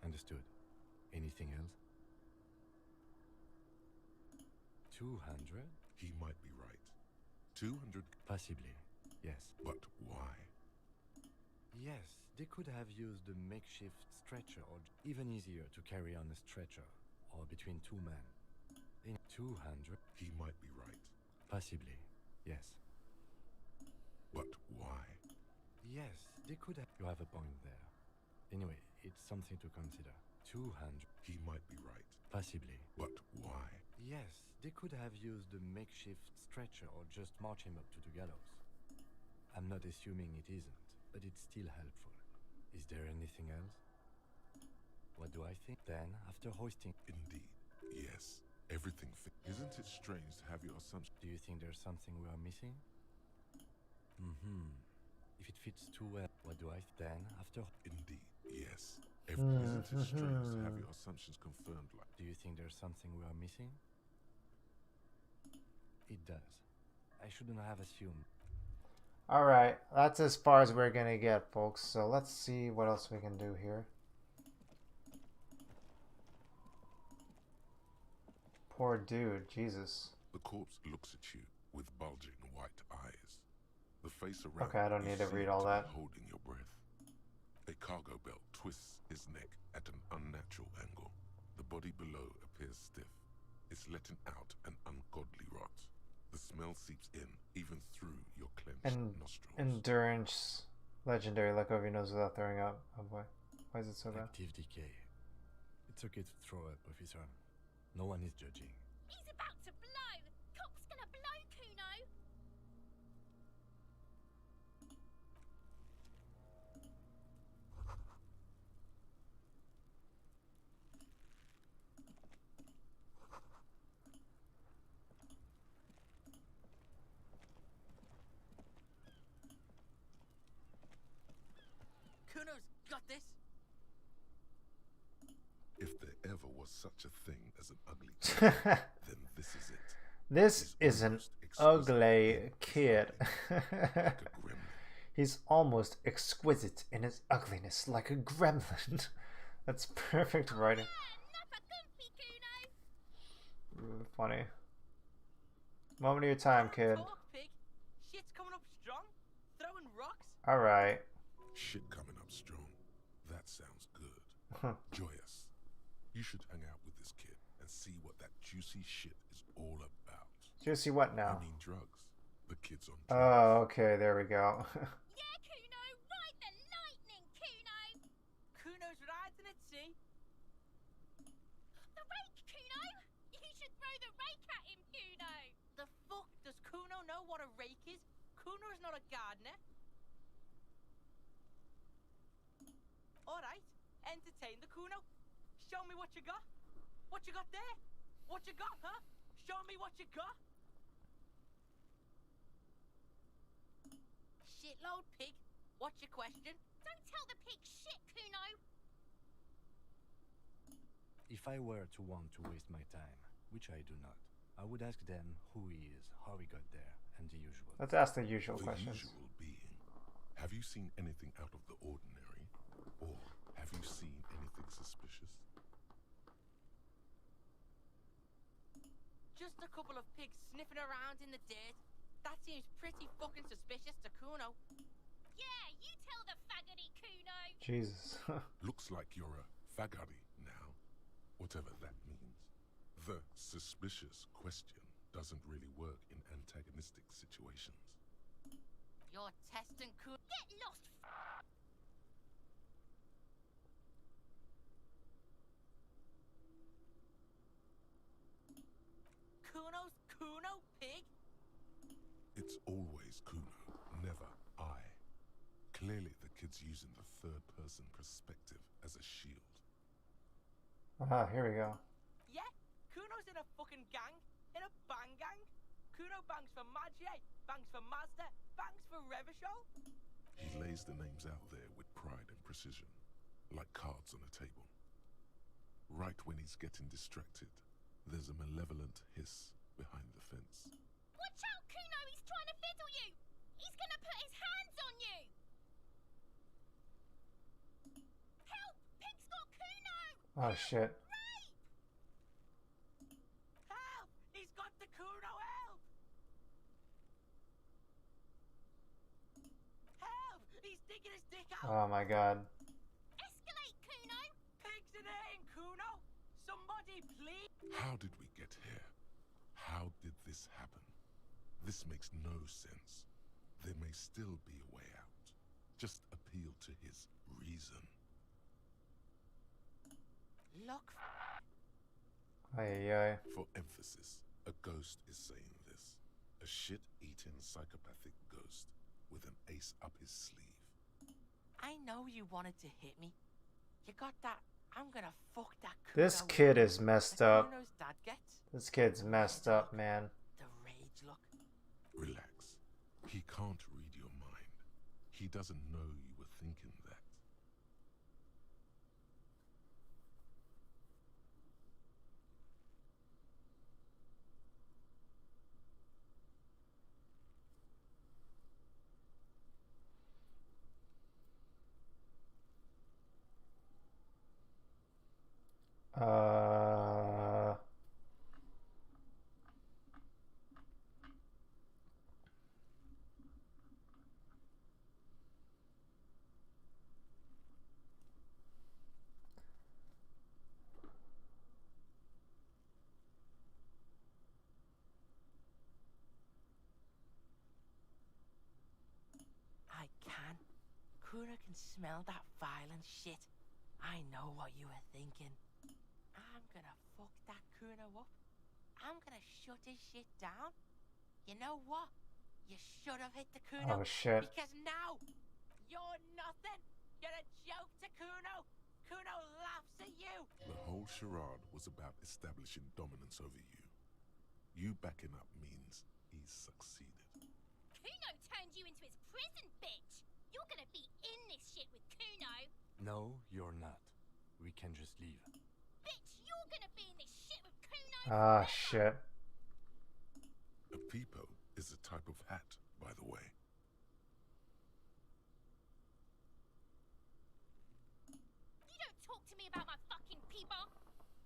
Understood. Anything else? 200? He might be right. 200... Possibly. Yes. But why? Yes, they could have used a makeshift stretcher, or even easier to carry on a stretcher, or between two men. In 200? He might be right. Possibly. Yes. But why? Yes, they could have... You have a point there. Anyway, it's something to consider. 200. He might be right. Possibly. But why? Yes, they could have used a makeshift stretcher or just march him up to the gallows. I'm not assuming it isn't, but it's still helpful. Is there anything else? What do I think? Then, after hoisting... Indeed. Yes. Everything Isn't it strange to have your assumption? Do you think there's something we are missing? If it fits too well, what do I... Then, after... Indeed. Yes. Isn't it strange to have your assumptions confirmed like... Do you think there's something we are missing? It does. I shouldn't have assumed. Alright, that's as far as we're gonna get, folks. So let's see what else we can do here. Poor dude, Jesus. The corpse looks at you with bulging white eyes. The face around Okay, I don't need to read all that. Holding your breath. A cargo belt twists his neck at an unnatural angle. The body below appears stiff. It's letting out an ungodly rot. The smell seeps in, even through your clenched nostrils. Endurance. Legendary. Let go of your nose without throwing up. Oh boy. Why is it so bad? Active decay. It's okay to throw up, officer. No one is judging. He's about to blow! Cop's gonna blow, Kuno! Kuno's got this. If there ever was such a thing as an ugly kid, then this is it. This is an ugly kid. He's almost exquisite in his ugliness, like a gremlin. That's perfect writing. Funny. Moment of your time, kid. Shit's coming up strong. Throwing rocks. Alright. Shit coming up strong. That sounds good. Joyous. You should hang out with this kid and see what that juicy shit is all about. Juicy what now? I mean drugs. The kid's on drugs. Oh, okay, there we go. Yeah, Kuno! Ride the lightning, Kuno! Kuno's riding at sea. The rake, Kuno! You should throw the rake at him, Kuno! The fuck? Does Kuno know what a rake is? Kuno's not a gardener. entertain the Kuno. Show me what you got. What you got there? What you got, huh? Show me what you got. Shitload pig. What's your question? Don't tell the pig shit, Kuno. If I were to want to waste my time, which I do not, I would ask them who he is, how he got there, and the usual. Let's ask the usual The questions. usual being, have you seen anything out of the ordinary? Or have you seen anything suspicious? Just a couple of pigs sniffing around in the dirt. That seems pretty fucking suspicious to Kuno. Yeah, you tell the faggoty, Kuno. Jesus. Looks like you're a fagari now, whatever that means. The suspicious question doesn't really work in antagonistic situations. You're testing Kuno. Get lost. Kuno's Kuno pig? It's always Kuno, never I. Clearly the kid's using the third-person perspective as a shield. Ah, here we go. Yeah, Kuno's in a fucking gang. In a bang gang. Kuno bangs for Magie, bangs for Mazda, bangs for Revachol. He lays the names out there with pride and precision, like cards on a table. Right when he's getting distracted, there's a malevolent hiss behind the fence. Watch out, Kuno. He's trying to fiddle you. He's gonna put his hands on you. Help! Pig's got Kuno. Oh shit. Help! He's got the Kuno, help! Help! He's digging his dick out. Oh my god. Escalate, Kuno. Pigs in here, Kuno. Somebody, please. How did we get here? How did this happen? This makes no sense. There may still be a way out. Just appeal to his reason. Look. Ay, ay. For emphasis, a ghost is saying this. A shit-eating psychopathic ghost with an ace up his sleeve. I know you wanted to hit me. You got that. I'm gonna fuck that Kuno. This kid is messed up. Kuno's dad gets. This kid's messed up, man. The rage look. Relax. He can't read your mind. He doesn't know you were thinking that. I can. Kuno can smell that violent shit. I know what you were thinking. I'm gonna fuck that Kuno up. I'm gonna shut his shit down. You know what? You should have hit the Kuno. Oh shit. Because now, you're nothing. You're a joke to Kuno. Kuno laughs at you. The whole charade was about establishing dominance over you. You backing up means he's succeeded. Kuno turned you into his prison, bitch. You're gonna be in this shit with Kuno. No, you're not. We can just leave. Bitch, you're gonna be in this shit with Kuno. Ah shit. A peepo is a type of hat, by the way. You don't talk to me about my fucking people.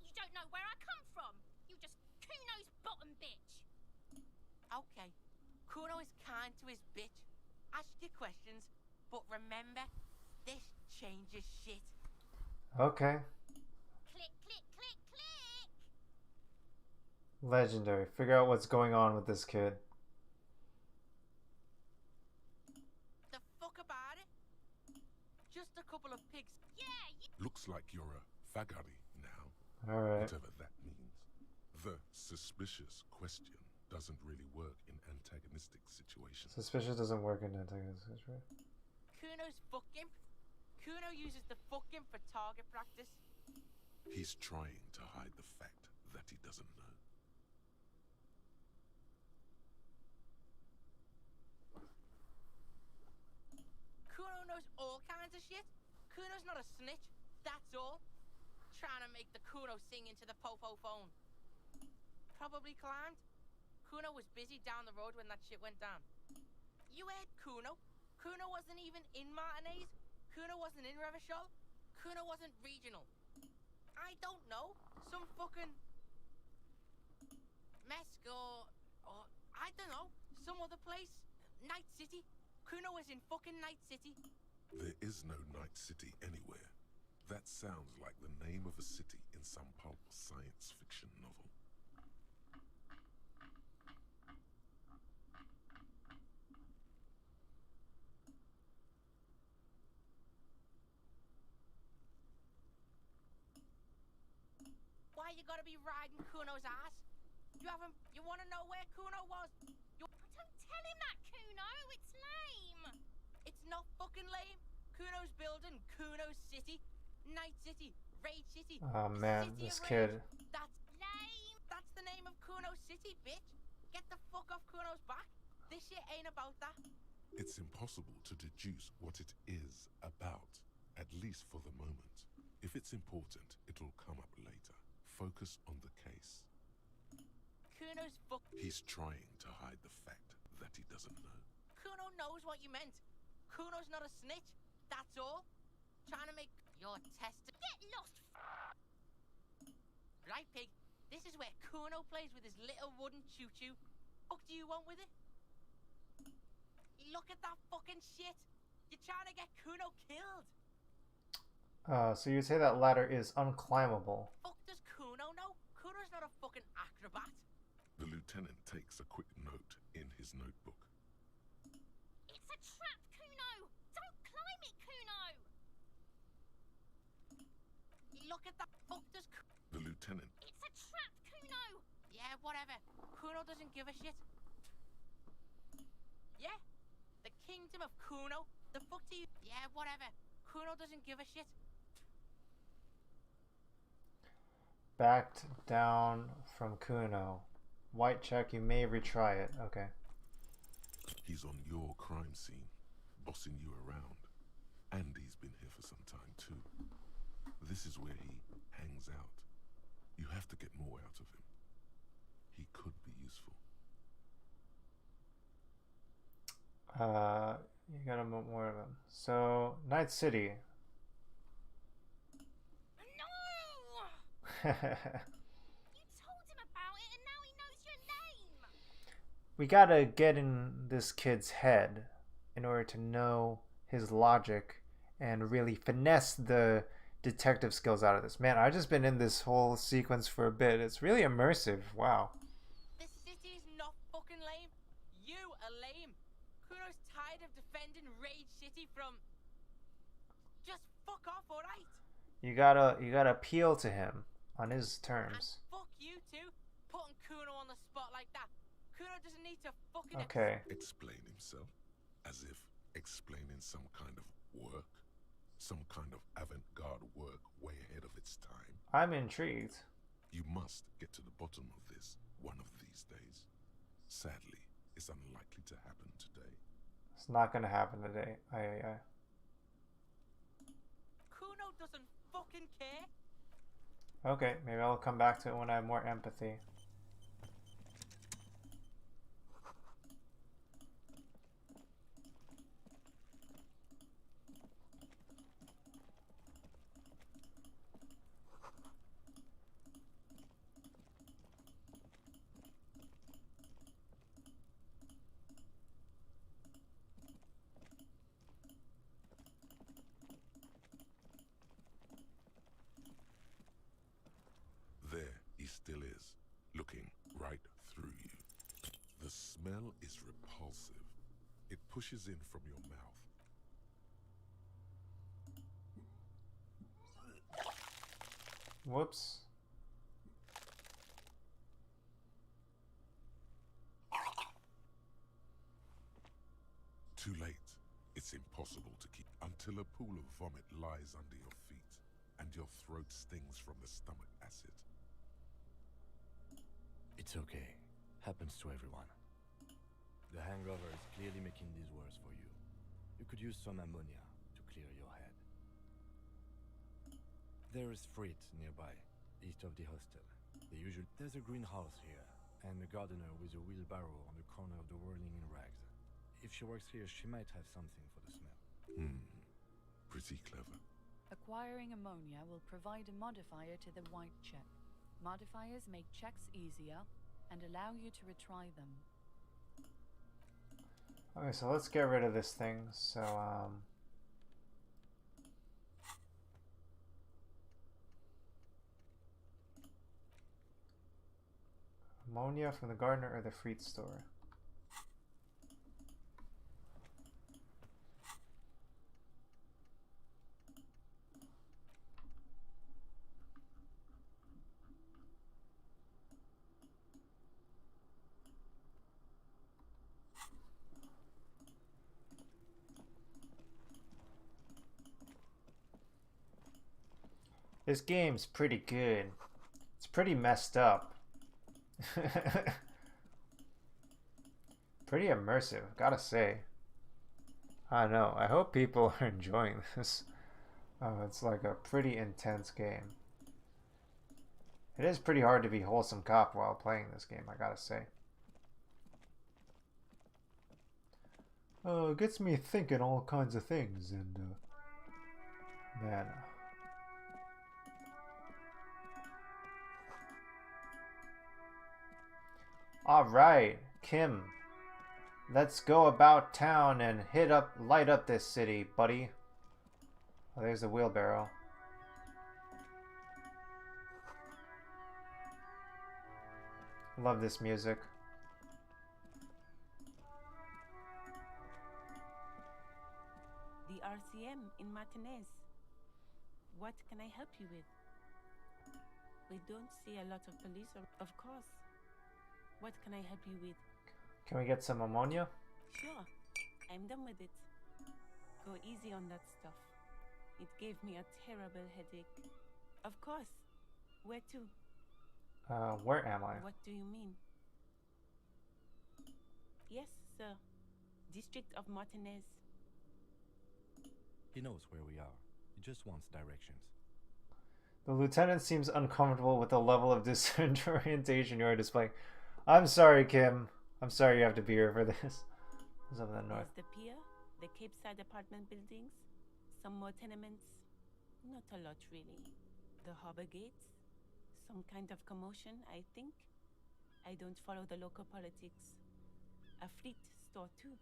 You don't know where I come from. You're just Kuno's bottom bitch. Okay. Kuno is kind to his bitch. Ask your questions, but remember, this changes shit. Okay. Click, click, click, click. Legendary. Figure out what's going on with this kid. The fuck about it? Just a couple of pigs. Yeah, you... Looks like you're a fagari now. Alright. Whatever that means. The suspicious question doesn't really work in antagonistic situations. Suspicious doesn't work in antagonistic, right? Kuno's fucking. Kuno uses the fucking for target practice. He's trying to hide the fact that he doesn't know. Kuno knows all kinds of shit. Kuno's not a snitch, that's all. Trying to make the Kuno sing into the popo phone. Probably climbed. Kuno was busy down the road when that shit went down. You heard Kuno. Kuno wasn't even in Martinez. Kuno wasn't in Revachol. Kuno wasn't regional. I don't know. Some fucking Mesk or I don't know. Some other place. Night City. Kuno was in fucking Night City. There is no Night City anywhere. That sounds like the name of a city in some pulp science fiction novel. Why you gotta be riding Kuno's ass? You wanna know where Kuno was? Don't tell him that, Kuno. It's lame. It's not fucking lame. Kuno's building Kuno City. Night City. Raid City. Oh man, City this of kid. Rage. That's lame. That's the name of Kuno City, bitch. Get the fuck off Kuno's back. This shit ain't about that. It's impossible to deduce what it is about, at least for the moment. If it's important, it'll come up later. Focus on the case. Kuno's fuck. He's trying to hide the fact that he doesn't know. Kuno knows what you meant. Kuno's not a snitch. That's all. Trying to make your test. Get lost. Right, pig. This is where Kuno plays with his little wooden choo-choo. What do you want with it? Look at that fucking shit. You're trying to get Kuno killed. So you say that ladder is unclimbable. Fuck does Kuno know? Kuno's not a fucking acrobat. The lieutenant takes a quick note in his notebook. It's a trap, Kuno. Don't climb it, Kuno. Look at that. Fuck does The lieutenant. It's a trap, Kuno. Yeah, whatever. Kuno doesn't give a shit. Yeah? The kingdom of Kuno? The fuck do you... Yeah, whatever. Kuno doesn't give a shit. Backed down from Kuno. White check, you may retry it. Okay. He's on your crime scene, bossing you around. And he's been here for some time too. This is where he hangs out. You have to get more out of him. He could be useful. You gotta move more of them. So, Night City. No! You told him about it and now he knows your name. We gotta get in this kid's head in order to know his logic and really finesse the detective skills out of this. Man, I've just been in this whole sequence for a bit. It's really immersive. Wow. This city's not fucking lame. You are lame. Kuno's tired of defending Rage City from... Just fuck off, alright? You gotta appeal to him on his terms. And fuck you too, putting Kuno on the spot like that. Kuno doesn't need to fucking... Okay. Explain himself, as if explaining some kind of work, some kind of avant-garde work way ahead of its time. I'm intrigued. You must get to the bottom of this one of these days. Sadly, it's unlikely to happen today. It's not gonna happen today. Kuno doesn't fucking care. Okay, maybe I'll come back to it when I have more empathy. There he still is, looking right through you. The smell is repulsive. It pushes in from your mouth. Whoops. Too late. It's impossible to keep until a pool of vomit lies under your feet and your throat stings from the stomach acid. It's okay. Happens to everyone. The hangover is clearly making these worse for you. You could use some ammonia to clear your head. There is Frit nearby, east of the hostel. There's a greenhouse here, and a gardener with a wheelbarrow on the corner of the whirling in rags. If she works here, she might have something for the smell. Pretty clever. Acquiring ammonia will provide a modifier to the white check. Modifiers make checks easier and allow you to retry them. Okay, so let's get rid of this thing. So, ammonia from the gardener or the fruit store? This game's pretty good. It's pretty messed up. Pretty immersive, gotta say. I don't know. I hope people are enjoying this. It's like a pretty intense game. It is pretty hard to be wholesome cop while playing this game, I gotta say. It gets me thinking all kinds of things, and man. Alright, Kim. Let's go about town and light up this city, buddy. Oh, there's the wheelbarrow. Love this music. The RCM in Martinez. What can I help you with? We don't see a lot of police, of course. What can I help you with? Can we get some ammonia? Sure. I'm done with it. Go easy on that stuff. It gave me a terrible headache. Of course. Where to? Where am I? What do you mean? Yes, sir. District of Martinez. He knows where we are. He just wants directions. The lieutenant seems uncomfortable with the level of disorientation you are displaying. I'm sorry, Kim. I'm sorry you have to be here for this. It's up in the north. There's the pier, the Cape Side apartment buildings, some more tenements. Not a lot, really. The harbor gates, some kind of commotion, I think. I don't follow the local politics. A fleet store, too.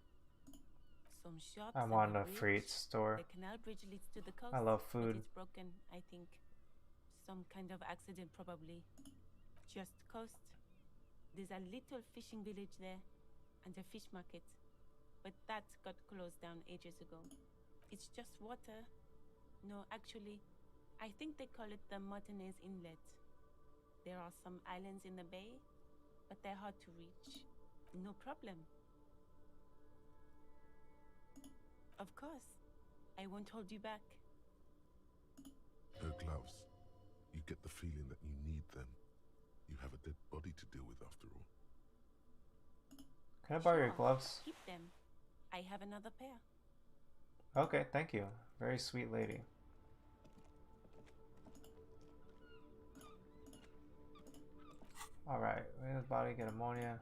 Some shops. I want a freight store. The canal bridge leads to the coast. I love food. But it's broken, I think. Some kind of accident, probably. Just coast. There's a little fishing village there, and a fish market. But that got closed down ages ago. It's just water. No, actually, I think they call it the Martinez Inlet. There are some islands in the bay, but they're hard to reach. No problem. Of course. I won't hold you back. Her gloves. You get the feeling that you need them. You have a dead body to deal with after all. Can I borrow your gloves? Keep them. I have another pair. Okay, thank you. Very sweet lady. Alright, his body, get ammonia.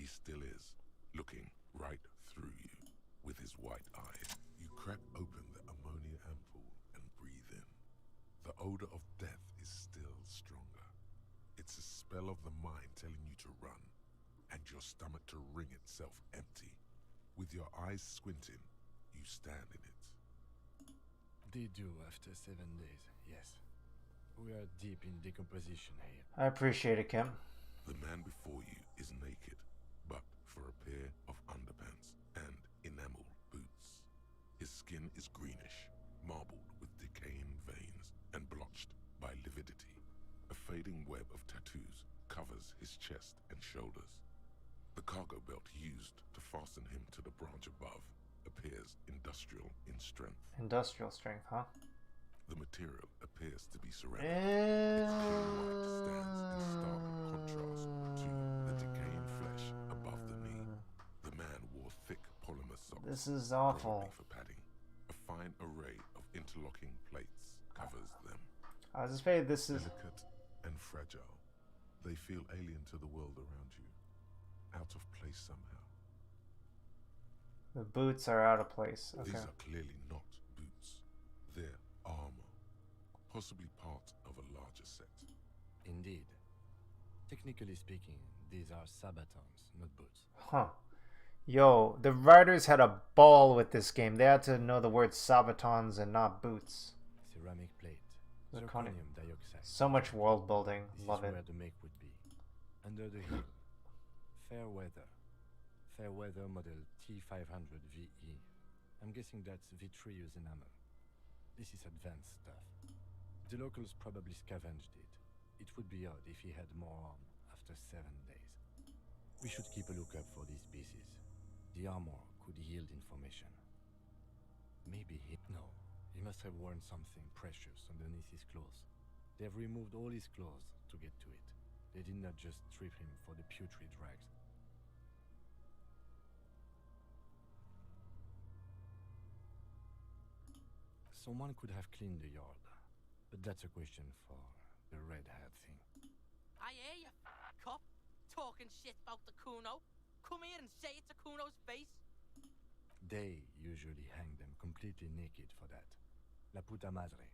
Still is, looking right through you with his white eyes. You crack open the ammonia ampoule and breathe in. The odor of death is still stronger. It's a spell of the mind telling you to run, and your stomach to wring itself empty. With your eyes squinting, you stand in it. They do after 7 days, yes. We are deep in decomposition here. I appreciate it, Kim. The man before you is naked, but for a pair of underpants and enamel boots. His skin is greenish, marbled with decaying veins and blotched by lividity. A fading web of tattoos covers his chest and shoulders. The cargo belt used to fasten him to the branch above appears industrial in strength. Industrial strength, huh? The material appears to be ceramic. Its clean white stands in stark contrast to the decaying flesh above the knee. The man wore thick polymer socks. This is awful. Probably for padding. A fine array of interlocking plates covers them. I was afraid this is delicate and fragile. They feel alien to the world around you, out of place somehow. The boots are out of place. Okay. These are clearly not boots. They're armor, possibly part of a larger set. Indeed. Technically speaking, these are sabatons, not boots. Huh. Yo, the writers had a ball with this game. They had to know the word sabatons and not boots. Ceramic plate. Zirconium dioxide. So much world building. Love This is it. where the make would be. Under the hill. Fair weather. Fair weather model T500 VE. I'm guessing that's vitreous enamel. This is advanced stuff. The locals probably scavenged it. It would be odd if he had more arm after 7 days. We should keep a lookout for these pieces. The armor could yield information. Maybe he... No. He must have worn something precious underneath his clothes. They have removed all his clothes to get to it. They did not just strip him for the putrid rags. Someone could have cleaned the yard, but that's a question for the red-hat thing. I hear you, cop, talking shit about the Kuno. Come here and say it to Kuno's face. They usually hang them completely naked for that. La puta madre,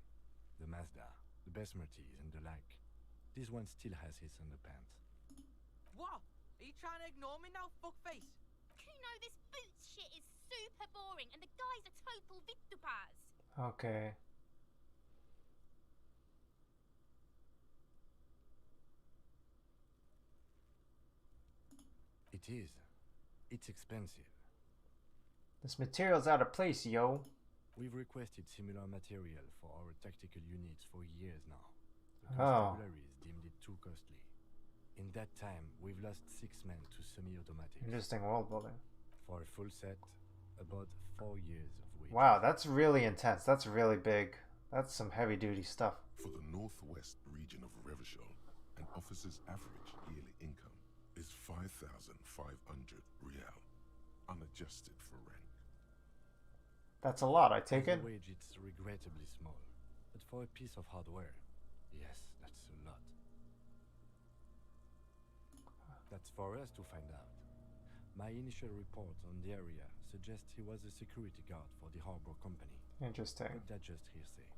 the Mazda, the Besmerties, and the like. This one still has his underpants. What? Are you trying to ignore me now, fuckface? Kuno, this boots shit is super boring, and the guy's a total vitupaz. Okay. It is. It's expensive. This material's out of place, yo. We've requested similar material for our tactical units for years now. The Oh. constabularies deemed it too costly. In that time, we've lost 6 men to semi-automatics. Interesting world building. For a full set, about 4 years of waiting. Wow, that's really intense. That's really big. That's some heavy duty stuff. For the northwest region of Revachol, an officer's average yearly income is 5,500 real, unadjusted for rank. That's a lot, I take As it. a wage, it's regrettably small. But for a piece of hardware, yes, that's a lot. That's for us to find out. My initial report on the area suggests he was a security guard for the harbor company. Interesting. But that's just hearsay.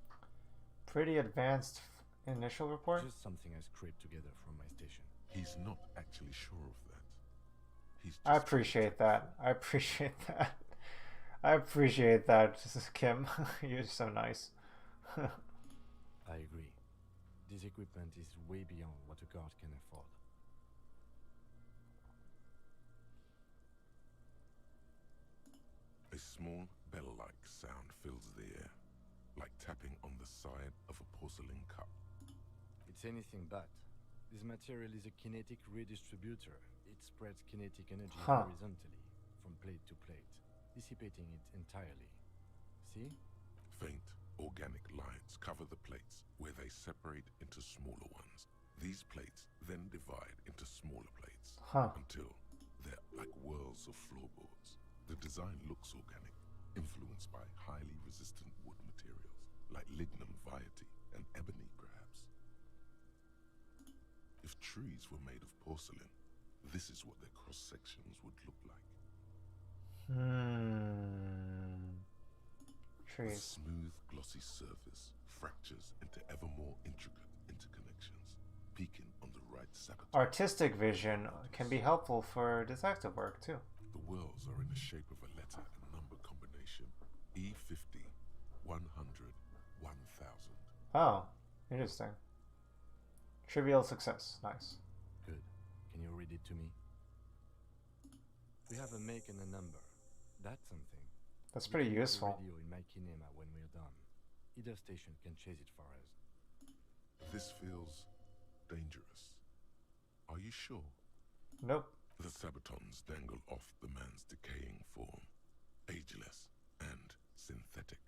Pretty advanced initial report. Just something I scraped together from my station. He's not actually sure of that. He's just I appreciate that. I appreciate that. I appreciate that, Kim. You're so nice. I agree. This equipment is way beyond what a guard can afford. A small bell-like sound fills the air, like tapping on the side of a porcelain cup. It's anything but. This material is a kinetic redistributor. It spreads kinetic energy horizontally, from plate to plate, dissipating it entirely. See? Faint, organic lines cover the plates where they separate into smaller ones. These plates then divide into smaller plates until they're like whirls of floorboards. The design looks organic, influenced by highly resistant wood materials like lignum vitae and ebony, perhaps. If trees were made of porcelain, this is what their cross-sections would look like. A Trees. smooth, glossy surface fractures into ever more intricate interconnections, peaking on the right sabotage. Artistic vision can be helpful for detective work too. The whirls are in the shape of a letter and number combination: E50, 100, Oh, interesting. Trivial success. Nice. Good. Can you read it to me? We have a make and a number. That's something. That's We pretty can use the useful. radio in my kinema when we're done. Either station can chase it for us. This feels dangerous. Are you sure? Nope. The Sabatons dangle off the man's decaying form, ageless and synthetic.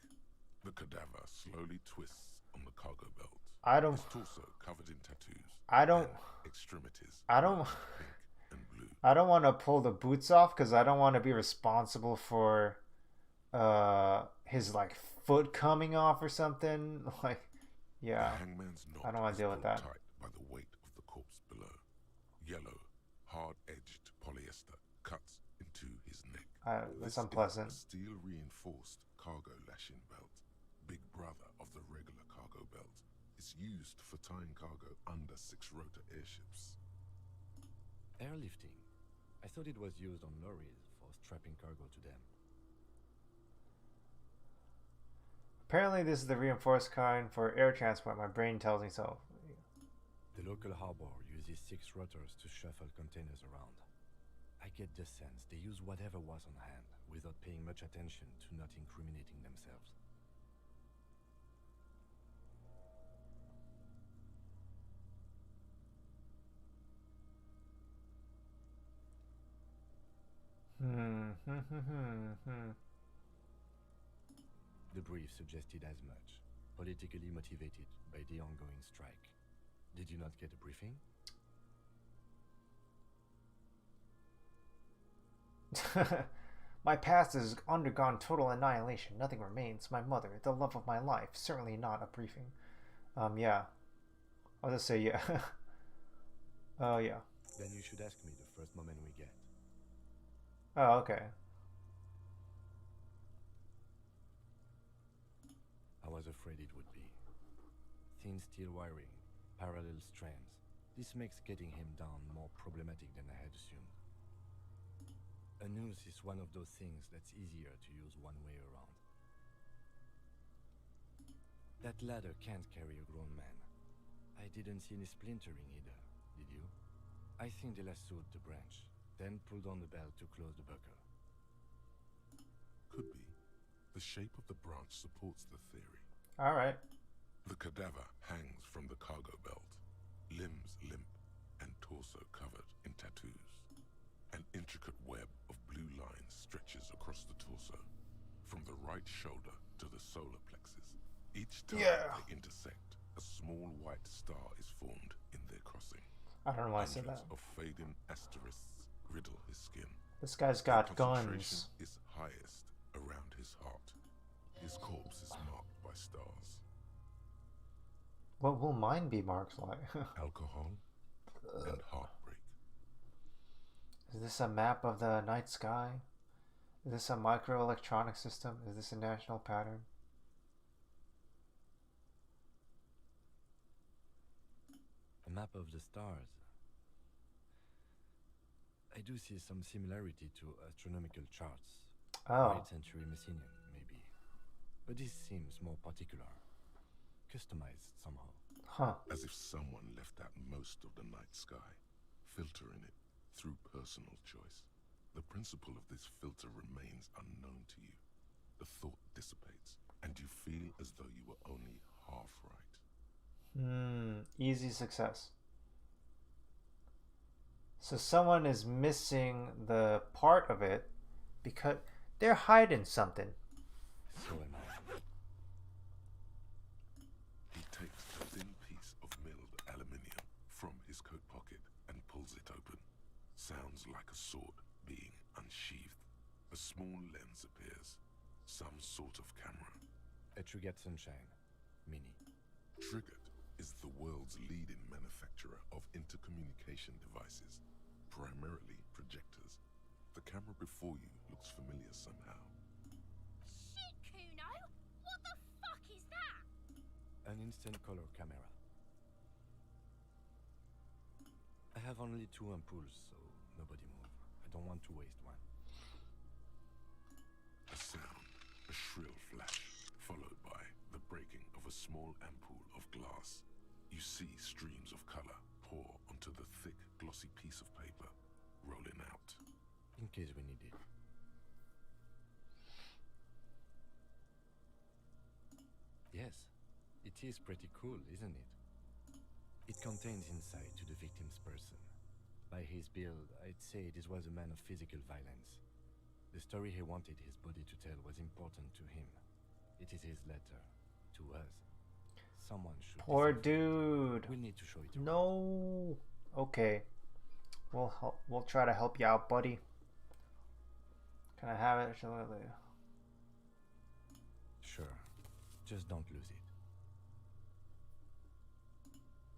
The cadaver slowly twists on the cargo belt. I don't. His torso covered in tattoos. I don't. And extremities. I don't. marked pink and blue. I don't want to pull the boots off because I don't want to be responsible for his like foot coming off or something. Like, yeah. The hangman's knot I don't want is to deal with pulled that. tight by the weight of the corpse below. Yellow, hard-edged polyester cuts into his neck. That's This unpleasant. is a steel-reinforced cargo lashing belt. Big brother of the regular cargo belt. It's used for tying cargo under six-rotor airships. Airlifting. I thought it was used on lorries for strapping cargo to them. Apparently, this is the reinforced kind for air transport. My brain tells me so. The local harbor uses 6 rotors to shuffle containers around. I get the sense they use whatever was on hand without paying much attention to not incriminating themselves. The brief suggested as much, politically motivated by the ongoing strike. Did you not get a briefing? My past has undergone total annihilation. Nothing remains. My mother, the love of my life. Certainly not a briefing. Yeah. I'll just say yeah. Oh, yeah. Then you should ask me the first moment we get. Oh, okay. I was afraid it would be. Thin steel wiring, parallel strands. This makes getting him down more problematic than I had assumed. A noose is one of those things that's easier to use one way around. That ladder can't carry a grown man. I didn't see any splintering either, did you? I think they lassoed the branch, then pulled on the belt to close the buckle. Could be. The shape of the branch supports the theory. Alright. The cadaver hangs from the cargo belt, limbs limp and torso covered in tattoos. An intricate web of blue lines stretches across the torso, from the right shoulder to the solar plexus. Each time they intersect, a small white star is formed in their crossing. I don't know why I said that. Hundreds of fading asterisks riddle his skin. This guy's got The concentration guns. is highest around his heart. His corpse is marked by stars. What will mine be marked like? Alcohol and heartbreak. Is this a map of the night sky? Is this a microelectronic system? Is this a national pattern? A map of the stars. I do see some similarity to astronomical charts. Oh. 9th century Messinian, maybe. But this seems more particular. Customized somehow. Huh. As if someone left out most of the night sky, filtering it through personal choice. The principle of this filter remains unknown to you. The thought dissipates, and you feel as though you were only half right. Easy success. So someone is missing the part of it because they're hiding something. So am I. He takes a thin piece of milled aluminium from his coat pocket and pulls it open. Sounds like a sword being unsheathed. A small lens appears. Some sort of camera. A Trigger Sunshine. Mini. Triggered is the world's leading manufacturer of intercommunication devices, primarily projectors. The camera before you looks familiar somehow. Shit, Kuno! What the fuck is that? An instant color camera. I have only 2 ampoules, so nobody move. I don't want to waste one. A sound, a shrill flash, followed by the breaking of a small ampoule of You see streams of color pour onto the thick, glossy piece of paper, rolling out. In case we need it. Yes, it is pretty cool, isn't it? It contains insight to the victim's person. By his build, I'd say this was a man of physical violence. The story he wanted his body to tell was important to him. It is his letter to us. Someone should. Poor dude. We need to show it. No. Okay. We'll try to help you out, buddy. Can I have it? Shall I later? Sure. Just don't lose it.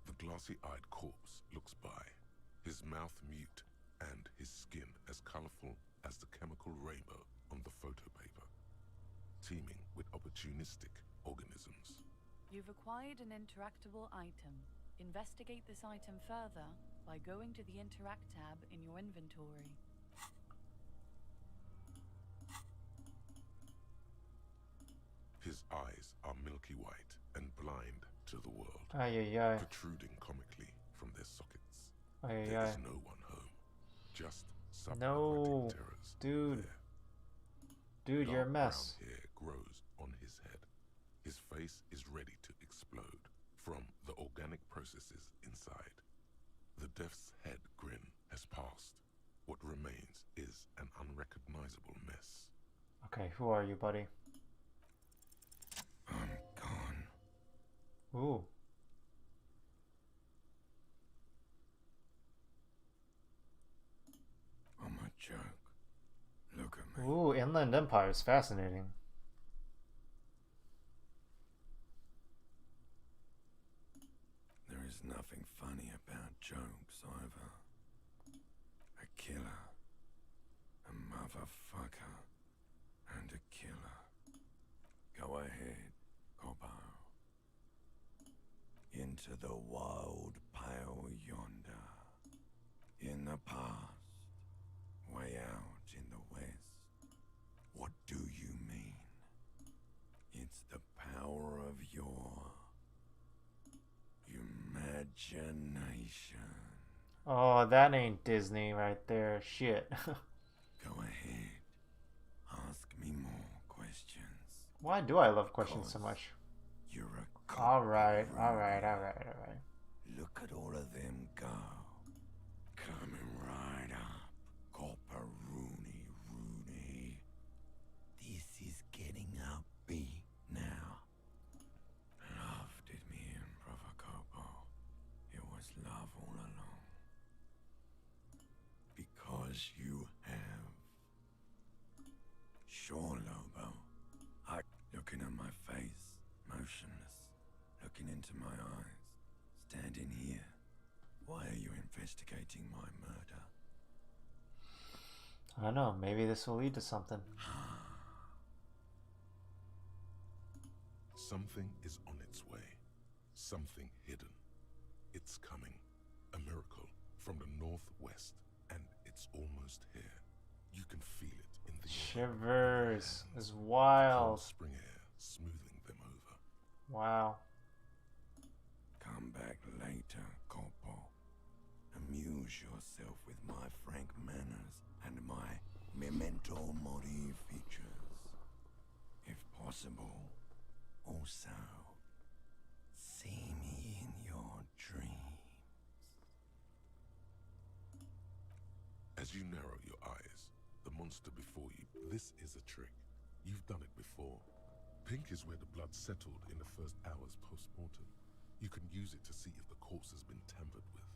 The glassy-eyed corpse looks by, his mouth mute and his skin as colorful as the chemical rainbow on the photo paper, teeming with opportunistic organisms. You've acquired an interactable item. Investigate this item further by going to the Interact tab in your inventory. His eyes are milky white and blind to the world, protruding comically from their sockets. There is no one home, just subaquatic terrors. Dude. There. Dude, you're a mess. Brown hair grows on his head. His face is ready to explode from the organic processes inside. The death's head grin has passed. What remains is an unrecognizable mess. Okay, who are you, buddy? I'm gone. Ooh. I'm a joke. Look at me. Ooh, Inland Empire is fascinating. There is nothing funny about jokes either. A killer, a motherfucker, and a killer. Go ahead, Cobbo. Into the wild pale yonder. In the past, way out in the west. What do you mean? It's the power of your imagination. Oh, that ain't Disney right there. Shit. Go ahead. Ask me more questions. Why do I love questions so much? You're a cop. Alright. Look at all of them go. Coming right up. Copperoonie Rooney. This is getting upbeat now. Love did me in, Brother Copo. It was love all along. Because you have. Sure, Lobo. Looking at my face, motionless, looking into my eyes, standing here. Why are you investigating my murder? I don't know, maybe this will lead to something. Something is on its way. Something hidden. It's coming. A miracle from the northwest, and it's almost here. You can feel it in the Shivers. It's wild. Cold spring air smoothing them over. Wow. Come back later, Corpo. Amuse yourself with my frank manners and my memento mori features. If possible, also see me in your dreams. As you narrow your eyes, the monster before you, this is a trick. You've done it before. Pink is where the blood settled in the first hours post-mortem. You can use it to see if the corpse has been tampered with.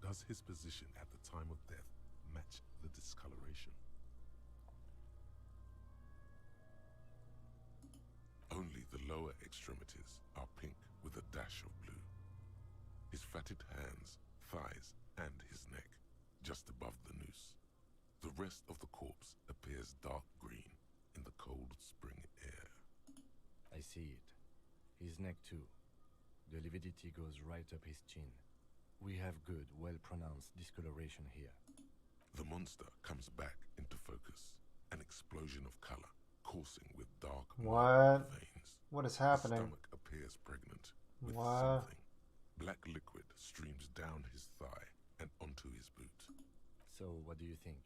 Does his position at the time of death match the discoloration? Only the lower extremities are pink with a dash of blue. His fatted hands, thighs, and his neck, just above the noose. The rest of the corpse appears dark green in the cold spring air. I see it. His neck too. The lividity goes right up his chin. We have good, well-pronounced discoloration here. The monster comes back into focus. An explosion of color, coursing with dark veins. What is happening? The stomach appears pregnant with What? something Black liquid streams down his thigh and onto his boot. So, what do you think?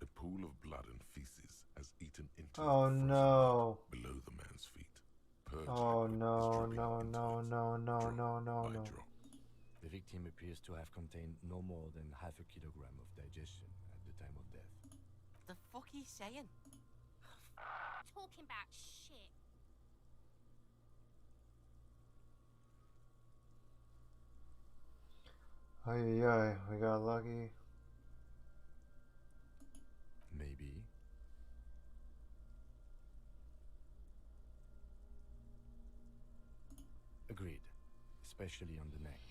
A pool of blood and feces has eaten into Oh the frozen no. mud below the man's feet. Purge Oh liquid is no, dripping no, into no, it, no, no, drop no, no, by no. drop. The victim appears to have contained no more than half a kilogram of digestion at the time of death. The fuck he saying? Talking about shit. Ay, ay, we got lucky. Maybe. Agreed, especially on the neck.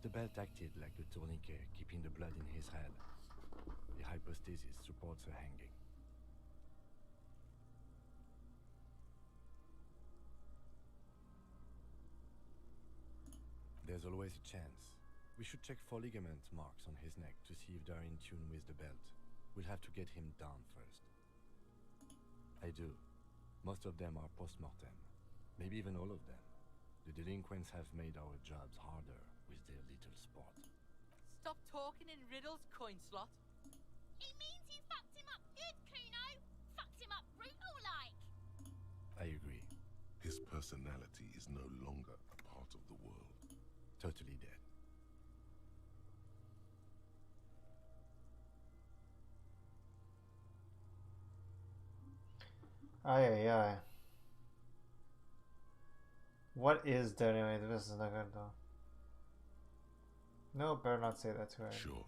The belt acted like a tourniquet, keeping the blood in his head. The hypostasis supports a hanging. There's always a chance. We should check for ligament marks on his neck to see if they're in tune with the belt. We'll have to get him down first. I do. Most of them are post-mortem. Maybe even all of them. The delinquents have made our jobs harder with their little sport. Stop talking in riddles, coin slot. It means you fucked him up good, Kuno. Fucked him up brutal like. I agree. His personality is no longer a part of the world. Totally dead. Ay, ay, ay. What is dead anyway? This is not good though. No, better not say that to her. Sure,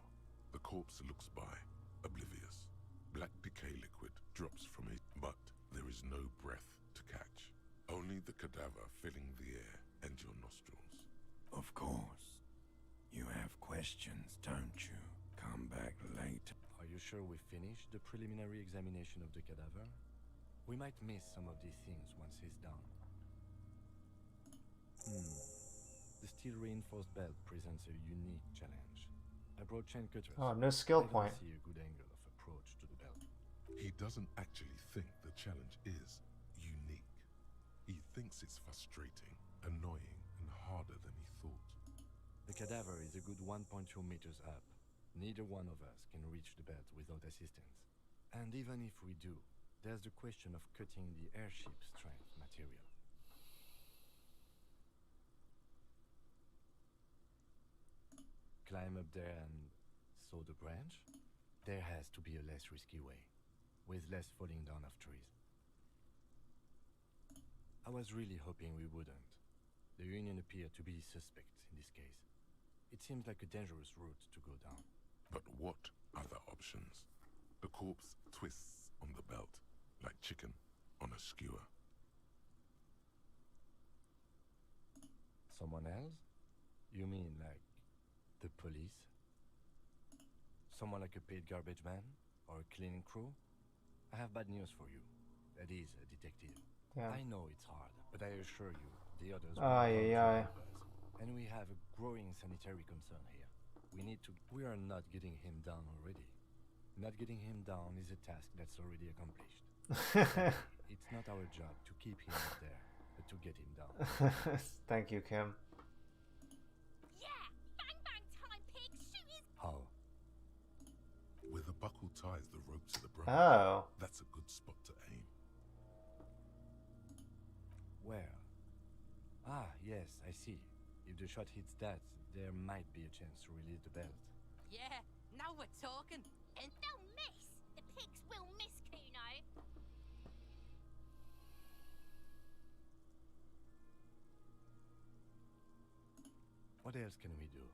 the corpse looks by, oblivious. Black decay liquid drops from it, but there is no breath to catch. Only the cadaver filling the air and your nostrils. Of course. You have questions, don't you? Come back later. Are you sure we finished the preliminary examination of the cadaver? We might miss some of these things once he's down. The steel-reinforced belt presents a unique challenge. I brought chain cutters. Oh, no skill I point. don't see a good angle of approach to the belt. He doesn't actually think the challenge is unique. He thinks it's frustrating, annoying, and harder than he thought. The cadaver is a good 1.2 meters up. Neither one of us can reach the belt without assistance. And even if we do, there's the question of cutting the airship strength material. Climb up there and saw the branch? There has to be a less risky way, with less falling down of trees. I was really hoping we wouldn't. The Union appeared to be suspect in this case. It seems like a dangerous route to go down. But what other options? The corpse twists on the belt, like chicken on a skewer. Someone else? You mean like the police? Someone like a paid garbage man? Or a cleaning crew? I have bad news for you. That is a detective. Yeah. I know it's hard, but I assure you, the others will Ay, ay, ay. help us. And we have a growing sanitary concern here. We are not getting him down already. Not getting him down is a task that's already accomplished. It's not our job to keep him up there, but to get him down. Thank you, Kim. Yeah! Bang bang time, pig! Shoot his... How? Where the buckle ties the rope to the branch. Oh. That's a good spot to aim. Where? Ah, yes, I see. If the shot hits that, there might be a chance to release the belt. Yeah, now we're talking. And they'll miss! The pigs will miss, Kuno! What else can we do?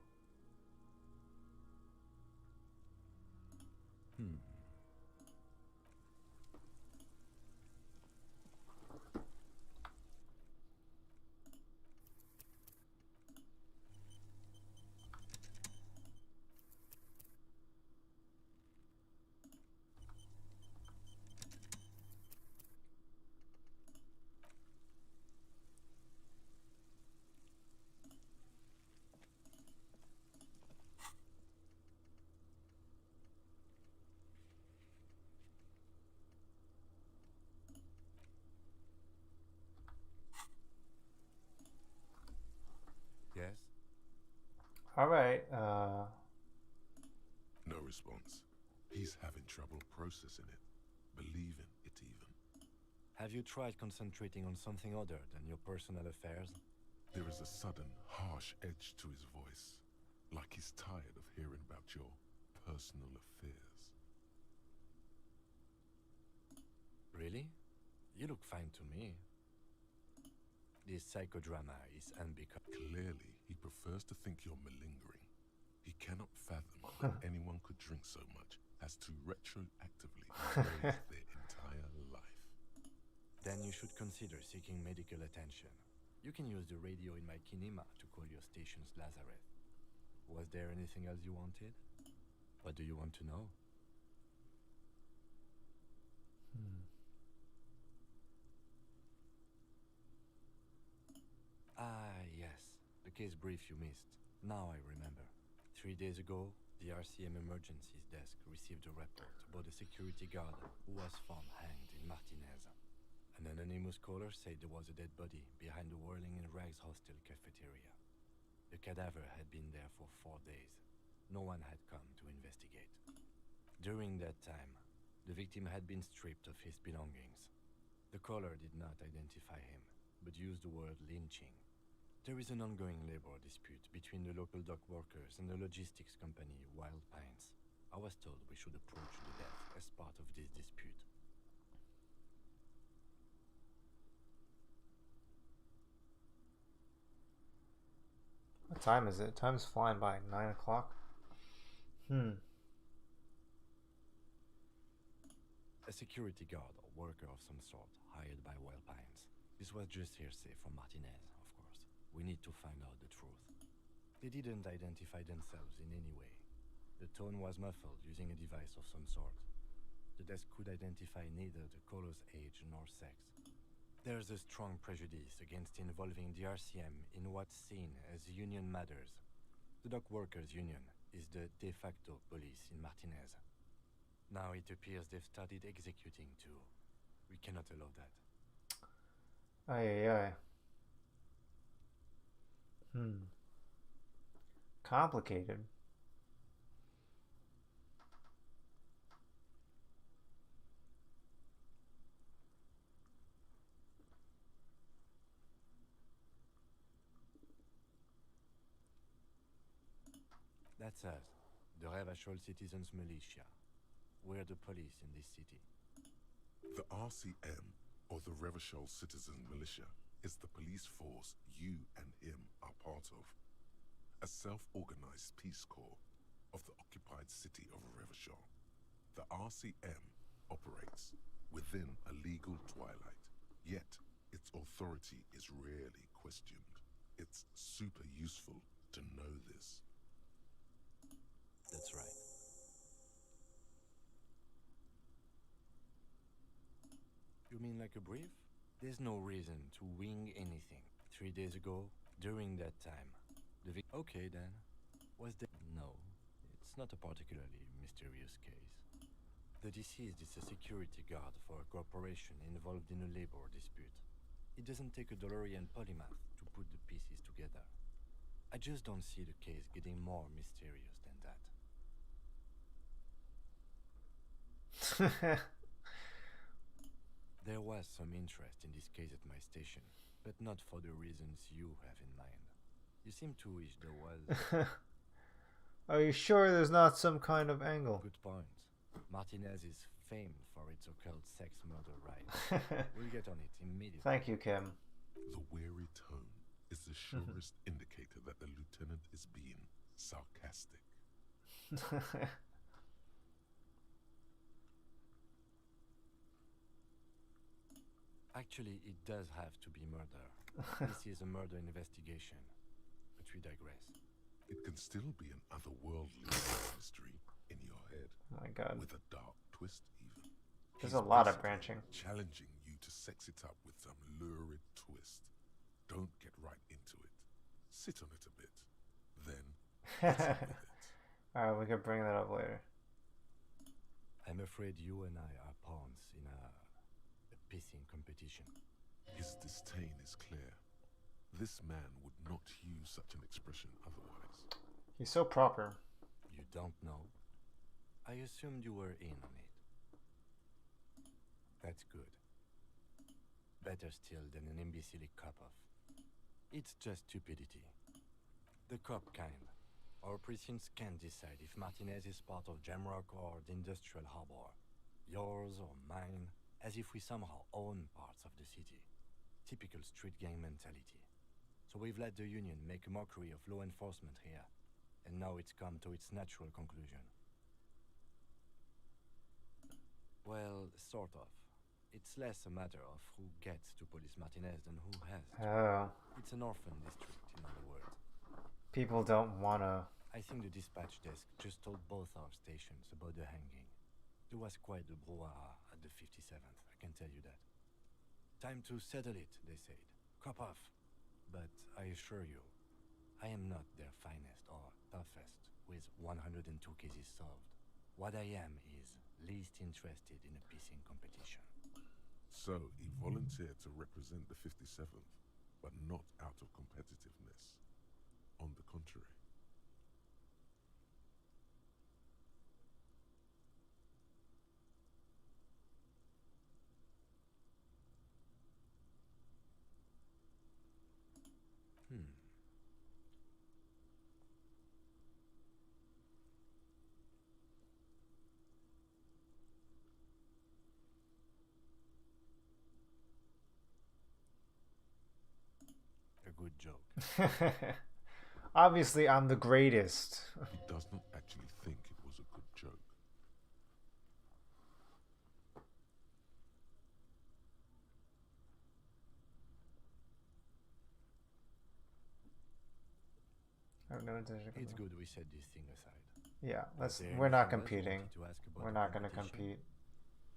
Alright, No response. He's having trouble processing it, believing it even. Have you tried concentrating on something other than your personal affairs? There is a sudden, harsh edge to his voice, like he's tired of hearing about your personal affairs. Really? You look fine to me. This psychodrama is unbecoming. Clearly, he prefers to think you're malingering. He cannot fathom that anyone could drink so much as to retroactively erase their entire life. Then you should consider seeking medical attention. You can use the radio in my kinema to call your station's Lazareth. Was there anything else you wanted? What do you want to know? Ah, yes. The case brief you missed. Now I remember. 3 days ago, the RCM Emergencies Desk received a report about a security guard who was found hanged in Martinez. An anonymous caller said there was a dead body behind the Whirling in Rags hostel cafeteria. The cadaver had been there for 4 days. No one had come to investigate. During that time, the victim had been stripped of his belongings. The caller did not identify him, but used the word lynching. There is an ongoing labor dispute between the local dock workers and the logistics company Wild Pines. I was told we should approach the death as part of this dispute. what time is it? Time's flying by. 9 o'clock? A security guard or worker of some sort hired by Wild Pines. This was just hearsay from Martinez, of course. We need to find out the truth. They didn't identify themselves in any way. The tone was muffled using a device of some sort. The desk could identify neither the caller's age nor sex. There's a strong prejudice against involving the RCM in what's seen as union matters. The dock workers' union is the de facto police in Martinez. Now it appears they've started executing too. We cannot allow that. Aye, aye, aye. Complicated. That's us, the Revachol Citizens Militia. We're the police in this city. The RCM, or the Revachol Citizen Militia, is the police force you and him are part of. A self-organized peace corps of the occupied city of Revachol. The RCM operates within a legal twilight, yet its authority is rarely questioned. It's super useful to know this. That's right. You mean like a brief? There's no reason to wing anything. 3 days ago, during that time, Okay then. Was there... No, it's not a particularly mysterious case. The deceased is a security guard for a corporation involved in a labor dispute. It doesn't take a DeLorean polymath to put the pieces together. I just don't see the case getting more mysterious than that. There was some interest in this case at my station, but not for the reasons you have in mind. You seem to wish there was... Are you sure there's not some kind of angle? Good point. Martinez is famed for its occult sex murder ride. We'll get on it immediately. Thank you, Kim. The weary tone is the surest indicator that the lieutenant is being sarcastic. Actually, it does have to be murder. This is a murder investigation. But we digress. It can still be an otherworldly mystery in your head. Oh my god. With a dark twist, even. There's a lot of branching. Challenging you to sex it up with some lurid twist. Don't get right into it. Sit on it a bit. Then, get on with it. Alright, we could bring that up later. I'm afraid you and I are pawns in a pissing competition. His disdain is clear. This man would not use such an expression otherwise. He's so proper. You don't know? I assumed you were in on it. That's good. Better still than an imbecile cop-off. It's just stupidity. The cop kind. Our precincts can't decide if Martinez is part of Jamrock or the Industrial Harbor. Yours or mine, as if we somehow own parts of the city. Typical street gang mentality. So we've let the Union make a mockery of law enforcement here. And now it's come to its natural conclusion. Well, sort of. It's less a matter of who gets to police Martinez than who has to. Oh. It's an orphan district, in other words. People don't wanna... I think the dispatch desk just told both our stations about the hanging. There was quite the brouhaha at the 57th, I can tell you that. Time to settle it, they said. Cop off. But I assure you, I am not their finest or toughest with 102 cases solved. What I am is least interested in a pissing competition. So, he volunteered to represent the 57th, but not out of competitiveness. On the contrary. A good joke. Obviously, I'm the greatest. He does not actually think it was a good joke. It's good we set this thing aside. Yeah, Was there we're not anything else you competing. wanted to ask about We're the not gonna competition? compete.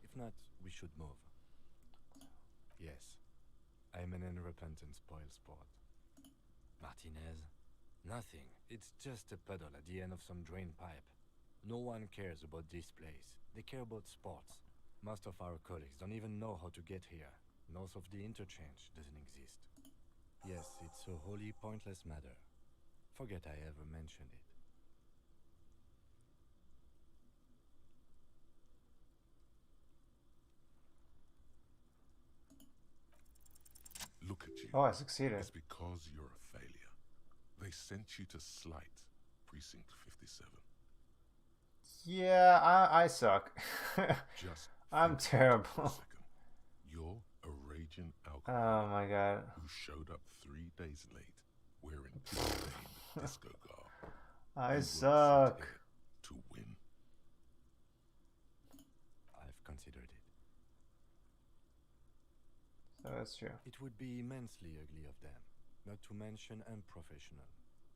If not, we should move. Yes, I'm an unrepentant spoil sport. Martinez? Nothing. It's just a puddle at the end of some drain pipe. No one cares about this place. They care about sports. Most of our colleagues don't even know how to get here. North of the interchange doesn't exist. Yes, it's a wholly pointless matter. Forget I ever mentioned it. Look at you. Oh, I succeeded. It's because you're a failure. They sent you to Slight, Precinct 57. Yeah, I suck. Just I'm think terrible. for a second. You're a raging Oh alcoholic my god. who showed up 3 days late wearing disdained disco garb. I You were suck. sent here to win. I've considered it. So that's true. It would be immensely ugly of them, not to mention unprofessional,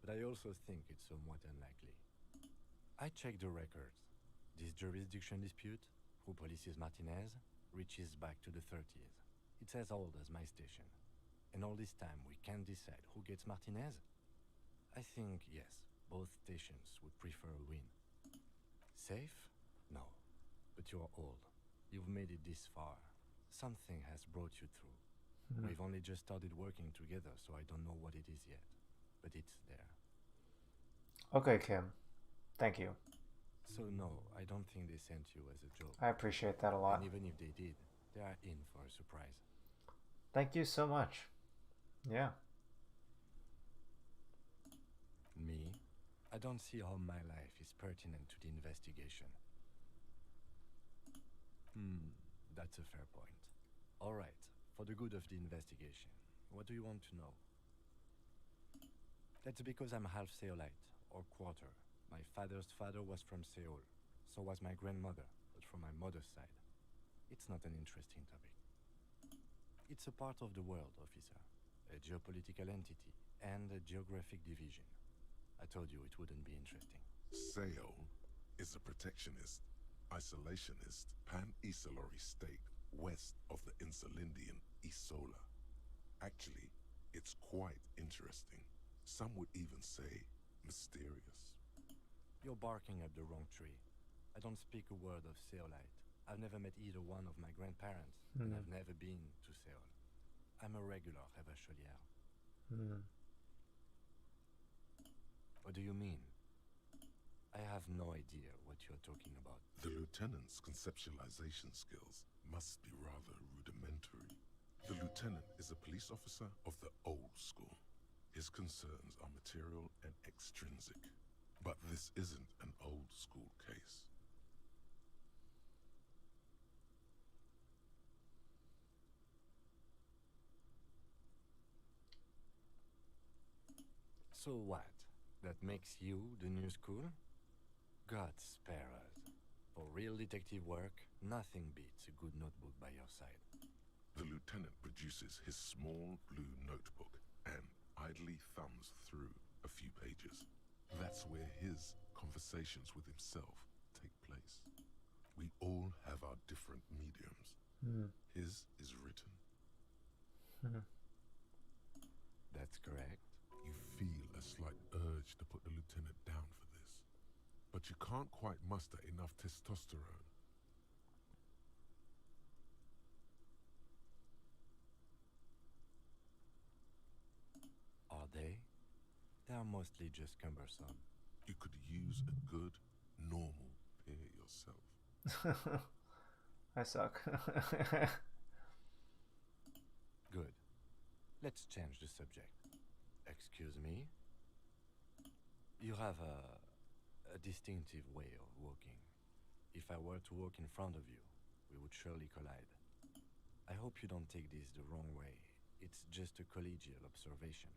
but I also think it's somewhat unlikely. I checked the records. This jurisdiction dispute, who polices Martinez, reaches back to the 30s. It's as old as my station. And all this time we can't decide who gets Martinez? I think, yes, both stations would prefer a win. Safe? No. But you're old. You've made it this far. Something has brought you through. We've only just started working together, so I don't know what it is yet. But it's there. Okay, Kim. Thank you. So no, I don't think they sent you as a joke. I appreciate that a lot. And even if they did, they are in for a surprise. Thank you so much. Yeah. Me? I don't see how my life is pertinent to the investigation. That's a fair point. Alright, for the good of the investigation, what do you want to know? That's because I'm half Seolite, or quarter. My father's father was from Seoul, so was my grandmother, but from my mother's side. It's not an interesting topic. It's a part of the world, officer. A geopolitical entity, and a geographic division. I told you it wouldn't be interesting. Seoul is a protectionist, isolationist, pan-Isolari state west of the Insulindian Isola. Actually, it's quite interesting. Some would even say mysterious. You're barking up the wrong tree. I don't speak a word of Seolite. I've never met either one of my grandparents, and I've never been to Seoul. I'm a regular Rebachelier. What do you mean? I have no idea what you're talking about. The lieutenant's conceptualization skills must be rather rudimentary. The lieutenant is a police officer of the old school. His concerns are material and extrinsic. But this isn't an old school case. So what? That makes you the new school? God spare us. For real detective work, nothing beats a good notebook by your side. The lieutenant produces his small blue notebook and idly thumbs through a few pages. That's where his conversations with himself take place. We all have our different mediums. His is written. That's correct. You feel a slight urge to put the lieutenant down for this, but you can't quite muster enough testosterone. Are they? They are mostly just cumbersome. You could use a good, normal peer yourself. I suck. Good. Let's change the subject. Excuse me? You have a distinctive way of walking. If I were to walk in front of you, we would surely collide. I hope you don't take this the wrong way. It's just a collegial observation.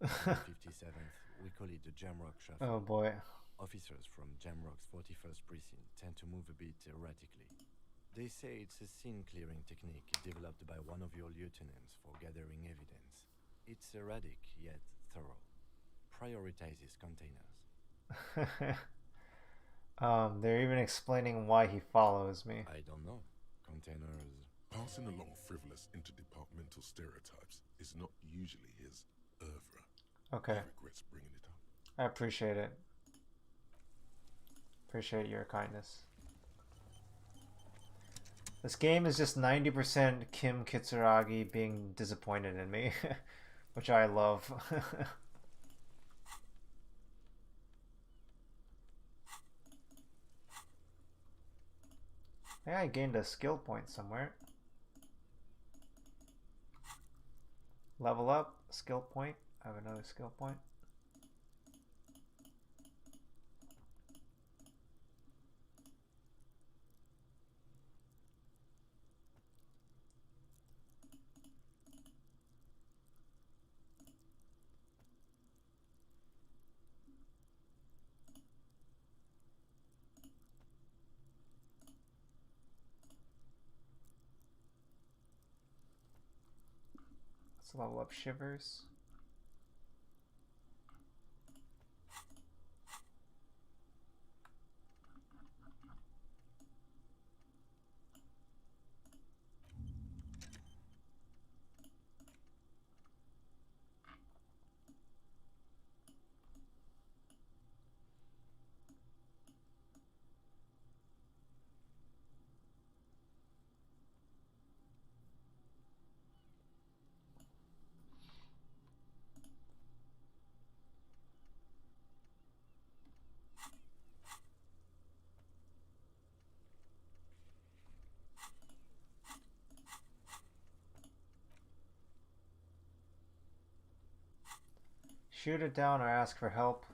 On the 57th, we call it the Jamrock Shuffle. Oh boy. Officers from Jamrock's 41st precinct tend to move a bit erratically. They say it's a scene-clearing technique developed by one of your lieutenants for gathering evidence. It's erratic, yet thorough. Prioritizes containers. They're even explaining why he follows me. I don't know. Containers... Passing along frivolous interdepartmental stereotypes is not usually his oeuvre. Okay. He regrets bringing it up. I appreciate it. Appreciate your kindness. This game is just 90% Kim Kitsuragi being disappointed in me, which I love. I think I gained a skill point somewhere. Level up, skill point. I have another skill point. Let's level up Shivers. Shoot it down or ask for help.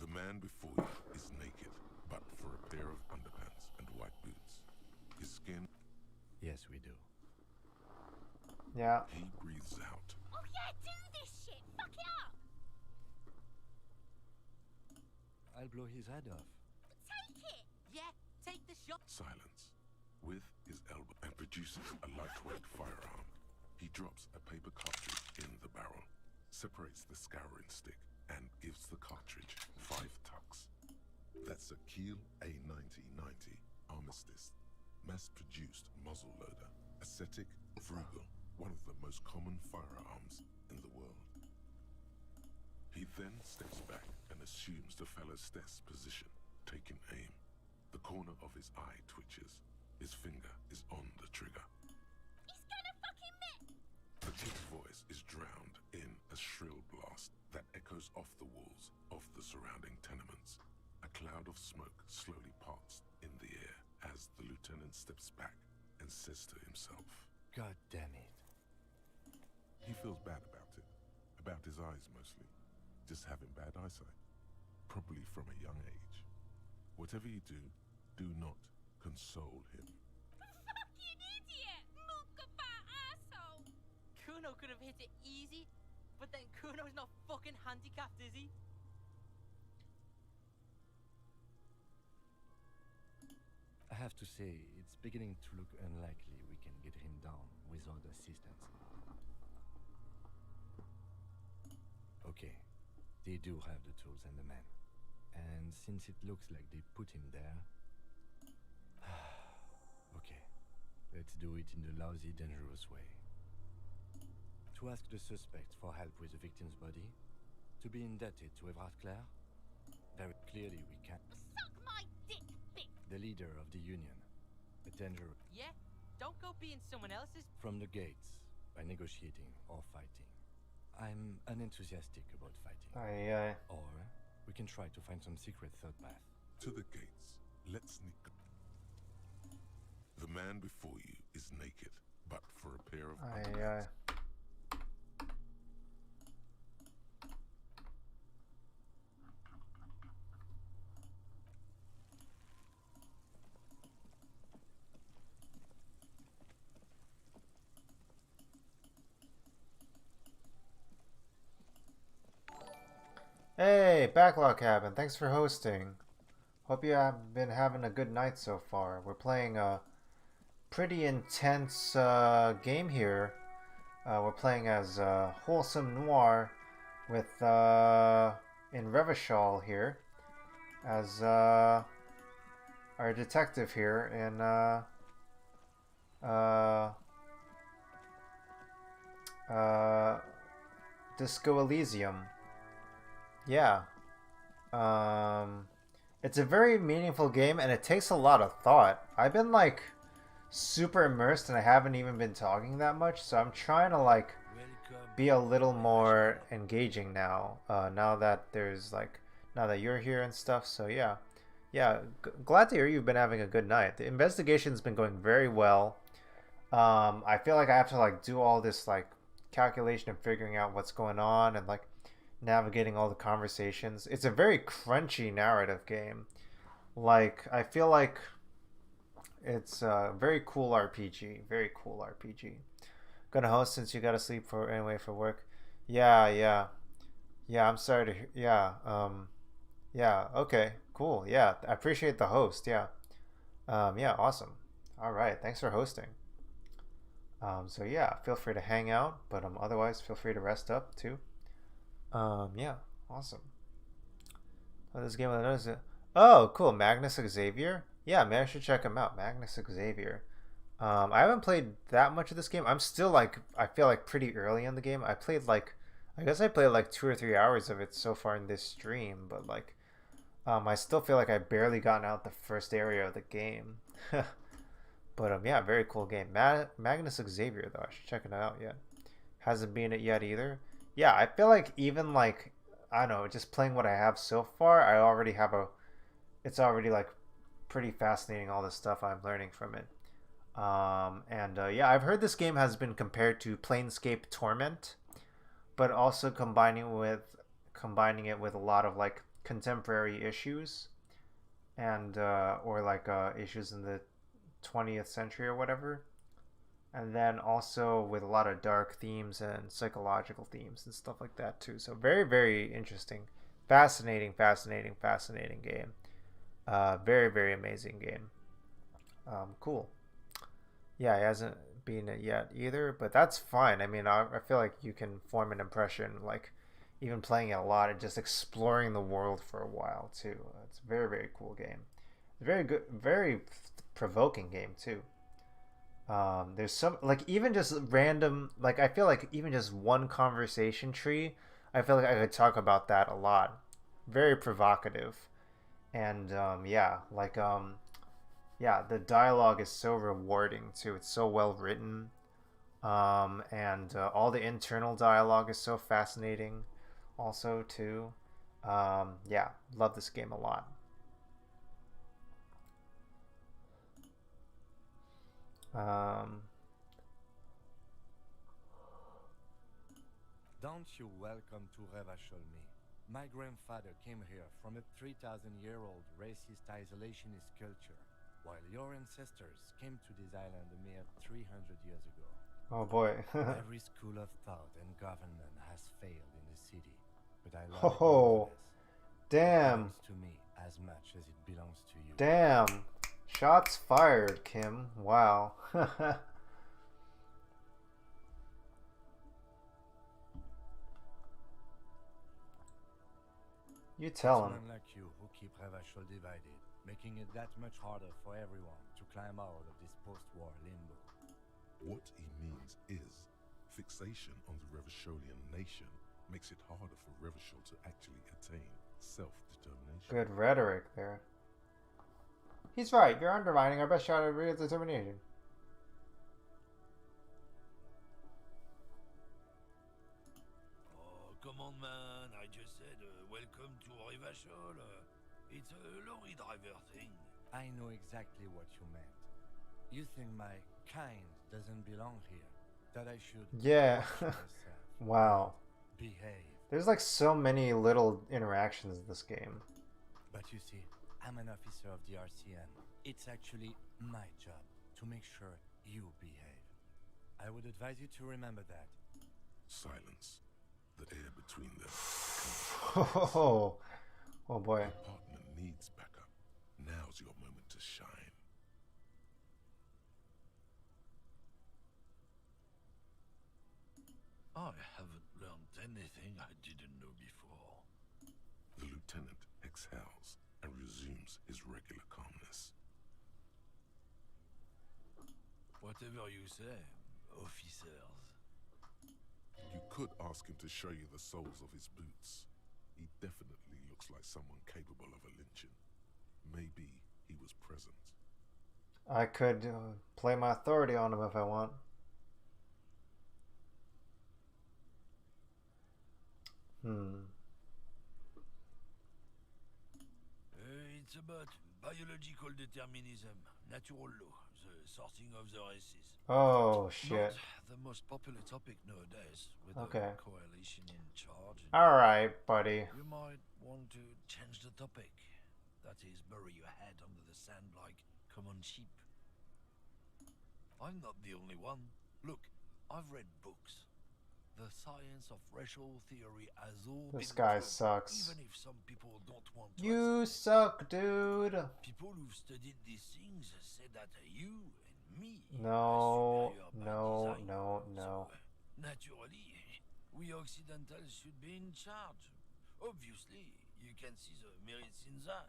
The man before you is naked, but for a pair of underpants and white boots. His skin... Yes, we do. Yeah. He breathes out. Oh yeah, do this shit! Fuck it up! I'll blow his head off. Take it! Yeah, take the shot. Silence. With his elbow and produces a lightweight firearm. He drops a paper cartridge in the barrel, separates the scouring stick, and gives the cartridge 5 tucks. That's a Kiel A9090 Armistice, mass-produced muzzle loader, ascetic, frugal, one of the most common firearms in the world. He then steps back and assumes the fellow's desk position, taking aim. The corner of his eye twitches. His finger is on the trigger. He's gonna fucking miss! The kid's voice is drowned in a shrill blast that echoes off the walls of the surrounding tenements. A cloud of smoke slowly parts in the air as the lieutenant steps back and says to himself, God damn it. He feels bad about it. About his eyes mostly. Just having bad eyesight. Probably from a young age. Whatever you do, do not console him. Fucking idiot! Mookaba asshole! Kuno could have hit it easy, but then Kuno's not fucking handicapped, is he? I have to say, it's beginning to look unlikely we can get him down without assistance. Okay, they do have the tools and the men. And since it looks like they put him there... okay, let's do it in the lousy, dangerous way. To ask the suspect for help with the victim's body, to be indebted to Everard Clare, very clearly we can't. Suck my dick, bitch! The leader of the Union, a dangerous... Yeah? Don't go being someone else's... From the gates, by negotiating or fighting. I'm unenthusiastic about fighting. Or we can try to find some secret third path. To the gates. Let's sneak. The man before you is naked, but for a pair of underpants. Hey, Backlog Cabin, thanks for hosting. Hope you have been having a good night so far. We're playing a pretty intense game here. We're playing as Wholesome Noir with in Revachol here as our detective here in Disco Elysium. Yeah. It's a very meaningful game and it takes a lot of thought. I've been like super immersed and I haven't even been talking that much, so I'm trying to like be a little more engaging now. Now that you're here and stuff. So yeah. Glad to hear you've been having a good night. The investigation's been going very well. I feel like I have to like do all this like calculation and figuring out what's going on and like navigating all the conversations. It's a very crunchy narrative game. Like, I feel like it's a very cool RPG. Very cool RPG. Gonna host since you gotta sleep for work. Yeah, I'm sorry to hear. Yeah, okay, cool. Yeah, I appreciate the host. Yeah, awesome. All right, thanks for hosting. So yeah, feel free to hang out, but otherwise feel free to rest up too. Yeah, awesome. Oh, this game is oh, cool. Magnus Xavier. Yeah, maybe I should check him out. Magnus Xavier. I haven't played that much of this game. I'm still like, I feel like pretty early in the game. I played like 2 or 3 hours of it so far in this stream, but like, I still feel like I barely gotten out the first area of the game. But yeah, very cool game. Magnus Xavier though, I should check it out yet. Hasn't been it yet either. Yeah, I feel like even like, I don't know, just playing what I have so far, I already have it's already like pretty fascinating, all the stuff I'm learning from it. Yeah, I've heard this game has been compared to Planescape Torment, but also combining it with a lot of like contemporary issues and or like issues in the 20th century or whatever. And then also with a lot of dark themes and psychological themes and stuff like that too. So very, very interesting. Fascinating game. Very, very amazing game. Cool. Yeah, it hasn't been it yet either, but that's fine. I mean, I feel like you can form an impression, like even playing it a lot and just exploring the world for a while too. It's a very, very cool game. Very good, very provoking game too. There's some like even just random, like I feel like even just one conversation tree, I feel like I could talk about that a lot. Very provocative. And yeah, the dialogue is so rewarding too. It's so well written. And all the internal dialogue is so fascinating. also too. Yeah, love this game a lot. Don't you welcome to Revacholmi. My grandfather came here from a 3,000-year-old racist isolationist culture, while your ancestors came to this island a mere 300 years ago. Oh boy. Every school of thought and government has failed in the city, but I love it Oh, nonetheless. damn. It belongs to me as much as it belongs to you. Damn. Shots fired, Kim. Wow. You tell him. It's men like you who keep Revachol divided, making it that much harder for everyone to climb out of this post-war limbo. What he means is, fixation on the Revacholian nation makes it harder for Revachol to actually attain self-determination. Good rhetoric there. He's right. You're undermining our best shot at real determination. Oh, come on, man. I just said welcome to Revachol. It's a lorry driver thing. I know exactly what you meant. You think my kind doesn't belong here? That I should Yeah. watch myself, Wow. behave. There's like so many little interactions in this game. But you see, I'm an officer of the RCM. It's actually my job to make sure you behave. I would advise you to remember that. Silence. The air between them. Oh, oh boy. Your partner needs backup. Now's your moment to shine. I haven't learned anything I didn't know before. The lieutenant exhales and resumes his regular calmness. Whatever you say, officers. You could ask him to show you the soles of his boots. He definitely looks like someone capable of a lynching. Maybe he was present. I could play my authority on him if I want. It's about biological determinism, natural law, the sorting of the races. Oh, shit. Not the most popular topic nowadays, with Okay. the coalition in charge. Alright, buddy. You might want to change the topic. That is, bury your head under the sand like common sheep. I'm not the only one. Look, I've read books. The science of racial theory has all This been guy proven, sucks. even if some people don't want to. You suck, dude. People who've studied these things say that you and me No, are superior by no, design. no, no. So, naturally, we Occidentals should be in charge. Obviously, you can see the merits in that.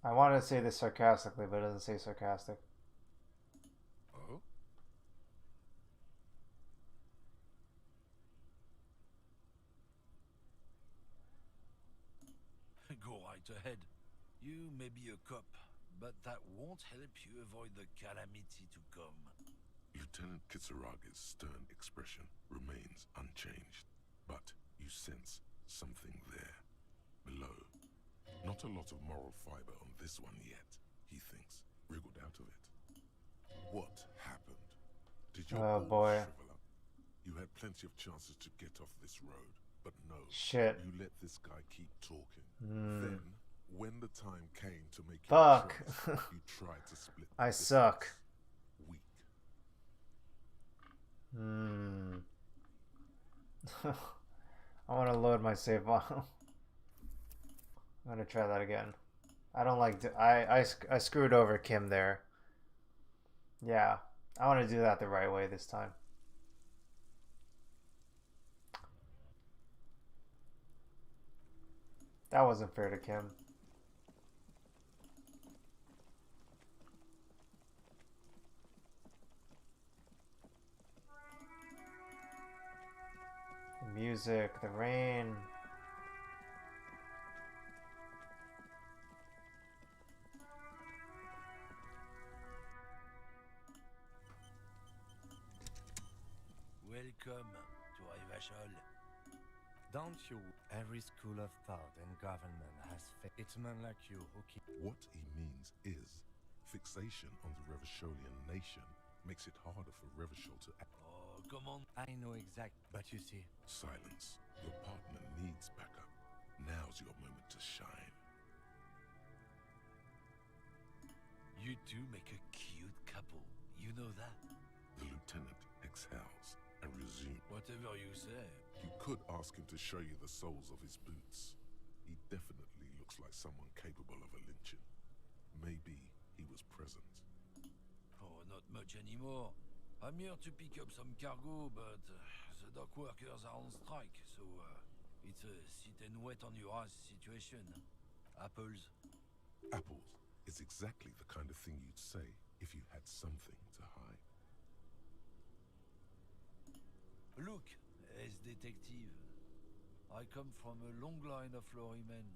I wanted to say this sarcastically, but it doesn't say sarcastic. Oh? Go right ahead. You may be a cop, but that won't help you avoid the calamity to come. Lieutenant Kitsuraga's stern expression remains unchanged, but you sense something there, below. Not a lot of moral fiber on this one yet, he thinks, wriggled out of it. What happened? Did your Oh, balls boy. shrivel up? You had plenty of chances to get off this road, but no. Shit. You let this guy keep talking. Hmm. Then, when the time came to make Fuck. your choice, you tried to split the I distance. suck. Weak. I want to load my save file. I'm gonna try that again. I don't like I screwed over Kim there. Yeah, I want to do that the right way this time. That wasn't fair to Kim. The music, the rain. Welcome to Revachol. Don't you? Every school of thought and government has it's men like you who keep. What he means is, fixation on the Revacholian nation makes it harder for Revachol to act. Oh, come on. I know exact, but you see. Silence. Your partner needs backup. Now's your moment to shine. You two make a cute couple. You know that? The lieutenant exhales and resumes. Whatever you say. You could ask him to show you the soles of his boots. He definitely looks like someone capable of a lynching. Maybe he was present. Oh, not much anymore. I'm here to pick up some cargo, but the dock workers are on strike, so it's a sit and wait on your ass situation. Apples? Apples is exactly the kind of thing you'd say if you had something to hide. Look, as detective, I come from a long line of lorry men.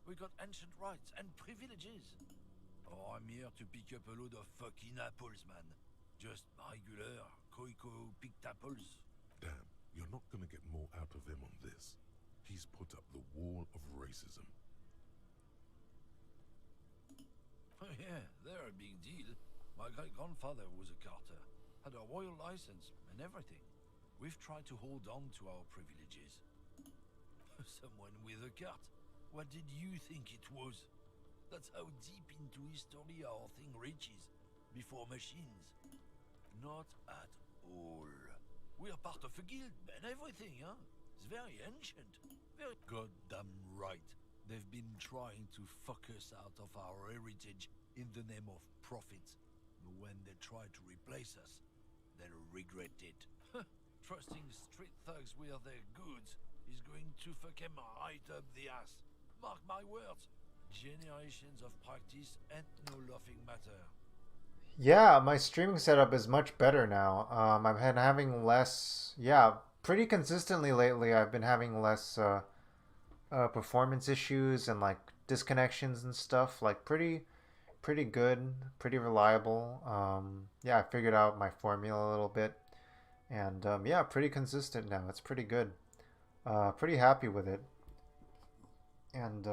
We got ancient rights and privileges. Oh, I'm here to pick up a load of fucking apples, man. Just regular, Koiko picked apples. Damn, you're not gonna get more out of him on this. He's put up the wall of racism. Oh yeah, they're a big deal. My great-grandfather was a carter, had a royal license and everything. We've tried to hold on to our privileges. Someone with a cart. What did you think it was? That's how deep into history our thing reaches. Before machines. Not at all. We're part of a guild and everything, huh? It's very ancient. Very goddamn right. They've been trying to fuck us out of our heritage in the name of profit. But when they try to replace us, they'll regret it. Trusting street thugs with their goods is going to fuck them right up the ass. Mark my words. Generations of practice and no laughing matter. Yeah, my streaming setup is much better now. I've been having less, pretty consistently lately. I've been having less performance issues and like disconnections and stuff. Like pretty good, pretty reliable. I figured out my formula a little bit, and pretty consistent now. It's pretty good. Pretty happy with it, and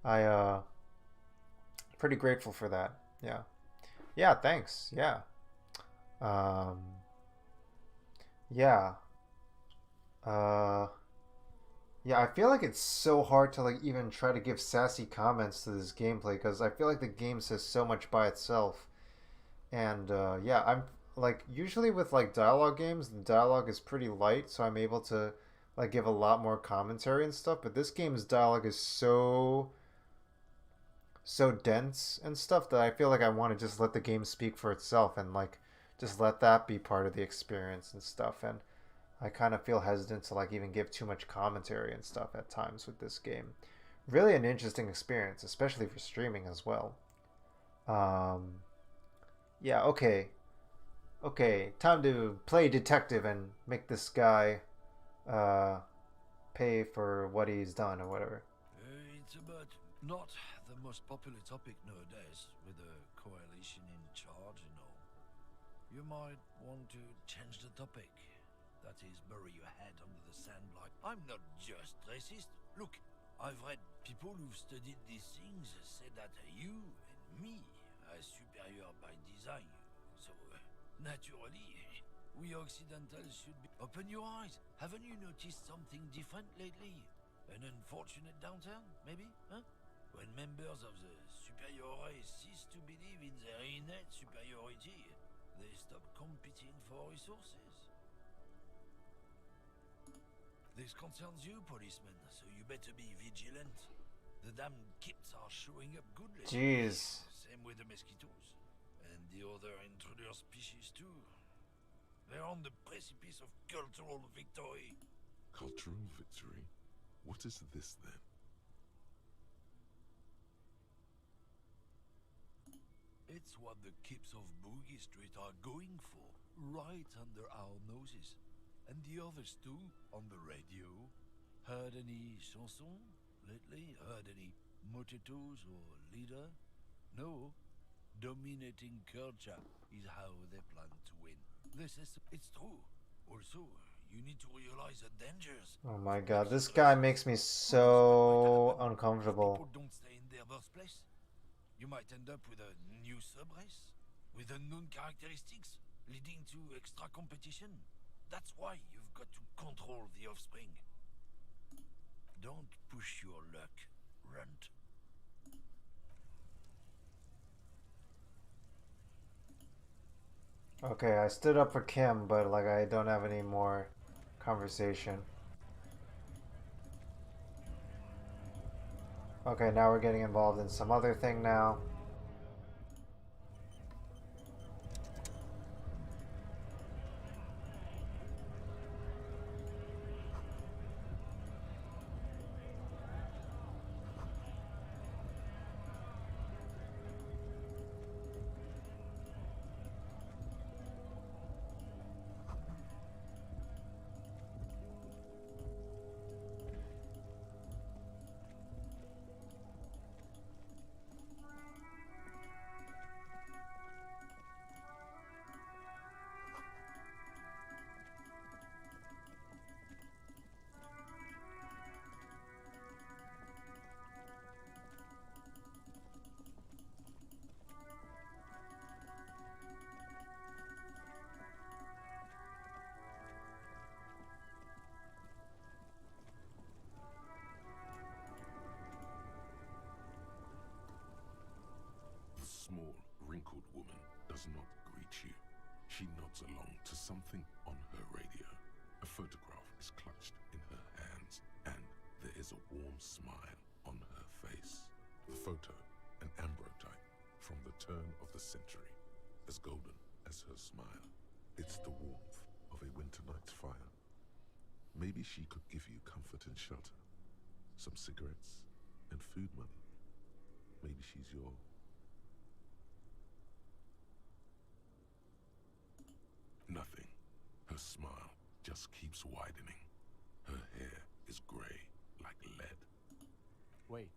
I pretty grateful for that. Yeah, thanks. Um, yeah. I feel like it's so hard to like even try to give sassy comments to this gameplay because I feel like the game says so much by itself. And I'm like usually with like dialogue games, the dialogue is pretty light, so I'm able to like give a lot more commentary and stuff. But this game's dialogue is so dense and stuff that I feel like I want to just let the game speak for itself and like just let that be part of the experience and stuff. And I kind of feel hesitant to like even give too much commentary and stuff at times with this game. Really an interesting experience, especially for streaming as well. Okay. Okay, time to play detective and make this guy pay for what he's done or whatever. It's about not the most popular topic nowadays, with the coalition in charge and all. You might want to change the topic. That is, bury your head under the sand like, I'm not just racist. Look, I've read people who've studied these things say that you and me are superior by design. So, naturally, we Occidentals should be... Open your eyes. Haven't you noticed something different lately? An unfortunate downturn, maybe? Huh? When members of the superior race cease to believe in their innate superiority, they stop competing for resources. This concerns you, policeman, so you better be vigilant. The damn kips are showing up good lately. Jeez. Same with the mosquitoes. And the other intruder species too. They're on the precipice of cultural victory. Cultural victory? What is this then? It's what the kips of Boogie Street are going for, right under our noses. And the others too, on the radio. Heard any chansons lately? Heard any mojitos or leader? No. Dominating culture is how they plan to win. It's true. Also, You need to realize the dangers. Oh my god, this guy makes me so uncomfortable. People don't stay in their birthplace. You might end up with a new subrace, with unknown characteristics, leading to extra competition. That's why you've got to control the offspring. Don't push your luck, Runt. Okay, I stood up for Kim, but like I don't have any more conversation. Okay, now we're getting involved in some other thing now. The small, wrinkled woman does not greet you. She nods along to something on her radio. A photograph is clutched in her hands, and there is a warm smile on her face. The photo, an ambrotype from the turn of the century, as golden as her smile. It's the warmth of a winter night's fire. Maybe she could give you comfort and shelter, some cigarettes and food money. Maybe she's your... Nothing. Her smile just keeps widening. Her hair is gray like lead. Wait.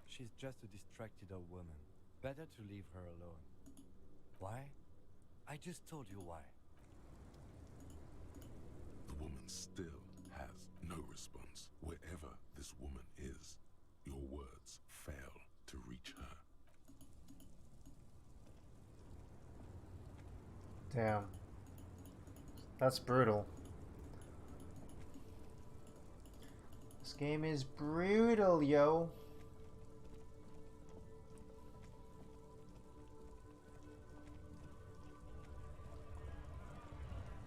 She's just a distracted old woman. Better to leave her alone. Why? I just told you why. The woman still has no response. Wherever this woman is, your words fail to reach her. Damn. That's brutal. This game is brutal, yo.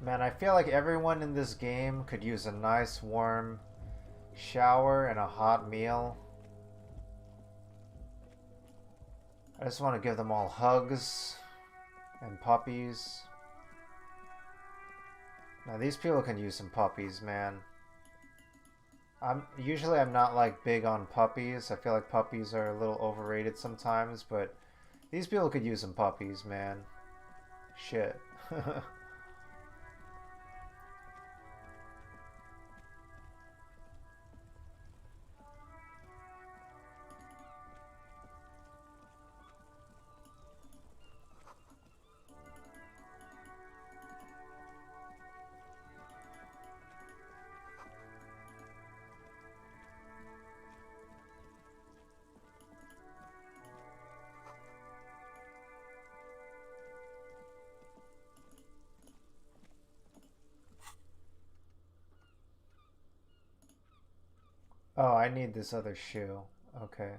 Man, I feel like everyone in this game could use a nice warm shower and a hot meal. I just want to give them all hugs and puppies. Now these people can use some puppies, man. I'm not like big on puppies. I feel like puppies are a little overrated sometimes, but these people could use some puppies, man. Shit. Oh, I need this other shoe. Okay.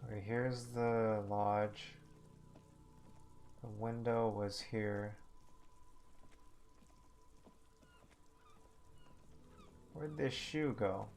Okay, here's the lodge. The window was here. Where'd this shoe go?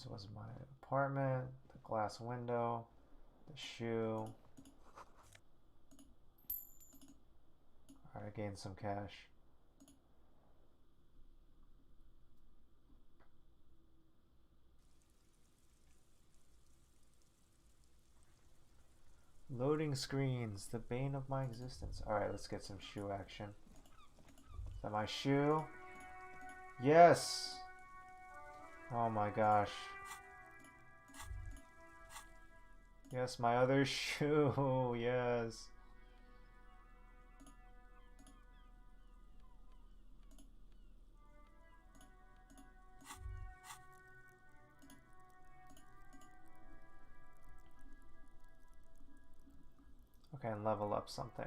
This was my apartment, the glass window, the shoe. Alright, I gained some cash. Loading screens, the bane of my existence. Alright, let's get some shoe action. Is that my shoe? Yes! Oh my gosh. Yes, my other shoe. Yes. Okay, and level up something.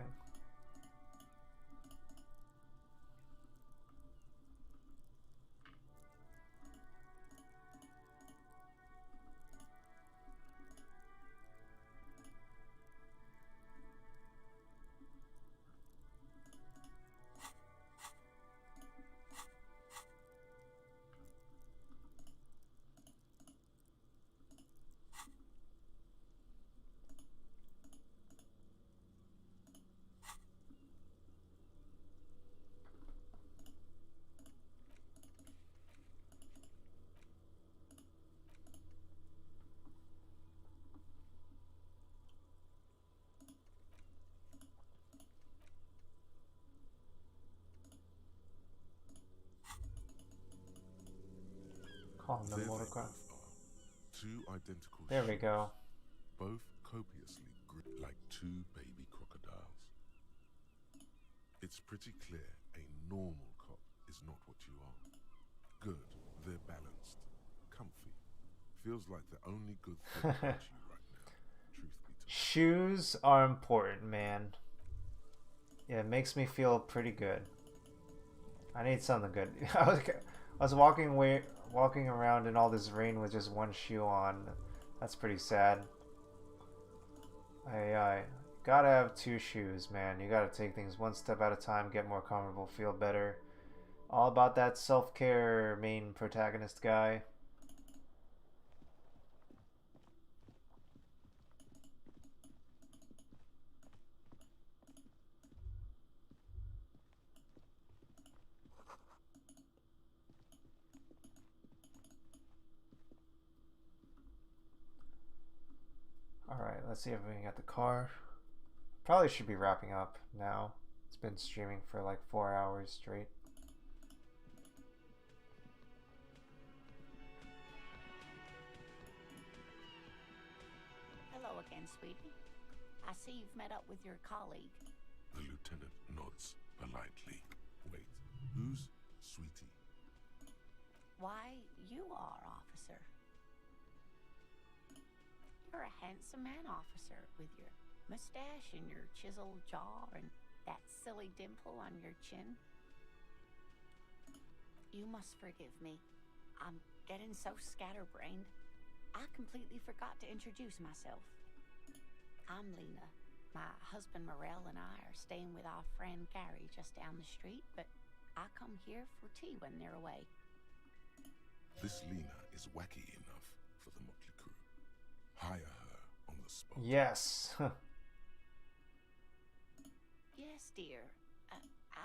Calling the There they motor both car. are. Two identical There we shoes, go. both copiously like two baby crocodiles. It's pretty clear a normal cop is not what you are. Good, they're balanced, comfy. Feels like the only good thing about you right now, truth be told. Shoes are important, man. Yeah, it makes me feel pretty good. I need something good. I was walking around in all this rain with just one shoe on. That's pretty sad. I gotta have two shoes, man. You gotta take things one step at a time, get more comfortable, feel better. All about that self-care main protagonist guy. Alright, let's see if we can get the car. Probably should be wrapping up now. It's been streaming for like 4 hours straight. Hello again, sweetie. I see you've met up with your colleague. The lieutenant nods politely. Wait, who's Sweetie? Why, you are, officer. You're a handsome man, officer, with your mustache and your chiseled jaw and that silly dimple on your chin. You must forgive me. I'm getting so scatterbrained. I completely forgot to introduce myself. I'm Lena. My husband Morel and I are staying with our friend Gary just down the street, but I come here for tea when they're away. This Lena is wacky enough for the motley crew. Hire her on the spot. Yes. Yes, dear.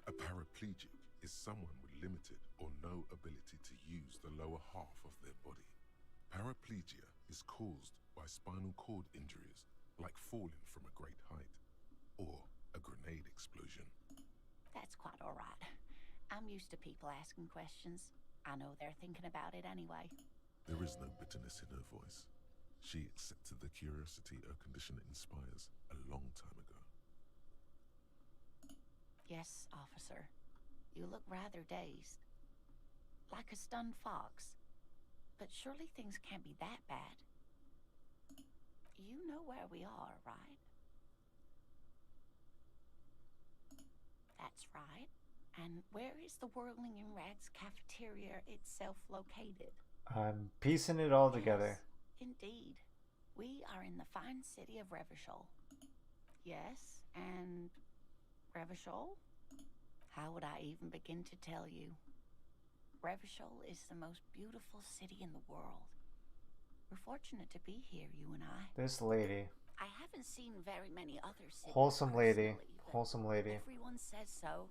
A paraplegic is someone with limited or no ability to use the lower half of their body. Paraplegia is caused by spinal cord injuries, like falling from a great height, or a grenade explosion. That's quite all right. I'm used to people asking questions. I know they're thinking about it anyway. There is no bitterness in her voice. She accepted the curiosity her condition inspires a long time ago. Yes, officer. You look rather dazed. Like a stunned fox. But surely things can't be that bad. You know where we are, right? That's right. And where is the Whirling in Rags cafeteria itself located? I'm piecing it all together. Indeed. We are in the fine city of Revachol. Yes, and Revachol? How would I even begin to tell you? Revachol is the most beautiful city in the world. We're fortunate to be here, you and I. This lady. I haven't seen very many other cities. Wholesome lady. personally, but Wholesome lady. Everyone says so.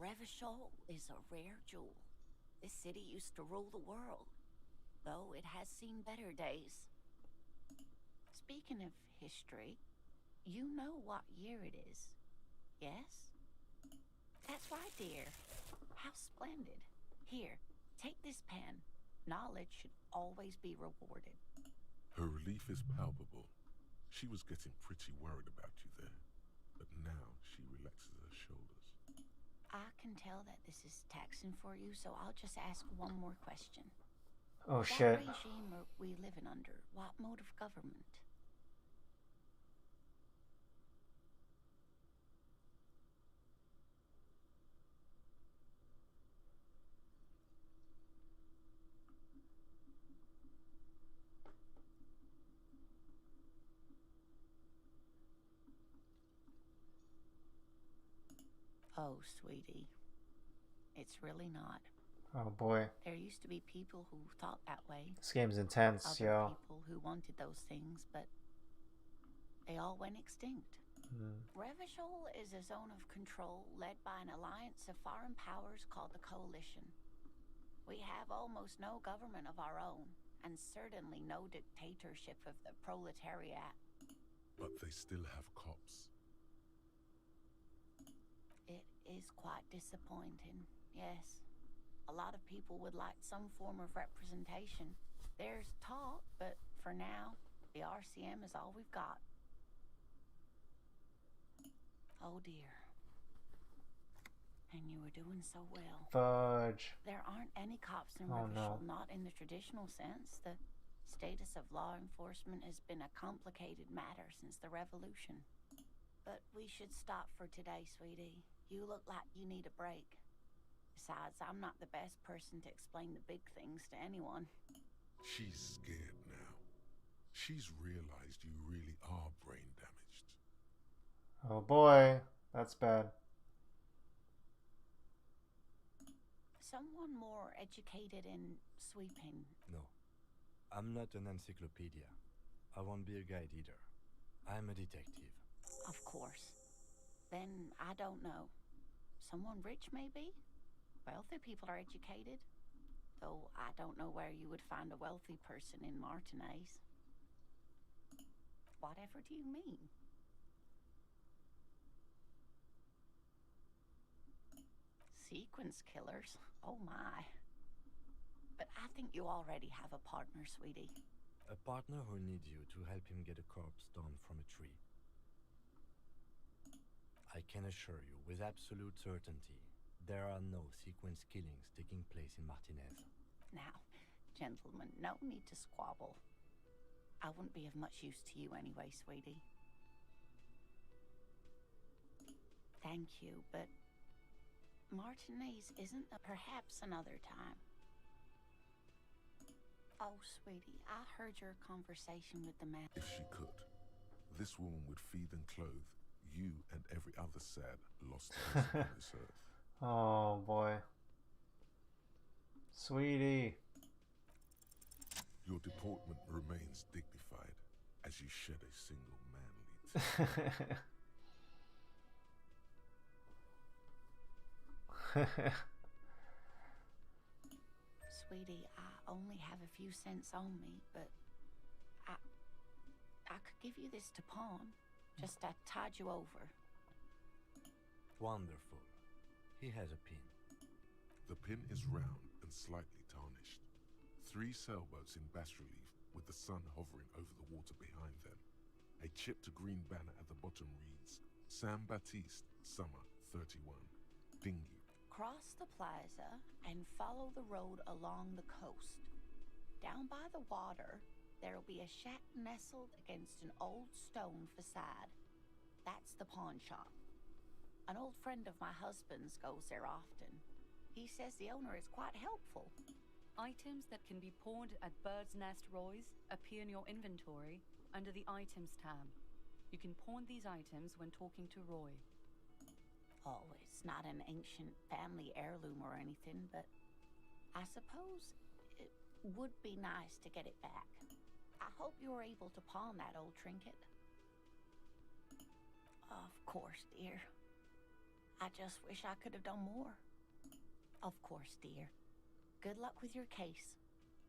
Revachol is a rare jewel. This city used to rule the world, though it has seen better days. Speaking of history, you know what year it is, yes? That's right, dear. How splendid. Here, take this pen. Knowledge should always be rewarded. Her relief is palpable. She was getting pretty worried about you there, but now she relaxes her shoulders. I can tell that this is taxing for you, so I'll just ask one more question. Oh, that shit. regime we living under, what mode of government? Oh, sweetie. It's really not. Oh boy. There used to be people who thought that way. This game's intense, Other yo. people who wanted those things, but they all went extinct. Revachol is a zone of control led by an alliance of foreign powers called the Coalition. We have almost no government of our own, and certainly no dictatorship of the proletariat. But they still have cops. It is quite disappointing, yes. A lot of people would like some form of representation. There's talk, but for now, the RCM is all we've got. Oh dear. And you were doing so well. Fudge. There aren't any cops in Oh, Revachol, no. not in the traditional sense. The status of law enforcement has been a complicated matter since the revolution. But we should stop for today, sweetie. You look like you need a break. Besides, I'm not the best person to explain the big things to anyone. She's scared now. She's realized you really are brain damaged. Oh boy. That's bad. Someone more educated in sweeping. No. I'm not an encyclopedia. I won't be a guide either. I'm a detective. Of course. Then I don't know. Someone rich, maybe? Wealthy people are educated. Though I don't know where you would find a wealthy person in Martinez. Whatever do you mean? Sequence killers? Oh my. But I think you already have a partner, sweetie. A partner who needs you to help him get a corpse down from a tree. I can assure you with absolute certainty, there are no sequence killings taking place in Martinez. Now, gentlemen, no need to squabble. I wouldn't be of much use to you anyway, sweetie. Thank you, but Martinez isn't perhaps another time. Oh, sweetie, I heard your conversation with the man. If she could, this woman would feed and clothe you and every other sad, lost person on this earth. Oh boy. Sweetie. Your deportment remains dignified as you shed a single manly tear. Sweetie, I only have a few cents on me, but I could give you this to pawn. Just to tide you over. Wonderful. He has a pin. The pin is round and slightly tarnished. 3 sailboats in bas-relief with the sun hovering over the water behind them. A chipped green banner at the bottom reads, San Baptiste, Summer 31. Dinghy. Cross the plaza and follow the road along the coast. Down by the water, there'll be a shack nestled against an old stone facade. That's the pawn shop. An old friend of my husband's goes there often. He says the owner is quite helpful. Items that can be pawned at Bird's Nest Roy's appear in your inventory under the Items tab. You can pawn these items when talking to Roy. Oh, it's not an ancient family heirloom or anything, but I suppose it would be nice to get it back. I hope you were able to pawn that old trinket. Of course, dear. I just wish I could have done more. Of course, dear. Good luck with your case.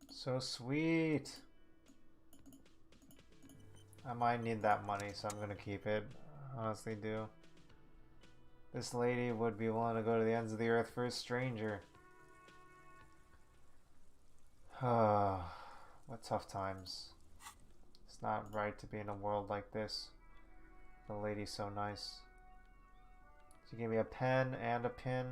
So sweet. I might need that money, so I'm gonna keep it. I honestly do. This lady would be willing to go to the ends of the earth for a stranger. What tough times. It's not right to be in a world like this. The lady's so nice. She gave me a pen and a pin.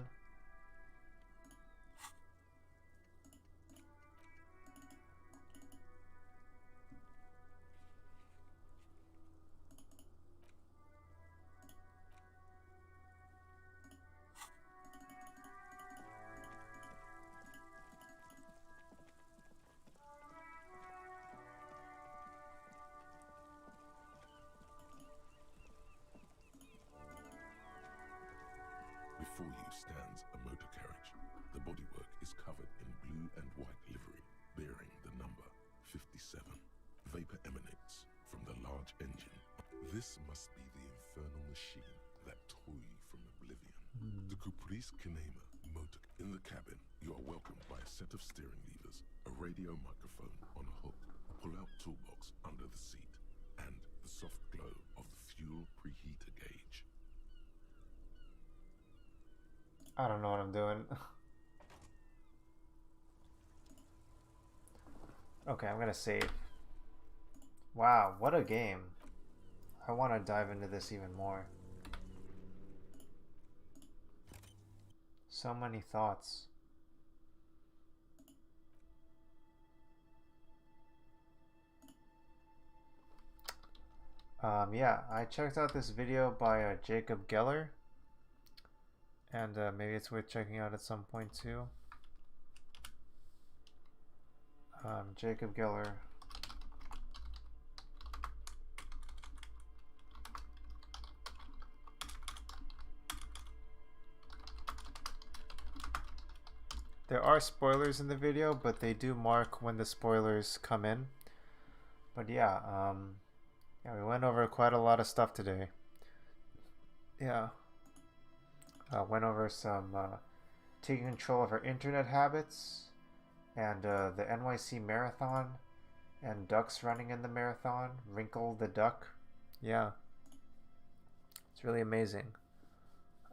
Before you stands a motor carriage. The bodywork is covered in blue and white livery, bearing the number 57. Vapor emanates from the large engine. This must be the infernal machine that tore you from oblivion. The Caprice Kinema motor. In the cabin, you are welcomed by a set of steering levers, a radio microphone on a hook, a pull-out toolbox under the seat, and the soft glow of the fuel preheater gauge. I don't know what I'm doing. Okay, I'm gonna save. Wow, what a game. I want to dive into this even more. So many thoughts. Yeah, I checked out this video by Jacob Geller. And maybe it's worth checking out at some point too. Jacob Geller. There are spoilers in the video, but they do mark when the spoilers come in. But yeah, yeah, we went over quite a lot of stuff today. Yeah. Went over some taking control of our internet habits, and the NYC Marathon, and ducks running in the marathon. Wrinkle the duck. Yeah. It's really amazing.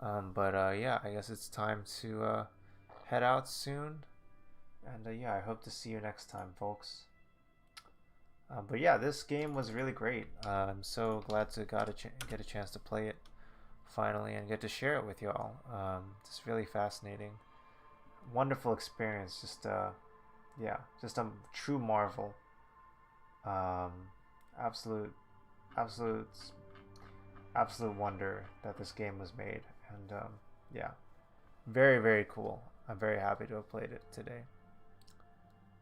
But yeah, I guess it's time to head out soon. And yeah, I hope to see you next time, folks. But yeah, this game was really great. I'm so glad to get a chance to play it finally and get to share it with y'all. It's really fascinating, wonderful experience. Just yeah, just a true marvel. Absolute wonder that this game was made. And yeah, very, very cool. I'm very happy to have played it today.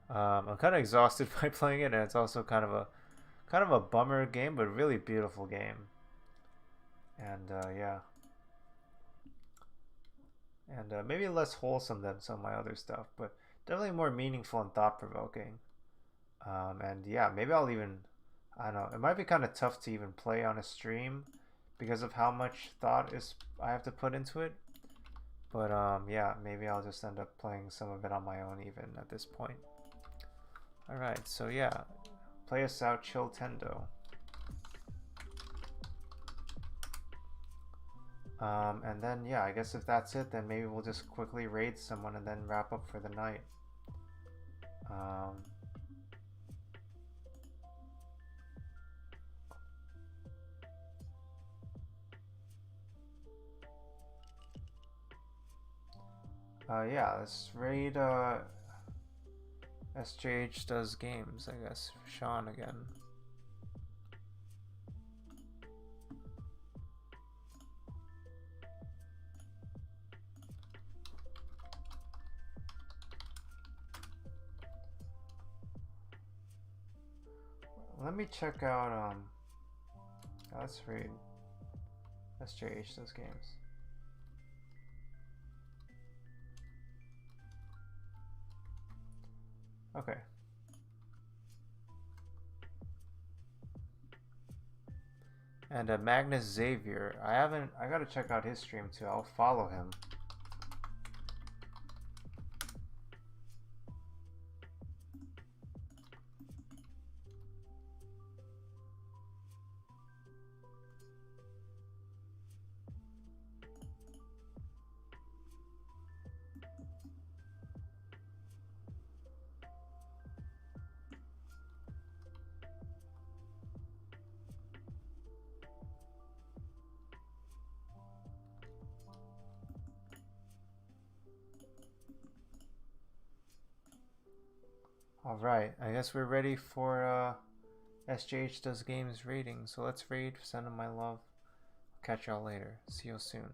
I'm kind of exhausted by playing it, and it's also kind of a bummer game, but really beautiful game. And yeah, and maybe less wholesome than some of my other stuff, but definitely more meaningful and thought-provoking. And yeah, maybe I'll even, I don't know, it might be kind of tough to even play on a stream because of how much thought I have to put into it. But yeah, maybe I'll just end up playing some of it on my own even at this point. Alright, so yeah, play us out, Chill Tendo. And then yeah, I guess if that's it, then maybe we'll just quickly raid someone and then wrap up for the night. Yeah, let's raid SJH Does Games, I guess. Sean again. Let me check out, let's read SJH Does Games. Okay. And Magnus Xavier. I gotta check out his stream too. I'll follow him. Alright, I guess we're ready for SJH Does Games rating. So let's raid, send him my love. Catch y'all later. See you soon.